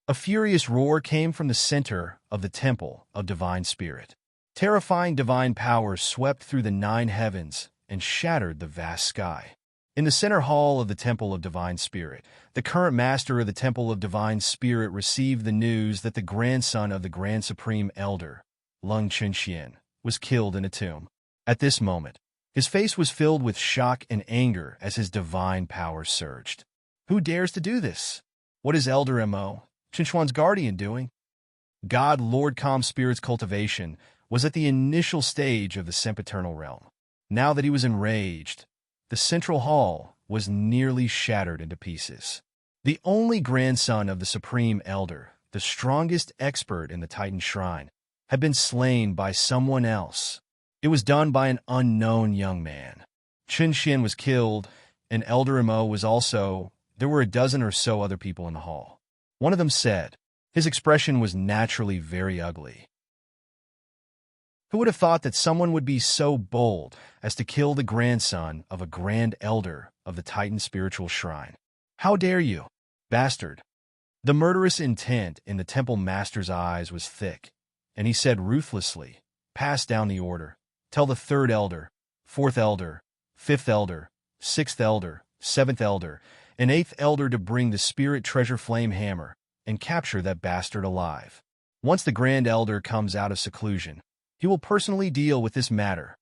A furious roar came from the center of the Temple of Divine Spirit. Terrifying divine power swept through the 9 heavens and shattered the vast sky. In the center hall of the Temple of Divine Spirit, the current master of the Temple of Divine Spirit received the news that the grandson of the Grand Supreme Elder, Lung Chenxian, was killed in a tomb. At this moment, his face was filled with shock and anger as his divine power surged. Who dares to do this? What is Elder Mo, Chenxuan's guardian, doing? God Lord Calm Spirit's cultivation was at the initial stage of the sempiternal realm. Now that he was enraged, the central hall was nearly shattered into pieces. The only grandson of the Supreme Elder, the strongest expert in the Titan Shrine, had been slain by someone else. It was done by an unknown young man. Chen Xian was killed, and Elder Mo was also. There were a dozen or so other people in the hall. One of them said. His expression was naturally very ugly. Who would have thought that someone would be so bold as to kill the grandson of a grand elder of the Titan Spiritual Shrine? How dare you, bastard? The murderous intent in the temple master's eyes was thick, and he said ruthlessly, pass down the order. Tell the 3rd elder, 4th elder, 5th elder, 6th elder, 7th elder, and 8th elder to bring the spirit treasure flame hammer and capture that bastard alive. Once the grand elder comes out of seclusion, he will personally deal with this matter.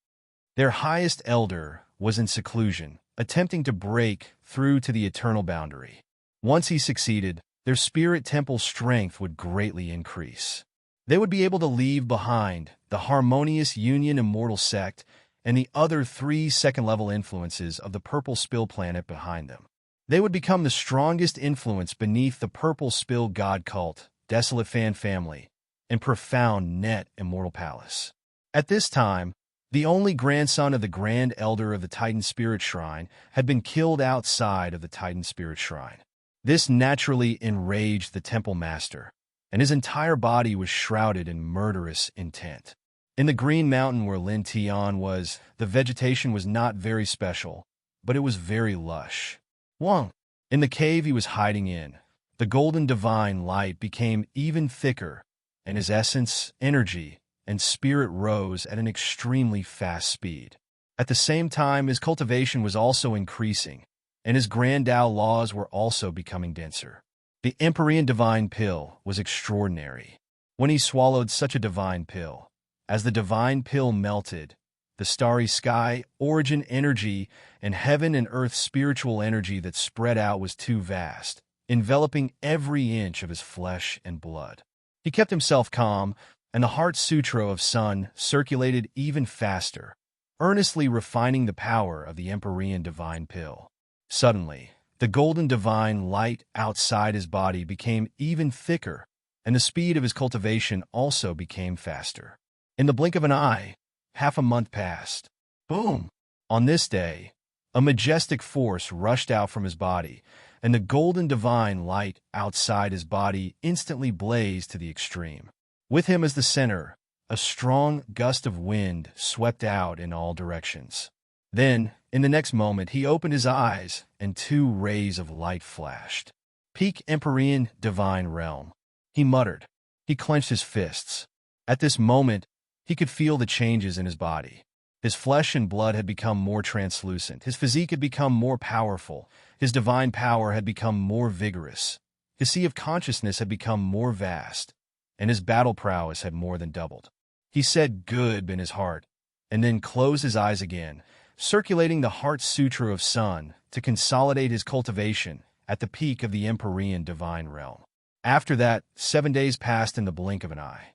Their highest elder was in seclusion, attempting to break through to the eternal boundary. Once he succeeded, their spirit temple strength would greatly increase. They would be able to leave behind the harmonious Union Immortal Sect and the other 3 second-level influences of the Purple Spill planet behind them. They would become the strongest influence beneath the Purple Spill God Cult, Desolate Fan Family, and Profound Net Immortal Palace. At this time, the only grandson of the Grand Elder of the Titan Spirit Shrine had been killed outside of the Titan Spirit Shrine. This naturally enraged the Temple Master, and his entire body was shrouded in murderous intent. In the Green Mountain where Lin Tian was, the vegetation was not very special, but it was very lush. In the cave he was hiding in, the golden divine light became even thicker, and his essence, energy, and spirit rose at an extremely fast speed. At the same time, his cultivation was also increasing, and his grand Dao laws were also becoming denser. The Empyrean Divine Pill was extraordinary. When he swallowed such a divine pill, as the divine pill melted, the starry sky, origin energy, and heaven and earth spiritual energy that spread out was too vast, enveloping every inch of his flesh and blood. He kept himself calm, and the Heart Sutra of Sun circulated even faster, earnestly refining the power of the Empyrean Divine Pill. Suddenly, the golden divine light outside his body became even thicker, and the speed of his cultivation also became faster. In the blink of an eye, half a month passed. Boom! On this day, a majestic force rushed out from his body, and the golden divine light outside his body instantly blazed to the extreme. With him as the center, a strong gust of wind swept out in all directions. Then, in the next moment, he opened his eyes, and two rays of light flashed. Peak Empyrean Divine Realm. He muttered. He clenched his fists. At this moment, he could feel the changes in his body. His flesh and blood had become more translucent. His physique had become more powerful. His divine power had become more vigorous. His sea of consciousness had become more vast, and his battle prowess had more than doubled. He said "good" in his heart, and then closed his eyes again, circulating the Heart Sutra of Sun to consolidate his cultivation at the peak of the Empyrean Divine Realm. After that, 7 days passed in the blink of an eye.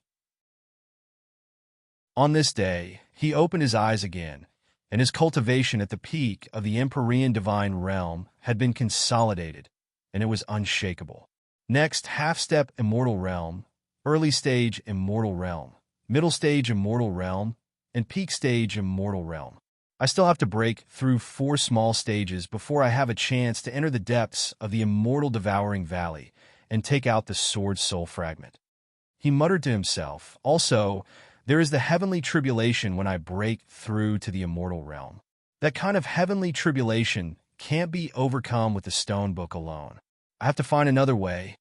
On this day, he opened his eyes again, and his cultivation at the peak of the Empyrean Divine Realm had been consolidated, and it was unshakable. Next, half-step Immortal Realm, early stage Immortal Realm, middle stage Immortal Realm, and peak stage Immortal Realm. I still have to break through 4 small stages before I have a chance to enter the depths of the Immortal Devouring Valley and take out the Sword Soul Fragment. He muttered to himself, also, there is the heavenly tribulation when I break through to the Immortal Realm. That kind of heavenly tribulation can't be overcome with the Stone Book alone. I have to find another way.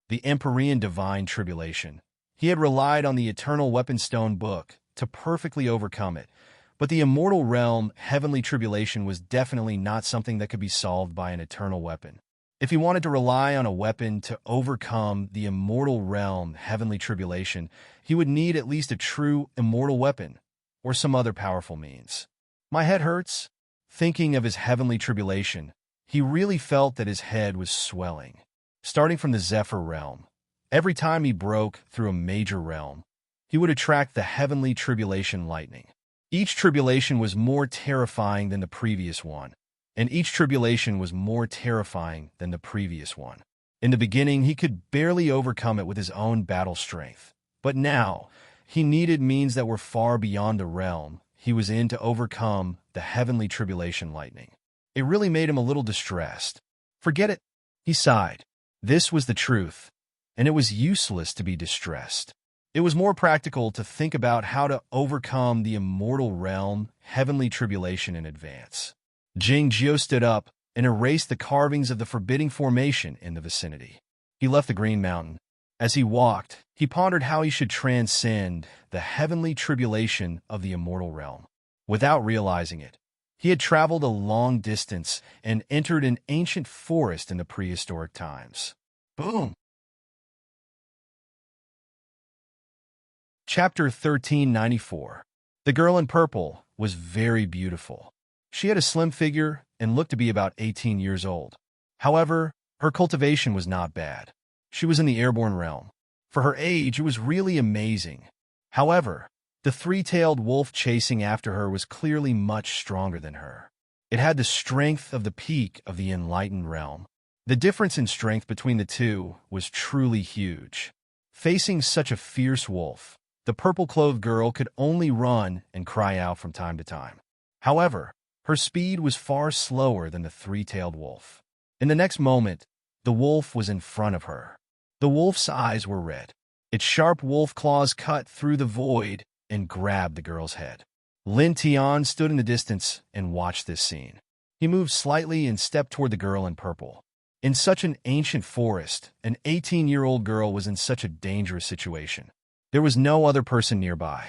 The Empyrean Divine Tribulation. He had relied on the Eternal Weapon Stone Book to perfectly overcome it, but the Immortal Realm Heavenly Tribulation was definitely not something that could be solved by an Eternal Weapon. If he wanted to rely on a weapon to overcome the Immortal Realm Heavenly Tribulation, he would need at least a true immortal weapon, or some other powerful means. My head hurts. Thinking of his heavenly tribulation, he really felt that his head was swelling. Starting from the Zephyr Realm, every time he broke through a major realm, he would attract the heavenly tribulation lightning. Each tribulation was more terrifying than the previous one, and each tribulation was more terrifying than the previous one. In the beginning, he could barely overcome it with his own battle strength, but now he needed means that were far beyond the realm he was in to overcome the heavenly tribulation lightning. It really made him a little distressed. Forget it, he sighed. This was the truth, and it was useless to be distressed. It was more practical to think about how to overcome the immortal realm heavenly tribulation in advance. Jingjiu stood up and erased the carvings of the forbidding formation in the vicinity. He left the Green Mountain. As he walked, he pondered how he should transcend the heavenly tribulation of the immortal realm. Without realizing it, he had traveled a long distance and entered an ancient forest in the prehistoric times. Boom! Chapter 1394. The girl in purple was very beautiful. She had a slim figure and looked to be about 18 years old. However, her cultivation was not bad. She was in the airborne realm. For her age, it was really amazing. However, the three-tailed wolf chasing after her was clearly much stronger than her. It had the strength of the peak of the enlightened realm. The difference in strength between the two was truly huge. Facing such a fierce wolf, the purple-clothed girl could only run and cry out from time to time. However, her speed was far slower than the three-tailed wolf. In the next moment, the wolf was in front of her. The wolf's eyes were red. Its sharp wolf claws cut through the void and grabbed the girl's head. Lin Tian stood in the distance and watched this scene. He moved slightly and stepped toward the girl in purple. In such an ancient forest, an 18-year-old girl was in such a dangerous situation. There was no other person nearby.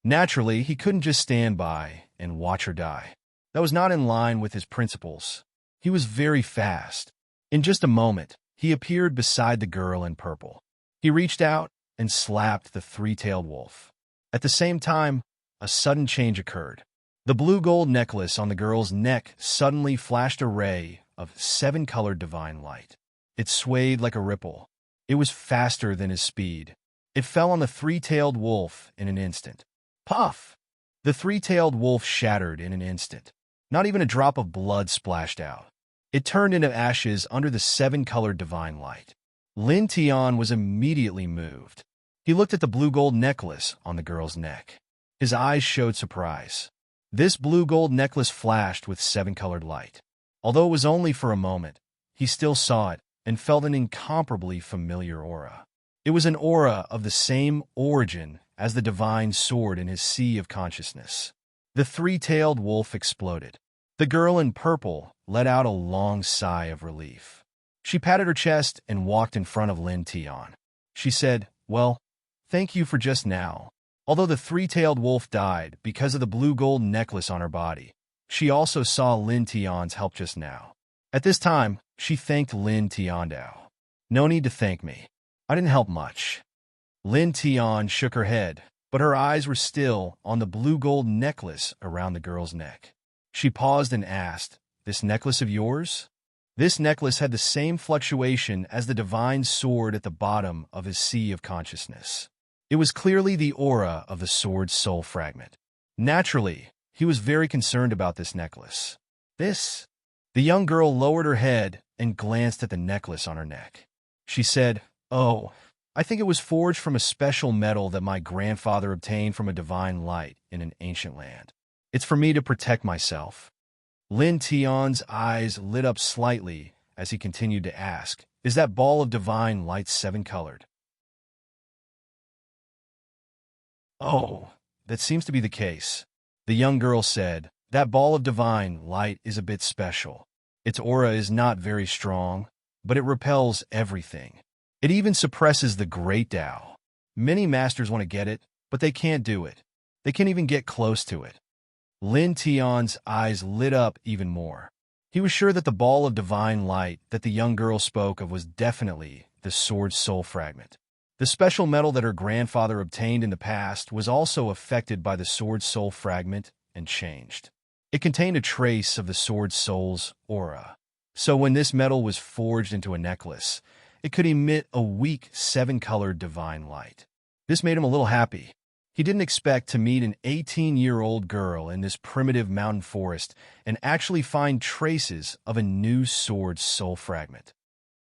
Naturally, he couldn't just stand by and watch her die. That was not in line with his principles. He was very fast. In just a moment, he appeared beside the girl in purple. He reached out and slapped the three-tailed wolf. At the same time, a sudden change occurred. The blue gold necklace on the girl's neck suddenly flashed a ray of 7-colored divine light. It swayed like a ripple. It was faster than his speed. It fell on the three-tailed wolf in an instant. Puff! The three-tailed wolf shattered in an instant. Not even a drop of blood splashed out. It turned into ashes under the 7-colored divine light. Lin Tian was immediately moved. He looked at the blue gold necklace on the girl's neck. His eyes showed surprise. This blue-gold necklace flashed with seven-colored light. Although it was only for a moment, he still saw it and felt an incomparably familiar aura. It was an aura of the same origin as the divine sword in his sea of consciousness. The three-tailed wolf exploded. The girl in purple let out a long sigh of relief. She patted her chest and walked in front of Lin Tian. She said, "Well, thank you for just now." Although the three-tailed wolf died because of the blue-gold necklace on her body, she also saw Lin Tian's help just now. At this time, she thanked Lin Tiandao. "No need to thank me. I didn't help much." Lin Tian shook her head, but her eyes were still on the blue-gold necklace around the girl's neck. She paused and asked, "This necklace of yours?" This necklace had the same fluctuation as the divine sword at the bottom of his sea of consciousness. It was clearly the aura of the sword's soul fragment. Naturally, he was very concerned about this necklace. "This?" The young girl lowered her head and glanced at the necklace on her neck. She said, "Oh, I think it was forged from a special metal that my grandfather obtained from a divine light in an ancient land. It's for me to protect myself." Lin Tian's eyes lit up slightly as he continued to ask, "Is that ball of divine light seven-colored?" "Oh, that seems to be the case." The young girl said, "That ball of divine light is a bit special. Its aura is not very strong, but it repels everything. It even suppresses the great Tao. Many masters want to get it, but they can't do it. They can't even get close to it." Lin Tian's eyes lit up even more. He was sure that the ball of divine light that the young girl spoke of was definitely the sword's soul fragment. The special metal that her grandfather obtained in the past was also affected by the sword's soul fragment and changed. It contained a trace of the sword's soul's aura. So when this metal was forged into a necklace, it could emit a weak seven-colored divine light. This made him a little happy. He didn't expect to meet an 18-year-old girl in this primitive mountain forest and actually find traces of a new sword's soul fragment.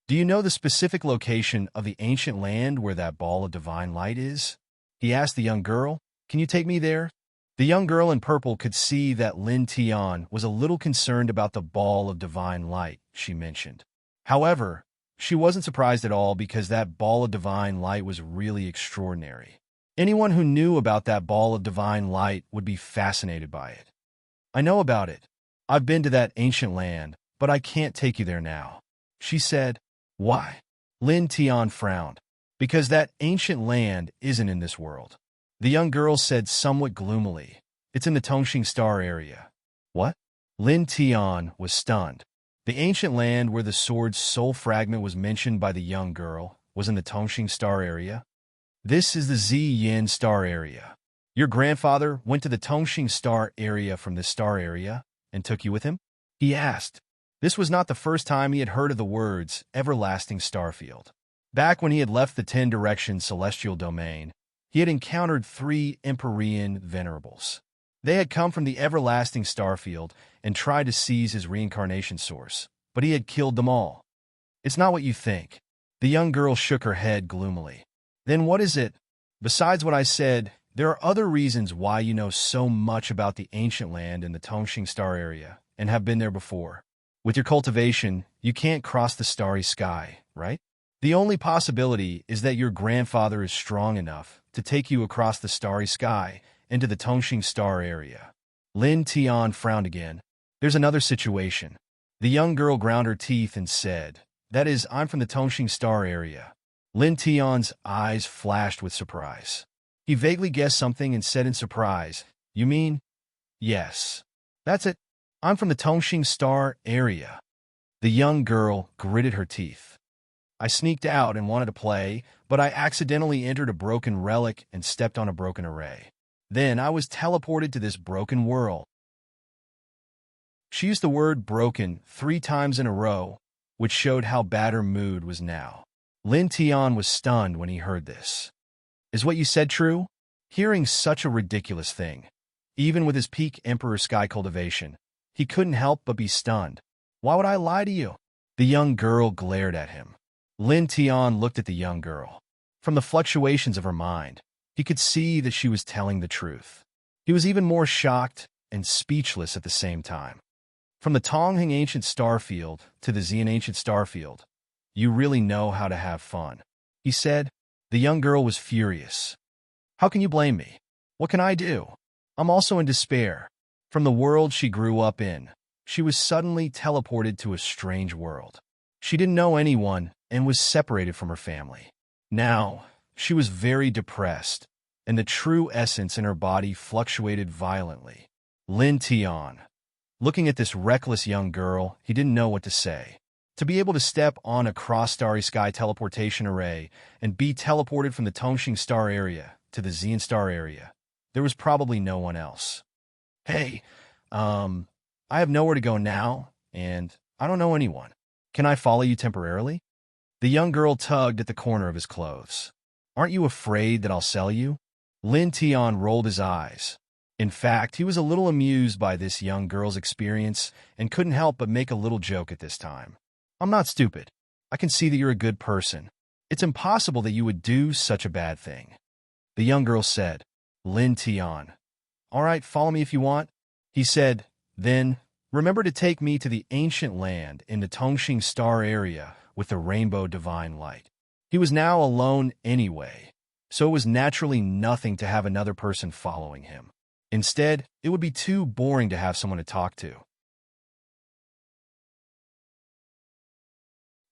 "Do you know the specific location of the ancient land where that ball of divine light is?" he asked the young girl. "Can you take me there?" The young girl in purple could see that Lin Tian was a little concerned about the ball of divine light she mentioned. However, she wasn't surprised at all because that ball of divine light was really extraordinary. Anyone who knew about that ball of divine light would be fascinated by it. "I know about it. I've been to that ancient land, but I can't take you there now," she said. "Why?" Lin Tian frowned. "Because that ancient land isn't in this world." The young girl said somewhat gloomily, "It's in the Tongxing Star area." "What?" Lin Tian was stunned. The ancient land where the sword's soul fragment was mentioned by the young girl was in the Tongxing Star area? "This is the Ziyin Star area. Your grandfather went to the Tongxing Star area from this star area and took you with him?" he asked. This was not the first time he had heard of the words everlasting starfield. Back when he had left the 10-direction celestial domain, he had encountered 3 Empyrean venerables. They had come from the everlasting starfield and tried to seize his reincarnation source, but he had killed them all. "It's not what you think." The young girl shook her head gloomily. "Then what is it? Besides what I said, there are other reasons why you know so much about the ancient land in the Tongxing Star area and have been there before. With your cultivation, you can't cross the starry sky, right? The only possibility is that your grandfather is strong enough to take you across the starry sky into the Tongxing Star area." Lin Tian frowned again. "There's another situation." The young girl ground her teeth and said, "That is, I'm from the Tongxing Star area." Lin Tian's eyes flashed with surprise. He vaguely guessed something and said in surprise, "You mean?" "Yes. That's it. I'm from the Tongxing Star area." The young girl gritted her teeth. "I sneaked out and wanted to play, but I accidentally entered a broken relic and stepped on a broken array. Then I was teleported to this broken world." She used the word broken 3 times in a row, which showed how bad her mood was now. Lin Tian was stunned when he heard this. "Is what you said true?" Hearing such a ridiculous thing, even with his peak Emperor Sky cultivation, he couldn't help but be stunned. "Why would I lie to you?" The young girl glared at him. Lin Tian looked at the young girl. From the fluctuations of her mind, he could see that she was telling the truth. He was even more shocked and speechless at the same time. From the Tongheng Ancient Starfield to the Xian Ancient Starfield, you really know how to have fun, he said. The young girl was furious. How can you blame me? What can I do? I'm also in despair. From the world she grew up in, she was suddenly teleported to a strange world. She didn't know anyone and was separated from her family. Now, she was very depressed, and the true essence in her body fluctuated violently. Lin Tian. Looking at this reckless young girl, he didn't know what to say. To be able to step on a cross-starry sky teleportation array and be teleported from the Tongxing star area to the Xian star area, there was probably no one else. Hey, I have nowhere to go now, and I don't know anyone. Can I follow you temporarily? The young girl tugged at the corner of his clothes. Aren't you afraid that I'll sell you? Lin Tian rolled his eyes. In fact, he was a little amused by this young girl's experience and couldn't help but make a little joke at this time. I'm not stupid. I can see that you're a good person. It's impossible that you would do such a bad thing. The young girl said. Lin Tian. All right, follow me if you want, he said. Then, remember to take me to the ancient land in the Tongxing star area with the rainbow divine light. He was now alone anyway, so it was naturally nothing to have another person following him. Instead, it would be too boring to have someone to talk to.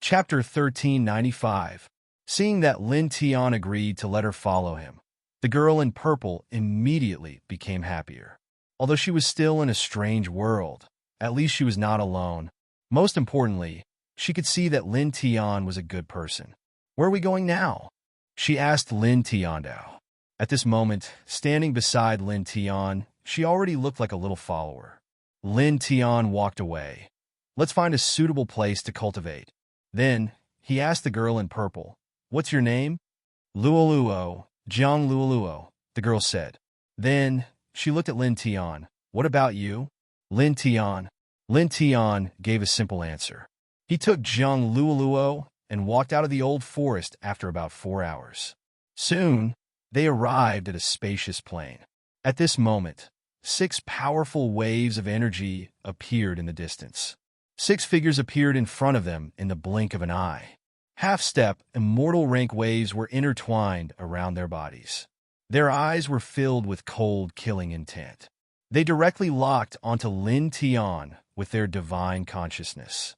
Chapter 1395. Seeing that Lin Tian agreed to let her follow him, the girl in purple immediately became happier. Although she was still in a strange world, at least she was not alone. Most importantly, she could see that Lin Tian was a good person. Where are we going now? She asked Lin Tiandao. At this moment, standing beside Lin Tian, she already looked like a little follower. Lin Tian walked away. Let's find a suitable place to cultivate. Then, he asked the girl in purple, What's your name? Luoluo, Jiang Luoluo, the girl said. Then, she looked at Lin Tian. What about you? Lin Tian. Lin Tian gave a simple answer. He took Jiang Luoluo and walked out of the old forest after about 4 hours. Soon, they arrived at a spacious plain. At this moment, 6 powerful waves of energy appeared in the distance. 6 figures appeared in front of them in the blink of an eye. Half-step, immortal rank waves were intertwined around their bodies. Their eyes were filled with cold, killing intent. They directly locked onto Lin Tian with their divine consciousness.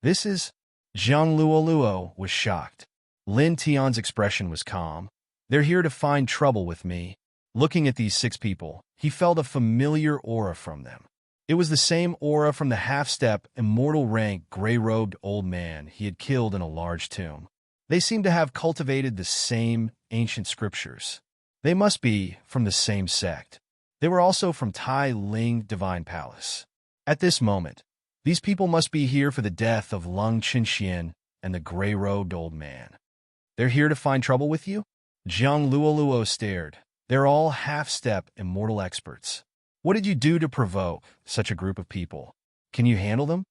This is... Jiang Luoluo was shocked. Lin Tian's expression was calm. They're here to find trouble with me. Looking at these 6 people, he felt a familiar aura from them. It was the same aura from the half-step, immortal rank, gray-robed old man he had killed in a large tomb. They seemed to have cultivated the same ancient scriptures. They must be from the same sect. They were also from Tai Ling Divine Palace. At this moment, these people must be here for the death of Lung Chinxian and the gray-robed old man. They're here to find trouble with you? Jiang Luoluo stared. They're all half-step immortal experts. What did you do to provoke such a group of people? Can you handle them?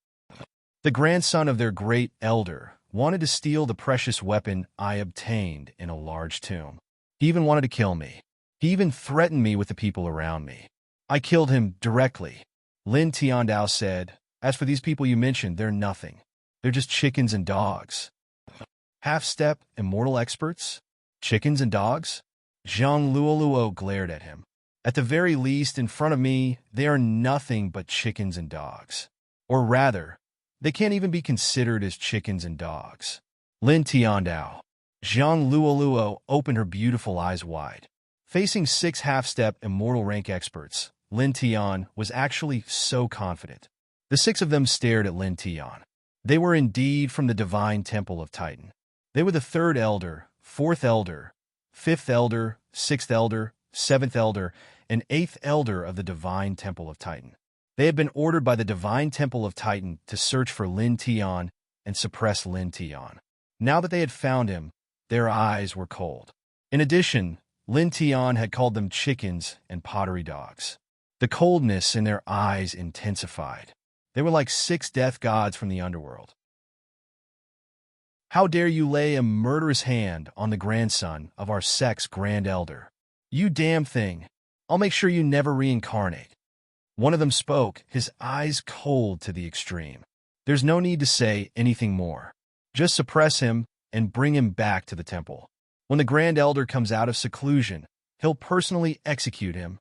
The grandson of their great elder wanted to steal the precious weapon I obtained in a large tomb. He even wanted to kill me. He even threatened me with the people around me. I killed him directly. Lin Tiandao said, As for these people you mentioned, they're nothing. They're just chickens and dogs. Half-step immortal experts? Chickens and dogs? Jiang Luoluo glared at him. At the very least, in front of me, they are nothing but chickens and dogs. Or rather, they can't even be considered as chickens and dogs. Lin Tiandao. Jiang Luoluo opened her beautiful eyes wide. Facing 6 half-step immortal rank experts, Lin Tian was actually so confident. The 6 of them stared at Lin Tian. They were indeed from the divine temple of Titan. They were the 3rd elder, 4th elder, 5th elder, 6th elder, 7th elder, and 8th elder of the divine temple of Titan. They had been ordered by the divine temple of Titan to search for Lin Tian and suppress Lin Tian. Now that they had found him, their eyes were cold. In addition, Lin Tian had called them chickens and pottery dogs. The coldness in their eyes intensified. They were like 6 death gods from the underworld. How dare you lay a murderous hand on the grandson of our sect's grand elder? You damn thing! I'll make sure you never reincarnate. One of them spoke, his eyes cold to the extreme. There's no need to say anything more. Just suppress him and bring him back to the temple. When the Grand Elder comes out of seclusion, he'll personally execute him.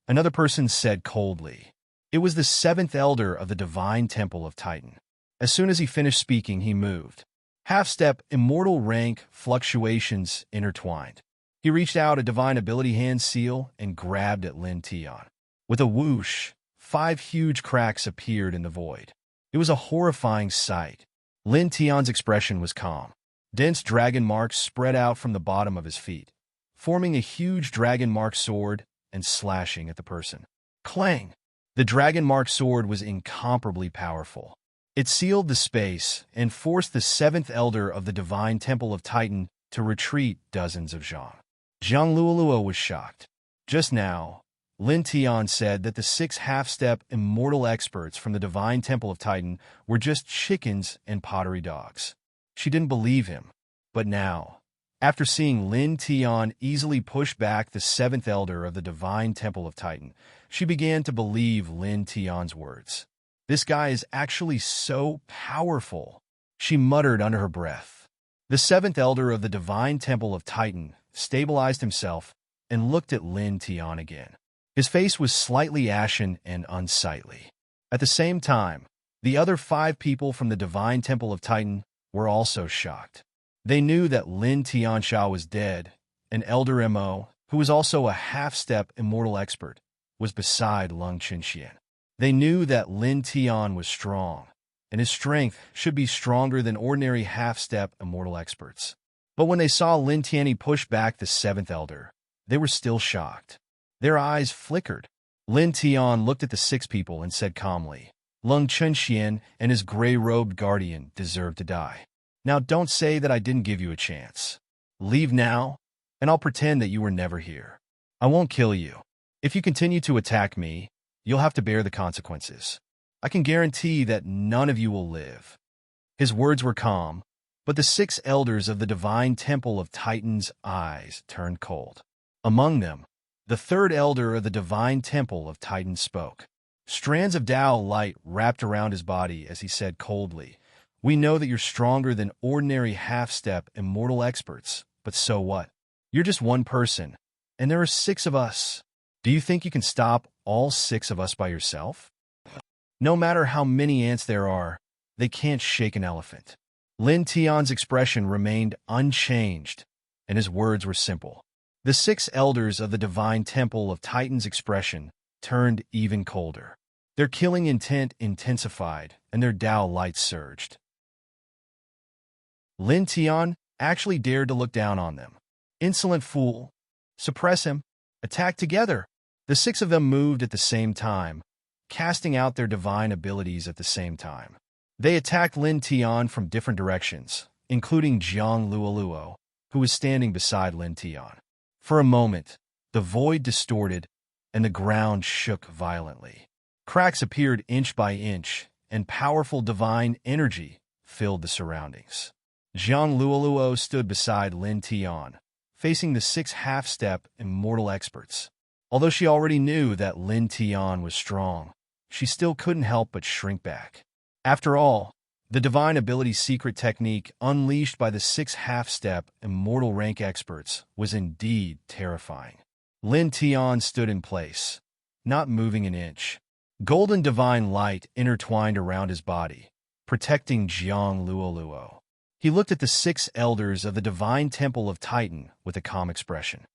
Another person said coldly. It was the seventh elder of the divine temple of Titan. As soon as he finished speaking, he moved. Half-step, immortal rank, fluctuations intertwined. He reached out a divine ability hand seal and grabbed at Lin Tian. With a whoosh, 5 huge cracks appeared in the void. It was a horrifying sight. Lin Tian's expression was calm. Dense dragon marks spread out from the bottom of his feet, forming a huge dragon mark sword and slashing at the person. Clang! The dragon mark sword was incomparably powerful. It sealed the space and forced the seventh elder of the divine temple of Titan to retreat dozens of zhang. Zhang Luoluo was shocked. Just now, Lin Tian said that the 6 half-step immortal experts from the divine temple of Titan were just chickens and pottery dogs. She didn't believe him. But now, after seeing Lin Tian easily push back the 7th elder of the divine temple of Titan, she began to believe Lin Tian's words. This guy is actually so powerful, she muttered under her breath. The 7th elder of the divine temple of Titan stabilized himself and looked at Lin Tian again. His face was slightly ashen and unsightly. At the same time, the other 5 people from the divine temple of Titan were also shocked. They knew that Lin Tiansha was dead, and Elder Mo, who was also a half-step immortal expert, was beside Lung Chenxian. They knew that Lin Tian was strong, and his strength should be stronger than ordinary half-step immortal experts. But when they saw Lin Tianyi push back the 7th elder, they were still shocked. Their eyes flickered. Lin Tian looked at the 6 people and said calmly, Lung Chenxian and his gray-robed guardian deserve to die. Now don't say that I didn't give you a chance. Leave now, and I'll pretend that you were never here. I won't kill you. If you continue to attack me, you'll have to bear the consequences. I can guarantee that none of you will live. His words were calm, but the 6 elders of the divine temple of Titan's eyes turned cold. Among them, the 3rd elder of the divine temple of Titan spoke. Strands of Tao light wrapped around his body as he said coldly, We know that you're stronger than ordinary half-step immortal experts, but so what? You're just one person, and there are 6 of us. Do you think you can stop all 6 of us by yourself? No matter how many ants there are, they can't shake an elephant. Lin Tian's expression remained unchanged, and his words were simple. The 6 elders of the divine temple of Titan's expression turned even colder. Their killing intent intensified, and their Tao light surged. Lin Tian actually dared to look down on them. Insolent fool. Suppress him. Attack together. The 6 of them moved at the same time, casting out their divine abilities at the same time. They attacked Lin Tian from different directions, including Zhang Luoluo, who was standing beside Lin Tian. For a moment, the void distorted, and the ground shook violently. Cracks appeared inch by inch, and powerful divine energy filled the surroundings. Zhang Luoluo stood beside Lin Tian, facing the 6 half-step immortal experts. Although she already knew that Lin Tian was strong, she still couldn't help but shrink back. After all, the divine ability secret technique unleashed by the 6 half-step immortal rank experts was indeed terrifying. Lin Tian stood in place, not moving an inch. Golden divine light intertwined around his body, protecting Zhang Luoluo. He looked at the 6 elders of the divine temple of Titan with a calm expression.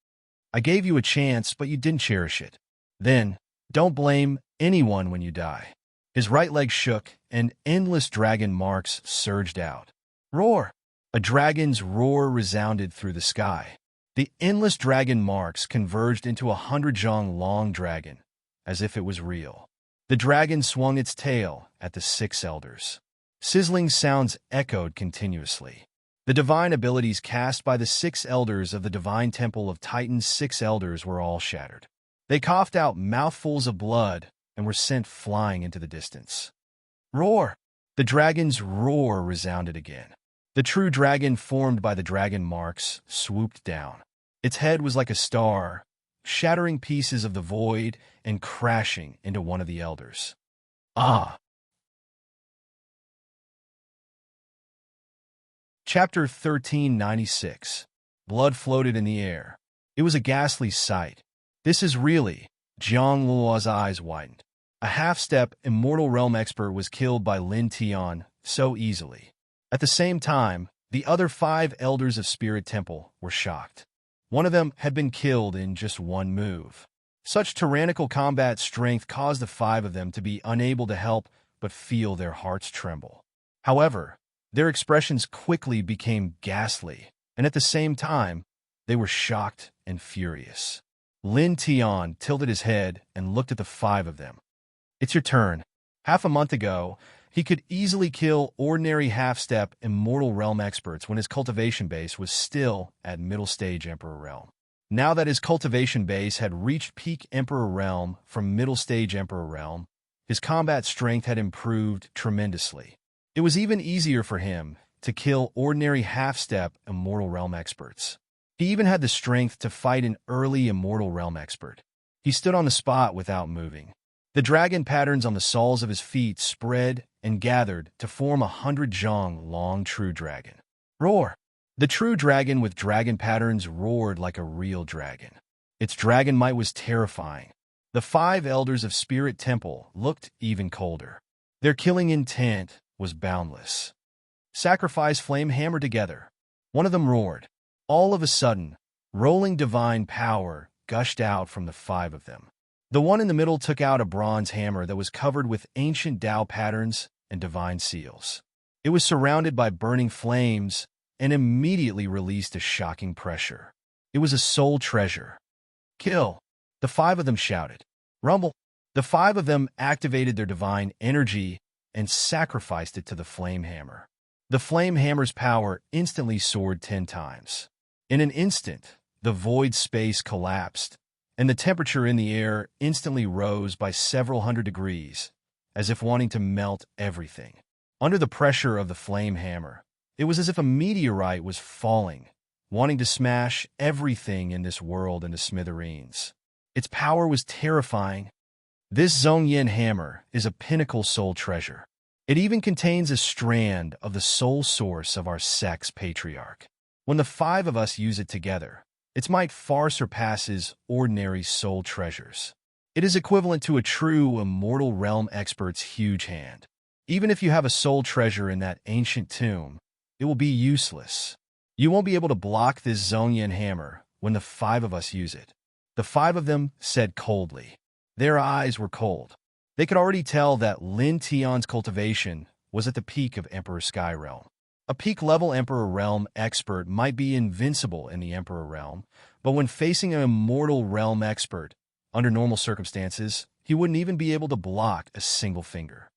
I gave you a chance, but you didn't cherish it. Then, don't blame anyone when you die. His right leg shook, and endless dragon marks surged out. Roar! A dragon's roar resounded through the sky. The endless dragon marks converged into 100 zhang long dragon, as if it was real. The dragon swung its tail at the 6 elders. Sizzling sounds echoed continuously. The divine abilities cast by the 6 elders of the divine temple of Titan's 6 elders were all shattered. They coughed out mouthfuls of blood and were sent flying into the distance. Roar! The dragon's roar resounded again. The true dragon formed by the dragon marks swooped down. Its head was like a star, shattering pieces of the void and crashing into one of the elders. Ah! Chapter 1396. Blood floated in the air. It was a ghastly sight. This is really... Jiang Luo's eyes widened. A half-step, immortal realm expert was killed by Lin Tian so easily. At the same time, the other 5 elders of Spirit Temple were shocked. One of them had been killed in just one move. Such tyrannical combat strength caused the 5 of them to be unable to help but feel their hearts tremble. However, their expressions quickly became ghastly, and at the same time, they were shocked and furious. Lin Tian tilted his head and looked at the 5 of them. It's your turn. Half a month ago, he could easily kill ordinary half-step immortal realm experts when his cultivation base was still at middle stage Emperor realm. Now that his cultivation base had reached peak Emperor realm from middle stage Emperor realm, his combat strength had improved tremendously. It was even easier for him to kill ordinary half-step immortal realm experts. He even had the strength to fight an early immortal realm expert. He stood on the spot without moving. The dragon patterns on the soles of his feet spread and gathered to form 100 zhang long true dragon. Roar! The true dragon with dragon patterns roared like a real dragon. Its dragon might was terrifying. The 5 elders of Spirit Temple looked even colder. Their killing intent was boundless. Sacrifice flame hammer together. One of them roared. All of a sudden, rolling divine power gushed out from the 5 of them. The one in the middle took out a bronze hammer that was covered with ancient Tao patterns and divine seals. It was surrounded by burning flames and immediately released a shocking pressure. It was a soul treasure. Kill! The 5 of them shouted. Rumble! The 5 of them activated their divine energy and sacrificed it to the flame hammer. The flame hammer's power instantly soared 10 times. In an instant, the void space collapsed, and the temperature in the air instantly rose by several hundred degrees, as if wanting to melt everything. Under the pressure of the flame hammer, it was as if a meteorite was falling, wanting to smash everything in this world into smithereens. Its power was terrifying. This Zhongyan hammer is a pinnacle soul treasure. It even contains a strand of the soul source of our sex patriarch. When the 5 of us use it together, its might far surpasses ordinary soul treasures. It is equivalent to a true immortal realm expert's huge hand. Even if you have a soul treasure in that ancient tomb, it will be useless. You won't be able to block this Zhongyan hammer when the 5 of us use it. The 5 of them said coldly. Their eyes were cold. They could already tell that Lin Tian's cultivation was at the peak of Emperor Sky Realm. A peak-level Emperor Realm expert might be invincible in the Emperor Realm, but when facing an immortal Realm expert, under normal circumstances, he wouldn't even be able to block a single finger.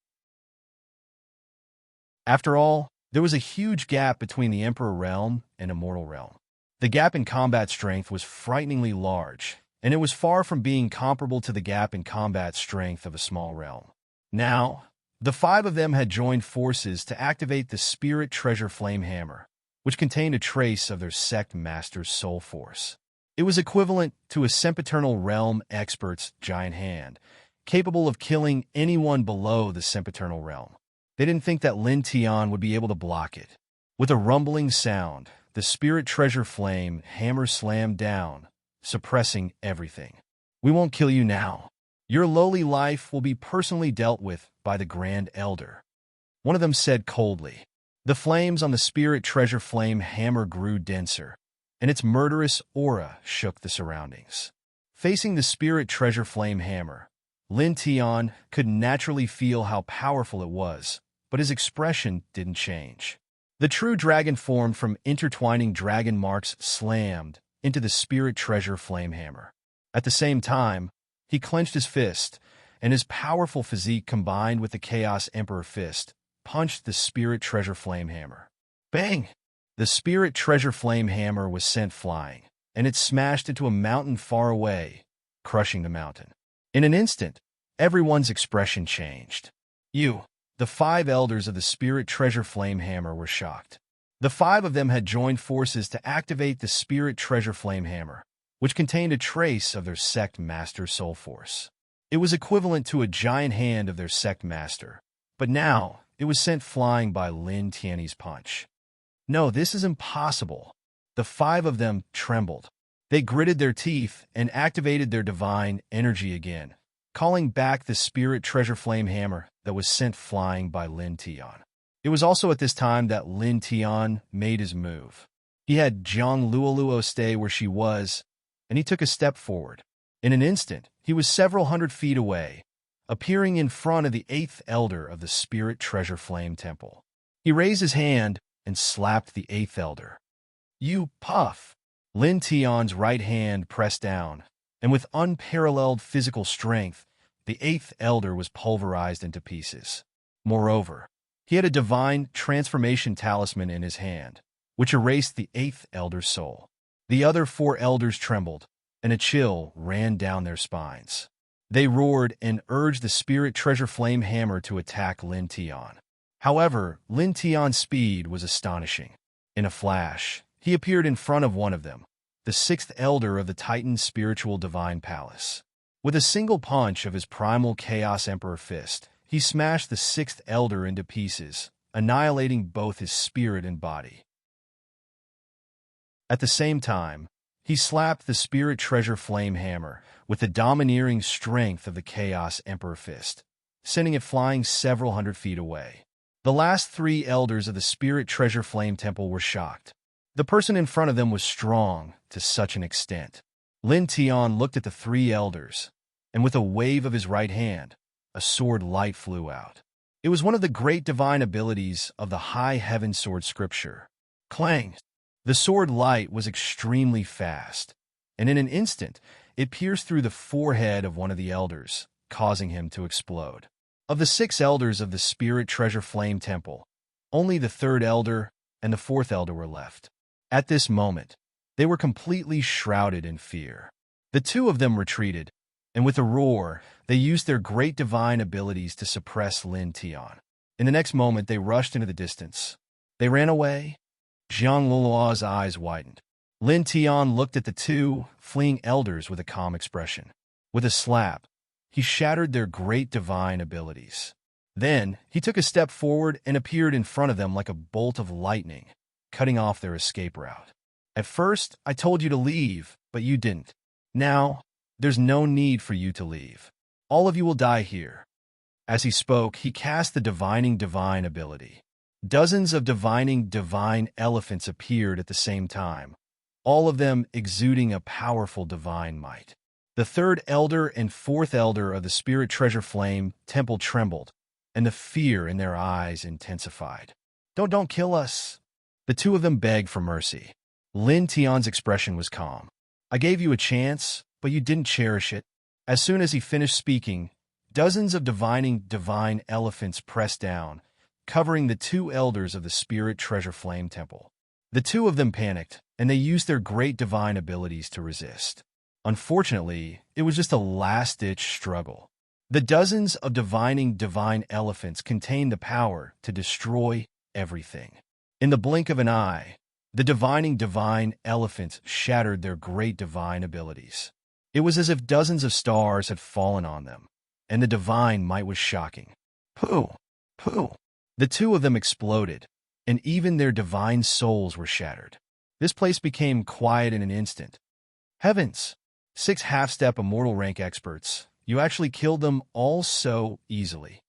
After all, there was a huge gap between the Emperor Realm and Immortal Realm. The gap in combat strength was frighteningly large, and it was far from being comparable to the gap in combat strength of a small realm. Now, the 5 of them had joined forces to activate the Spirit Treasure Flame Hammer, which contained a trace of their sect master's soul force. It was equivalent to a sempiternal realm expert's giant hand, capable of killing anyone below the sempiternal realm. They didn't think that Lin Tian would be able to block it. With a rumbling sound, the Spirit Treasure Flame Hammer slammed down, suppressing everything. We won't kill you now. Your lowly life will be personally dealt with by the Grand Elder. One of them said coldly. The flames on the Spirit Treasure Flame Hammer grew denser, and its murderous aura shook the surroundings. Facing the Spirit Treasure Flame Hammer, Lin Tian could naturally feel how powerful it was, but his expression didn't change. The true dragon formed from intertwining dragon marks slammed into the Spirit Treasure Flame Hammer. At the same time, he clenched his fist, and his powerful physique combined with the Chaos Emperor fist punched the Spirit Treasure Flame Hammer. Bang! The Spirit Treasure Flame Hammer was sent flying, and it smashed into a mountain far away, crushing the mountain. In an instant, everyone's expression changed. The 5 elders of the Spirit Treasure Flame Hammer were shocked. The 5 of them had joined forces to activate the Spirit Treasure Flame Hammer, which contained a trace of their sect master's soul force. It was equivalent to a giant hand of their sect master, but now it was sent flying by Lin Tianyi's punch. No, this is impossible. The 5 of them trembled. They gritted their teeth and activated their divine energy again, calling back the spirit treasure flame hammer that was sent flying by Lin Tian. It was also at this time that Lin Tian made his move. He had Zhang Luoluo stay where she was, and he took a step forward. In an instant, he was several hundred feet away, appearing in front of the 8th elder of the Spirit Treasure Flame Temple. He raised his hand and slapped the 8th elder. "You puff!" Lin Tian's right hand pressed down, and with unparalleled physical strength, the 8th elder was pulverized into pieces. Moreover, he had a divine transformation talisman in his hand, which erased the 8th elder's soul. The other 4 elders trembled, and a chill ran down their spines. They roared and urged the Spirit Treasure Flame Hammer to attack Lin Tian. However, Lin Tian's speed was astonishing. In a flash, he appeared in front of one of them, the 6th elder of the Titan's spiritual divine palace. With a single punch of his primal Chaos Emperor fist, he smashed the 6th elder into pieces, annihilating both his spirit and body. At the same time, he slapped the Spirit Treasure Flame Hammer with the domineering strength of the Chaos Emperor fist, sending it flying several hundred feet away. The last 3 elders of the Spirit Treasure Flame Temple were shocked. The person in front of them was strong to such an extent. Lin Tian looked at the 3 elders, and with a wave of his right hand, a sword light flew out. It was one of the great divine abilities of the High Heaven Sword scripture. Clang! The sword light was extremely fast, and in an instant, it pierced through the forehead of one of the elders, causing him to explode. Of the 6 elders of the Spirit Treasure Flame Temple, only the 3rd elder and the 4th elder were left. At this moment, they were completely shrouded in fear. The 2 of them retreated, and with a roar, they used their great divine abilities to suppress Lin Tian. In the next moment, they rushed into the distance. They ran away. Zhang Luoluo's eyes widened. Lin Tian looked at the 2 fleeing elders with a calm expression. With a slap, he shattered their great divine abilities. Then, he took a step forward and appeared in front of them like a bolt of lightning, cutting off their escape route. At first, I told you to leave, but you didn't. Now, there's no need for you to leave. All of you will die here. As he spoke, he cast the divining divine ability. Dozens of divining divine elephants appeared at the same time, all of them exuding a powerful divine might. The 3rd elder and 4th elder of the Spirit Treasure Flame Temple trembled, and the fear in their eyes intensified. Don't kill us. The 2 of them begged for mercy. Lin Tian's expression was calm. I gave you a chance, but you didn't cherish it. As soon as he finished speaking, dozens of divining divine elephants pressed down, covering the 2 elders of the Spirit Treasure Flame Temple. The 2 of them panicked, and they used their great divine abilities to resist. Unfortunately, it was just a last-ditch struggle. The dozens of divining divine elephants contained the power to destroy everything. In the blink of an eye, the divining divine elephants shattered their great divine abilities. It was as if dozens of stars had fallen on them, and the divine might was shocking. Pooh! Pooh! The 2 of them exploded, and even their divine souls were shattered. This place became quiet in an instant. Heavens! 6 half-step immortal rank experts. You actually killed them all so easily.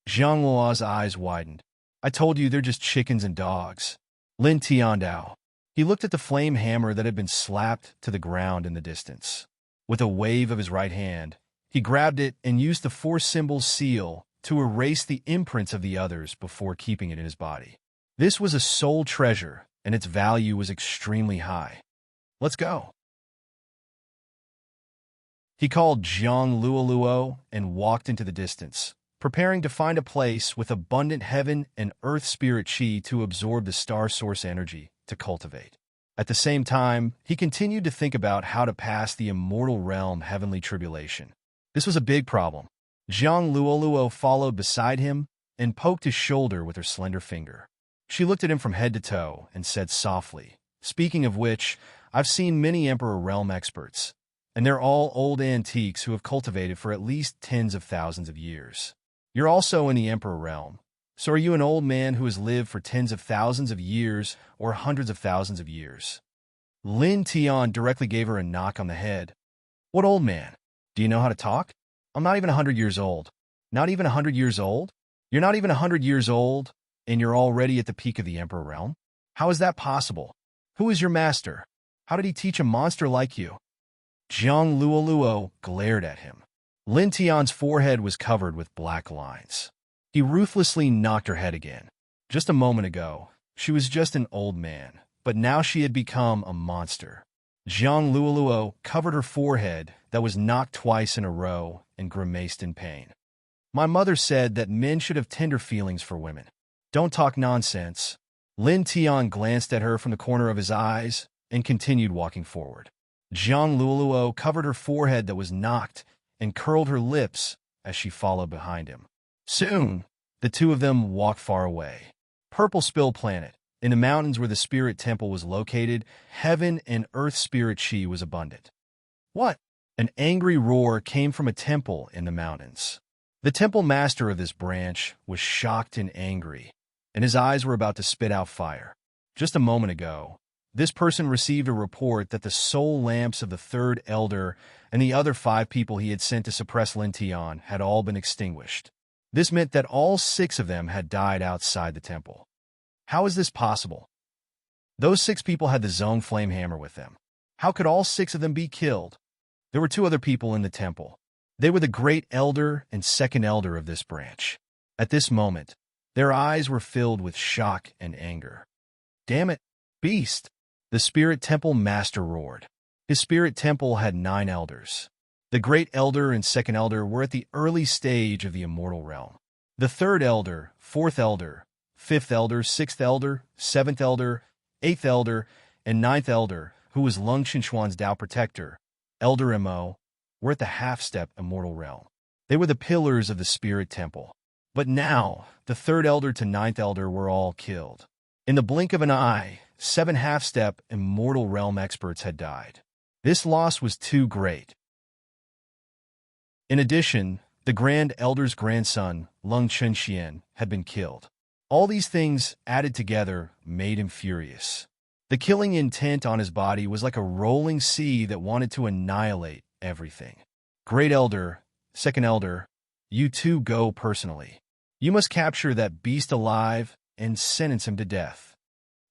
Zhang Luo's eyes widened. I told you they're just chickens and dogs. Lin Tiandao. He looked at the flame hammer that had been slapped to the ground in the distance. With a wave of his right hand, he grabbed it and used the 4-symbol seal to erase the imprints of the others before keeping it in his body. This was a soul treasure, and its value was extremely high. Let's go. He called Zhang Luoluo and walked into the distance, preparing to find a place with abundant heaven and earth spirit chi to absorb the star source energy to cultivate. At the same time, he continued to think about how to pass the immortal realm heavenly tribulation. This was a big problem. Zhang Luoluo followed beside him and poked his shoulder with her slender finger. She looked at him from head to toe and said softly, "Speaking of which, I've seen many Emperor Realm experts, and they're all old antiques who have cultivated for at least tens of thousands of years. You're also in the Emperor Realm, so are you an old man who has lived for tens of thousands of years or hundreds of thousands of years? Lin Tian directly gave her a knock on the head. What old man? Do you know how to talk? I'm not even 100 years old. Not even 100 years old? You're not even 100 years old, and you're already at the peak of the Emperor Realm? How is that possible? Who is your master? How did he teach a monster like you? Jiang Luoluo glared at him. Lin Tian's forehead was covered with black lines. He ruthlessly knocked her head again. Just a moment ago, she was just an old man, but now she had become a monster. Jiang Luoluo covered her forehead that was knocked twice in a row and grimaced in pain. My mother said that men should have tender feelings for women. Don't talk nonsense. Lin Tian glanced at her from the corner of his eyes and continued walking forward. Jiang Luoluo covered her forehead that was knocked and curled her lips as she followed behind him. Soon, the two of them walked far away. Purple Spill Planet. In the mountains where the spirit temple was located, heaven and earth spirit chi was abundant. What? An angry roar came from a temple in the mountains. The temple master of this branch was shocked and angry, and his eyes were about to spit out fire. Just a moment ago, this person received a report that the soul lamps of the third elder and the other 5 people he had sent to suppress Lin Tian had all been extinguished. This meant that all 6 of them had died outside the temple. How is this possible? Those 6 people had the Zone Flame Hammer with them. How could all 6 of them be killed? There were 2 other people in the temple. They were the Great Elder and Second Elder of this branch. At this moment, their eyes were filled with shock and anger. Damn it, beast! The Spirit Temple Master roared. His Spirit Temple had 9 elders. The Great Elder and Second Elder were at the early stage of the Immortal Realm. The Third Elder, Fourth Elder, 5th Elder, 6th Elder, 7th Elder, 8th Elder, and 9th Elder, who was Lung Chinchuan's Tao Protector, Elder Mo, were at the half-step Immortal Realm. They were the pillars of the Spirit Temple. But now, the 3rd Elder to 9th Elder were all killed. In the blink of an eye, 7 half-step Immortal Realm experts had died. This loss was too great. In addition, the Grand Elder's grandson, Lung Chenxian, had been killed. All these things added together made him furious. The killing intent on his body was like a rolling sea that wanted to annihilate everything. Great Elder, Second Elder, you two go personally. You must capture that beast alive and sentence him to death.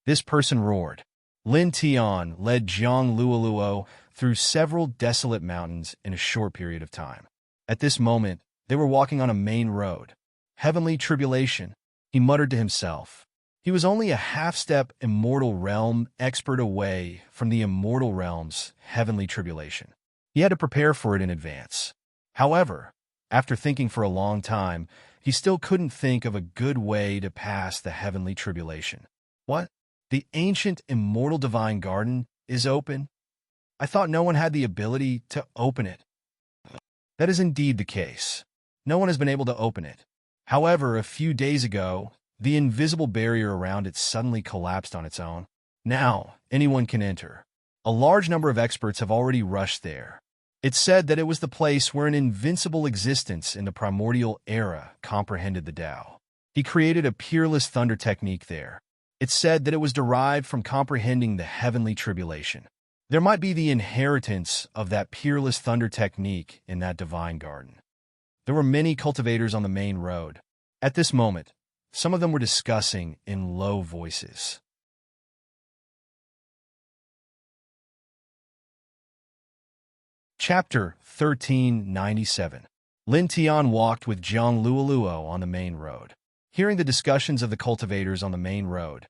This person roared. Lin Tian led Jiang Luoluo through several desolate mountains in a short period of time. At this moment, they were walking on a main road. Heavenly tribulation, he muttered to himself. He was only a half-step Immortal Realm expert away from the Immortal Realm's heavenly tribulation. He had to prepare for it in advance. However, after thinking for a long time, he still couldn't think of a good way to pass the heavenly tribulation. What? The ancient Immortal Divine Garden is open? I thought no one had the ability to open it. That is indeed the case. No one has been able to open it. However, a few days ago, the invisible barrier around it suddenly collapsed on its own. Now, anyone can enter. A large number of experts have already rushed there. It's said that it was the place where an invincible existence in the primordial era comprehended the Tao. He created a peerless thunder technique there. It's said that it was derived from comprehending the heavenly tribulation. There might be the inheritance of that peerless thunder technique in that divine garden. There were many cultivators on the main road. At this moment, some of them were discussing in low voices. Chapter 1397. Lin Tian walked with Jiang Luoluo on the main road. Hearing the discussions of the cultivators on the main road,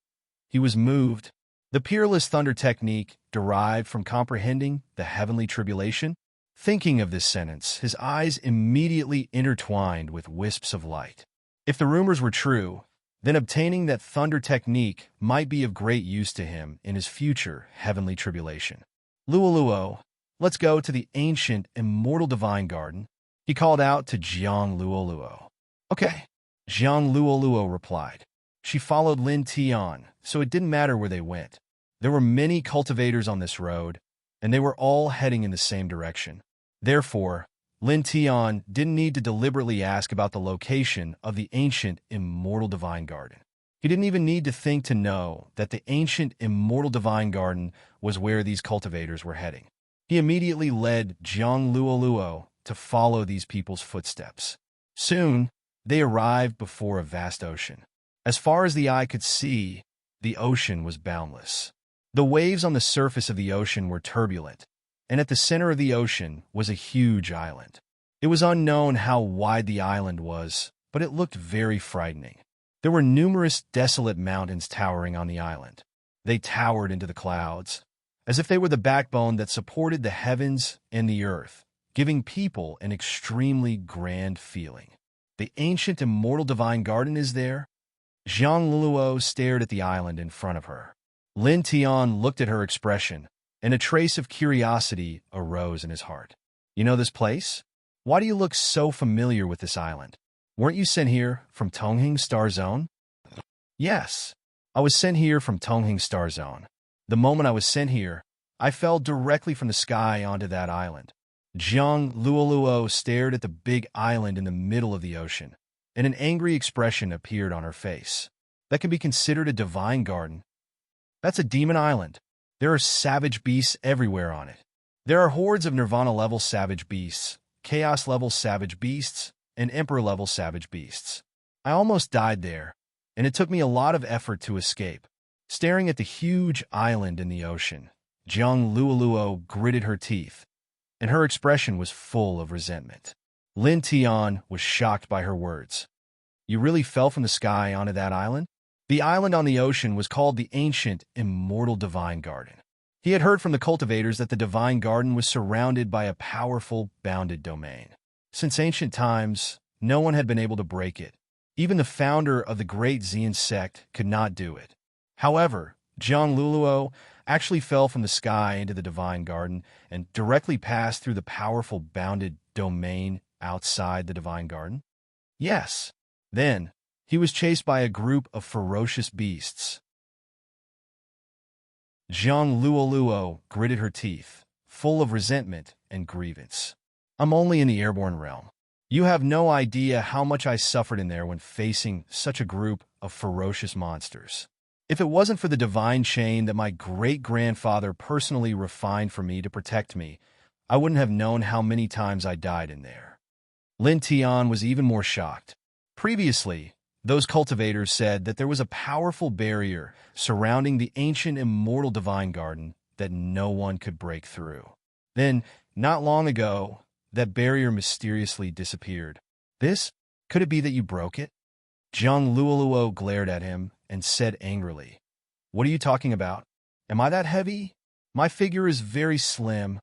he was moved. The peerless thunder technique derived from comprehending the heavenly tribulation. Thinking of this sentence, his eyes immediately intertwined with wisps of light. If the rumors were true, then obtaining that thunder technique might be of great use to him in his future heavenly tribulation. Luoluo, let's go to the ancient Immortal Divine Garden, he called out to Jiang Luoluo. Okay, Jiang Luoluo replied. She followed Lin Tian, so it didn't matter where they went. There were many cultivators on this road, and they were all heading in the same direction. Therefore, Lin Tian didn't need to deliberately ask about the location of the ancient immortal divine garden. He didn't even need to think to know that the ancient immortal divine garden was where these cultivators were heading. He immediately led Zhang Luoluo to follow these people's footsteps. Soon, they arrived before a vast ocean. As far as the eye could see, the ocean was boundless. The waves on the surface of the ocean were turbulent, and at the center of the ocean was a huge island. It was unknown how wide the island was, but it looked very frightening. There were numerous desolate mountains towering on the island. They towered into the clouds, as if they were the backbone that supported the heavens and the earth, giving people an extremely grand feeling. The ancient immortal divine garden is there? Zhang Luo stared at the island in front of her. Lin Tian looked at her expression, and a trace of curiosity arose in his heart. You know this place? Why do you look so familiar with this island? Weren't you sent here from Tongheng Star Zone? Yes, I was sent here from Tongheng Star Zone. The moment I was sent here, I fell directly from the sky onto that island. Zhang Luoluo stared at the big island in the middle of the ocean, and an angry expression appeared on her face. That can be considered a divine garden. That's a demon island. There are savage beasts everywhere on it. There are hordes of Nirvana-level savage beasts, Chaos-level savage beasts, and Emperor-level savage beasts. I almost died there, and it took me a lot of effort to escape. Staring at the huge island in the ocean, Zhang Luoluo gritted her teeth, and her expression was full of resentment. Lin Tian was shocked by her words. You really fell from the sky onto that island? The island on the ocean was called the ancient immortal divine garden. He had heard from the cultivators that the divine garden was surrounded by a powerful, bounded domain. Since ancient times, no one had been able to break it. Even the founder of the great Xian sect could not do it. However, Zhang Luoluo actually fell from the sky into the divine garden and directly passed through the powerful, bounded domain outside the divine garden? Yes. Then, he was chased by a group of ferocious beasts. Zhang Luoluo gritted her teeth, full of resentment and grievance. I'm only in the airborne realm. You have no idea how much I suffered in there when facing such a group of ferocious monsters. If it wasn't for the divine chain that my great-grandfather personally refined for me to protect me, I wouldn't have known how many times I died in there. Lin Tian was even more shocked. Previously, those cultivators said that there was a powerful barrier surrounding the ancient immortal divine garden that no one could break through. Then, not long ago, that barrier mysteriously disappeared. Could it be that you broke it? Zhang Luoluo glared at him and said angrily, What are you talking about? Am I that heavy? My figure is very slim.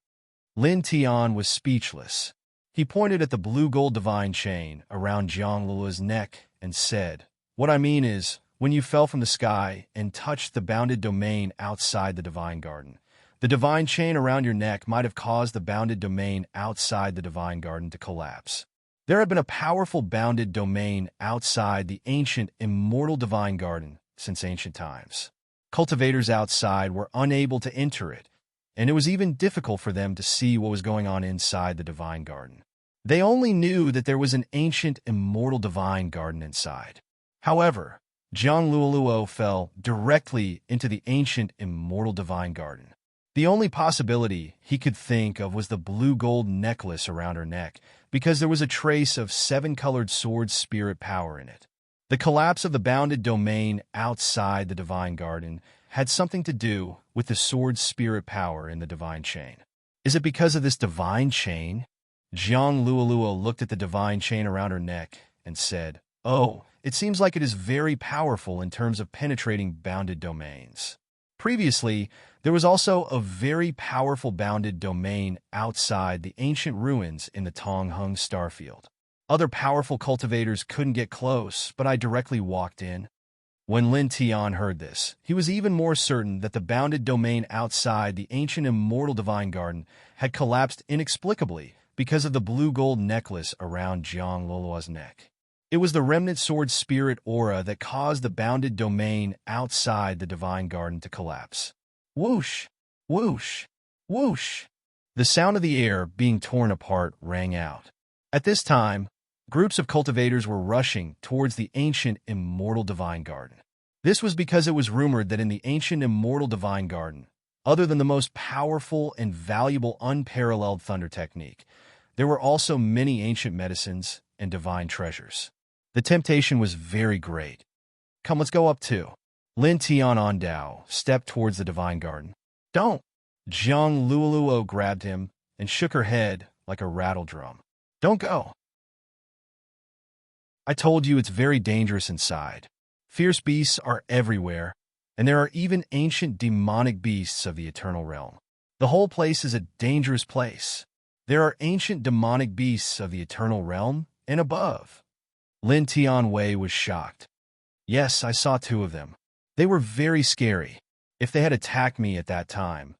Lin Tian was speechless. He pointed at the blue-gold divine chain around Zhang Luoluo's neck and said, What I mean is, when you fell from the sky and touched the bounded domain outside the divine garden, the divine chain around your neck might have caused the bounded domain outside the divine garden to collapse. There had been a powerful bounded domain outside the ancient immortal divine garden since ancient times. Cultivators outside were unable to enter it, and it was even difficult for them to see what was going on inside the divine garden. They only knew that there was an ancient immortal divine garden inside. However, Zhang Luoluo fell directly into the ancient immortal divine garden. The only possibility he could think of was the blue-gold necklace around her neck, because there was a trace of 7-colored sword spirit power in it. The collapse of the bounded domain outside the divine garden had something to do with the sword spirit power in the divine chain. Is it because of this divine chain? Zhang Luoluo looked at the divine chain around her neck and said, Oh, it seems like it is very powerful in terms of penetrating bounded domains. Previously, there was also a very powerful bounded domain outside the ancient ruins in the Tongheng starfield. Other powerful cultivators couldn't get close, but I directly walked in. When Lin Tian heard this, he was even more certain that the bounded domain outside the ancient immortal divine garden had collapsed inexplicably because of the blue-gold necklace around Zhang Luoluo's neck. It was the remnant sword spirit aura that caused the bounded domain outside the divine garden to collapse. Whoosh, whoosh, whoosh. The sound of the air being torn apart rang out. At this time, groups of cultivators were rushing towards the ancient immortal divine garden. This was because it was rumored that in the ancient immortal divine garden, other than the most powerful and valuable unparalleled thunder technique, there were also many ancient medicines and divine treasures. The temptation was very great. Come, let's go up too. Lin Tian Dao stepped towards the divine garden. Don't! Jiang Luoluo grabbed him and shook her head like a rattle drum. Don't go! I told you it's very dangerous inside. Fierce beasts are everywhere, and there are even ancient demonic beasts of the eternal realm. The whole place is a dangerous place. There are ancient demonic beasts of the eternal realm and above. Lin Tianwei was shocked. Yes, I saw 2 of them. They were very scary. If they had attacked me at that time,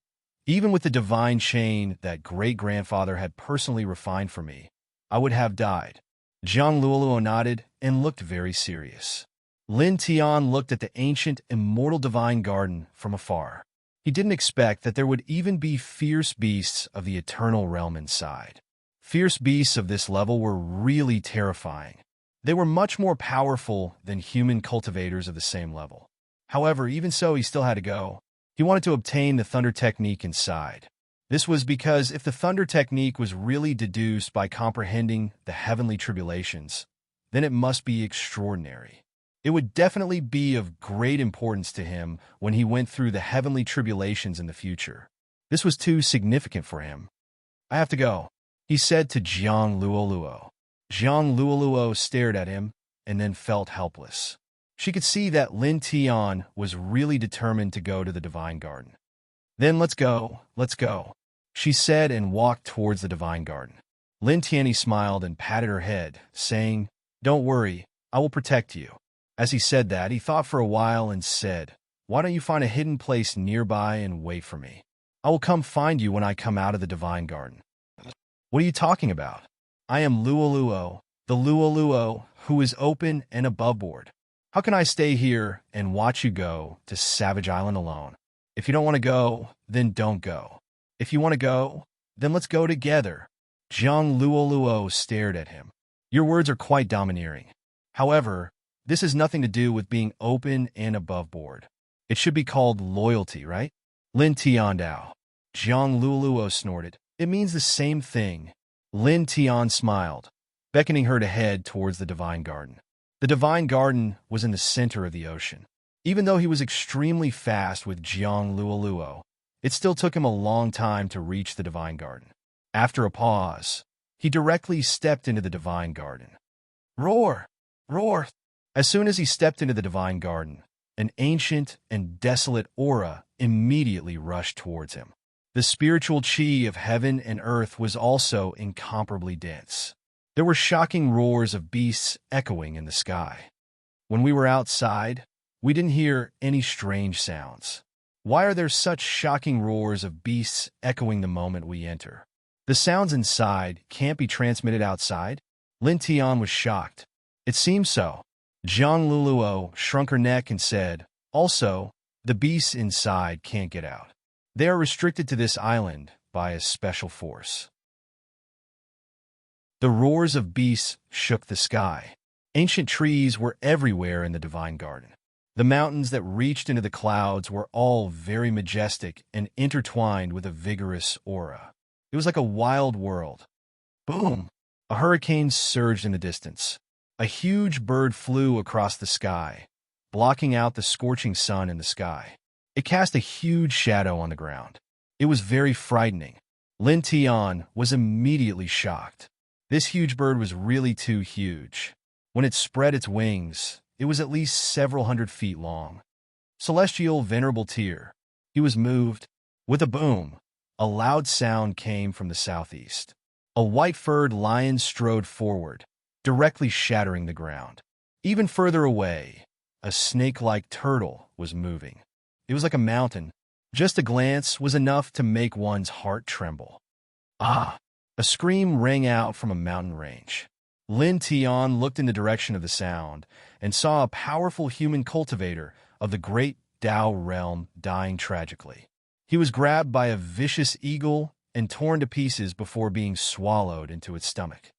even with the divine chain that great-grandfather had personally refined for me, I would have died. Jiang Luoluo nodded and looked very serious. Lin Tian looked at the ancient, immortal divine garden from afar. He didn't expect that there would even be fierce beasts of the eternal realm inside. Fierce beasts of this level were really terrifying. They were much more powerful than human cultivators of the same level. However, even so, he still had to go. He wanted to obtain the thunder technique inside. This was because if the thunder technique was really deduced by comprehending the heavenly tribulations, then it must be extraordinary. It would definitely be of great importance to him when he went through the heavenly tribulations in the future. This was too significant for him. I have to go, he said to Jiang Luoluo. Jiang Luoluo stared at him and then felt helpless. She could see that Lin Tian was really determined to go to the divine garden. Then let's go, she said and walked towards the divine garden. Lin Tianyi smiled and patted her head, saying, Don't worry, I will protect you. As he said that, he thought for a while and said, Why don't you find a hidden place nearby and wait for me? I will come find you when I come out of the divine garden. What are you talking about? I am Luoluo, the Luoluo who is open and above board. How can I stay here and watch you go to Savage Island alone? If you don't want to go, then don't go. If you want to go, then let's go together. Jiang Luoluo stared at him. Your words are quite domineering. However, this has nothing to do with being open and above board. It should be called loyalty, right? Lin Tian Dao. Jiang Luoluo snorted. It means the same thing. Lin Tian smiled, beckoning her to head towards the divine garden. The divine garden was in the center of the ocean. Even though he was extremely fast with Jiang Luoluo, it still took him a long time to reach the divine garden. After a pause, he directly stepped into the divine garden. Roar! Roar! As soon as he stepped into the divine garden, an ancient and desolate aura immediately rushed towards him. The spiritual chi of heaven and earth was also incomparably dense. There were shocking roars of beasts echoing in the sky. When we were outside, we didn't hear any strange sounds. Why are there such shocking roars of beasts echoing the moment we enter? The sounds inside can't be transmitted outside? Lin Tian was shocked. It seems so. Jiang Luoluo shrunk her neck and said, Also, the beasts inside can't get out. They are restricted to this island by a special force. The roars of beasts shook the sky. Ancient trees were everywhere in the divine garden. The mountains that reached into the clouds were all very majestic and intertwined with a vigorous aura. It was like a wild world. Boom! A hurricane surged in the distance. A huge bird flew across the sky, blocking out the scorching sun in the sky. It cast a huge shadow on the ground. It was very frightening. Lin Tian was immediately shocked. This huge bird was really too huge. When it spread its wings, it was at least several hundred feet long. Celestial Venerable Tier. He was moved. With a boom, a loud sound came from the southeast. A white-furred lion strode forward, directly shattering the ground. Even further away, a snake-like turtle was moving. It was like a mountain. Just a glance was enough to make one's heart tremble. Ah! A scream rang out from a mountain range. Lin Tian looked in the direction of the sound and saw a powerful human cultivator of the great Dao realm dying tragically. He was grabbed by a vicious eagle and torn to pieces before being swallowed into its stomach.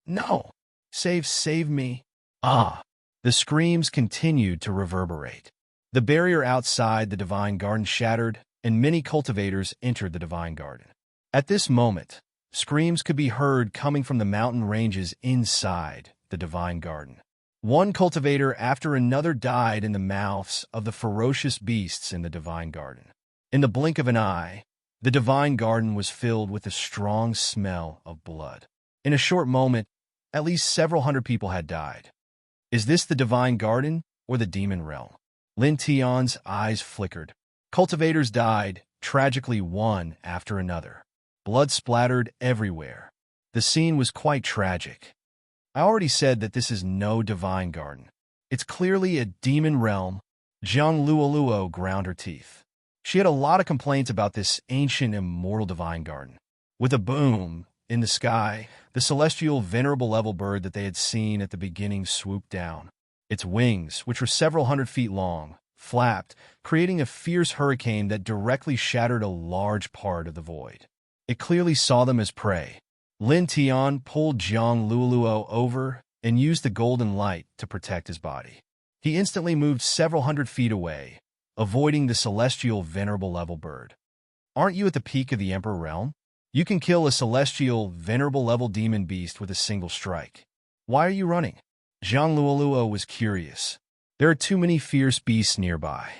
No! Save me! Ah! The screams continued to reverberate. The barrier outside the divine garden shattered, and many cultivators entered the divine garden. At this moment, screams could be heard coming from the mountain ranges inside the divine garden. One cultivator after another died in the mouths of the ferocious beasts in the divine garden. In the blink of an eye, the divine garden was filled with a strong smell of blood. In a short moment, at least several hundred people had died. Is this the divine garden or the demon realm? Lin Tion's eyes flickered. Cultivators died, tragically one after another. Blood splattered everywhere. The scene was quite tragic. I already said that this is no divine garden. It's clearly a demon realm. Zhang Luoluo ground her teeth. She had a lot of complaints about this ancient immortal divine garden. With a boom in the sky, the celestial venerable level bird that they had seen at the beginning swooped down. Its wings, which were several hundred feet long, flapped, creating a fierce hurricane that directly shattered a large part of the void. It clearly saw them as prey. Lin Tian pulled Zhang Luoluo over and used the golden light to protect his body. He instantly moved several hundred feet away, avoiding the celestial venerable level bird. Aren't you at the peak of the Emperor realm? You can kill a celestial venerable level demon beast with a single strike. Why are you running? Zhang Luoluo was curious. There are too many fierce beasts nearby.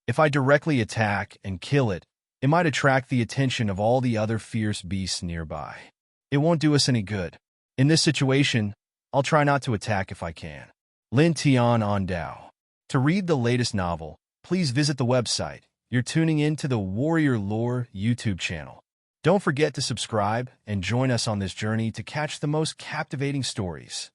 If I directly attack and kill it, it might attract the attention of all the other fierce beasts nearby. It won't do us any good. In this situation, I'll try not to attack if I can. Lin Tian on Dao. To read the latest novel, please visit the website. You're tuning in to the Warrior Lore YouTube channel. Don't forget to subscribe and join us on this journey to catch the most captivating stories.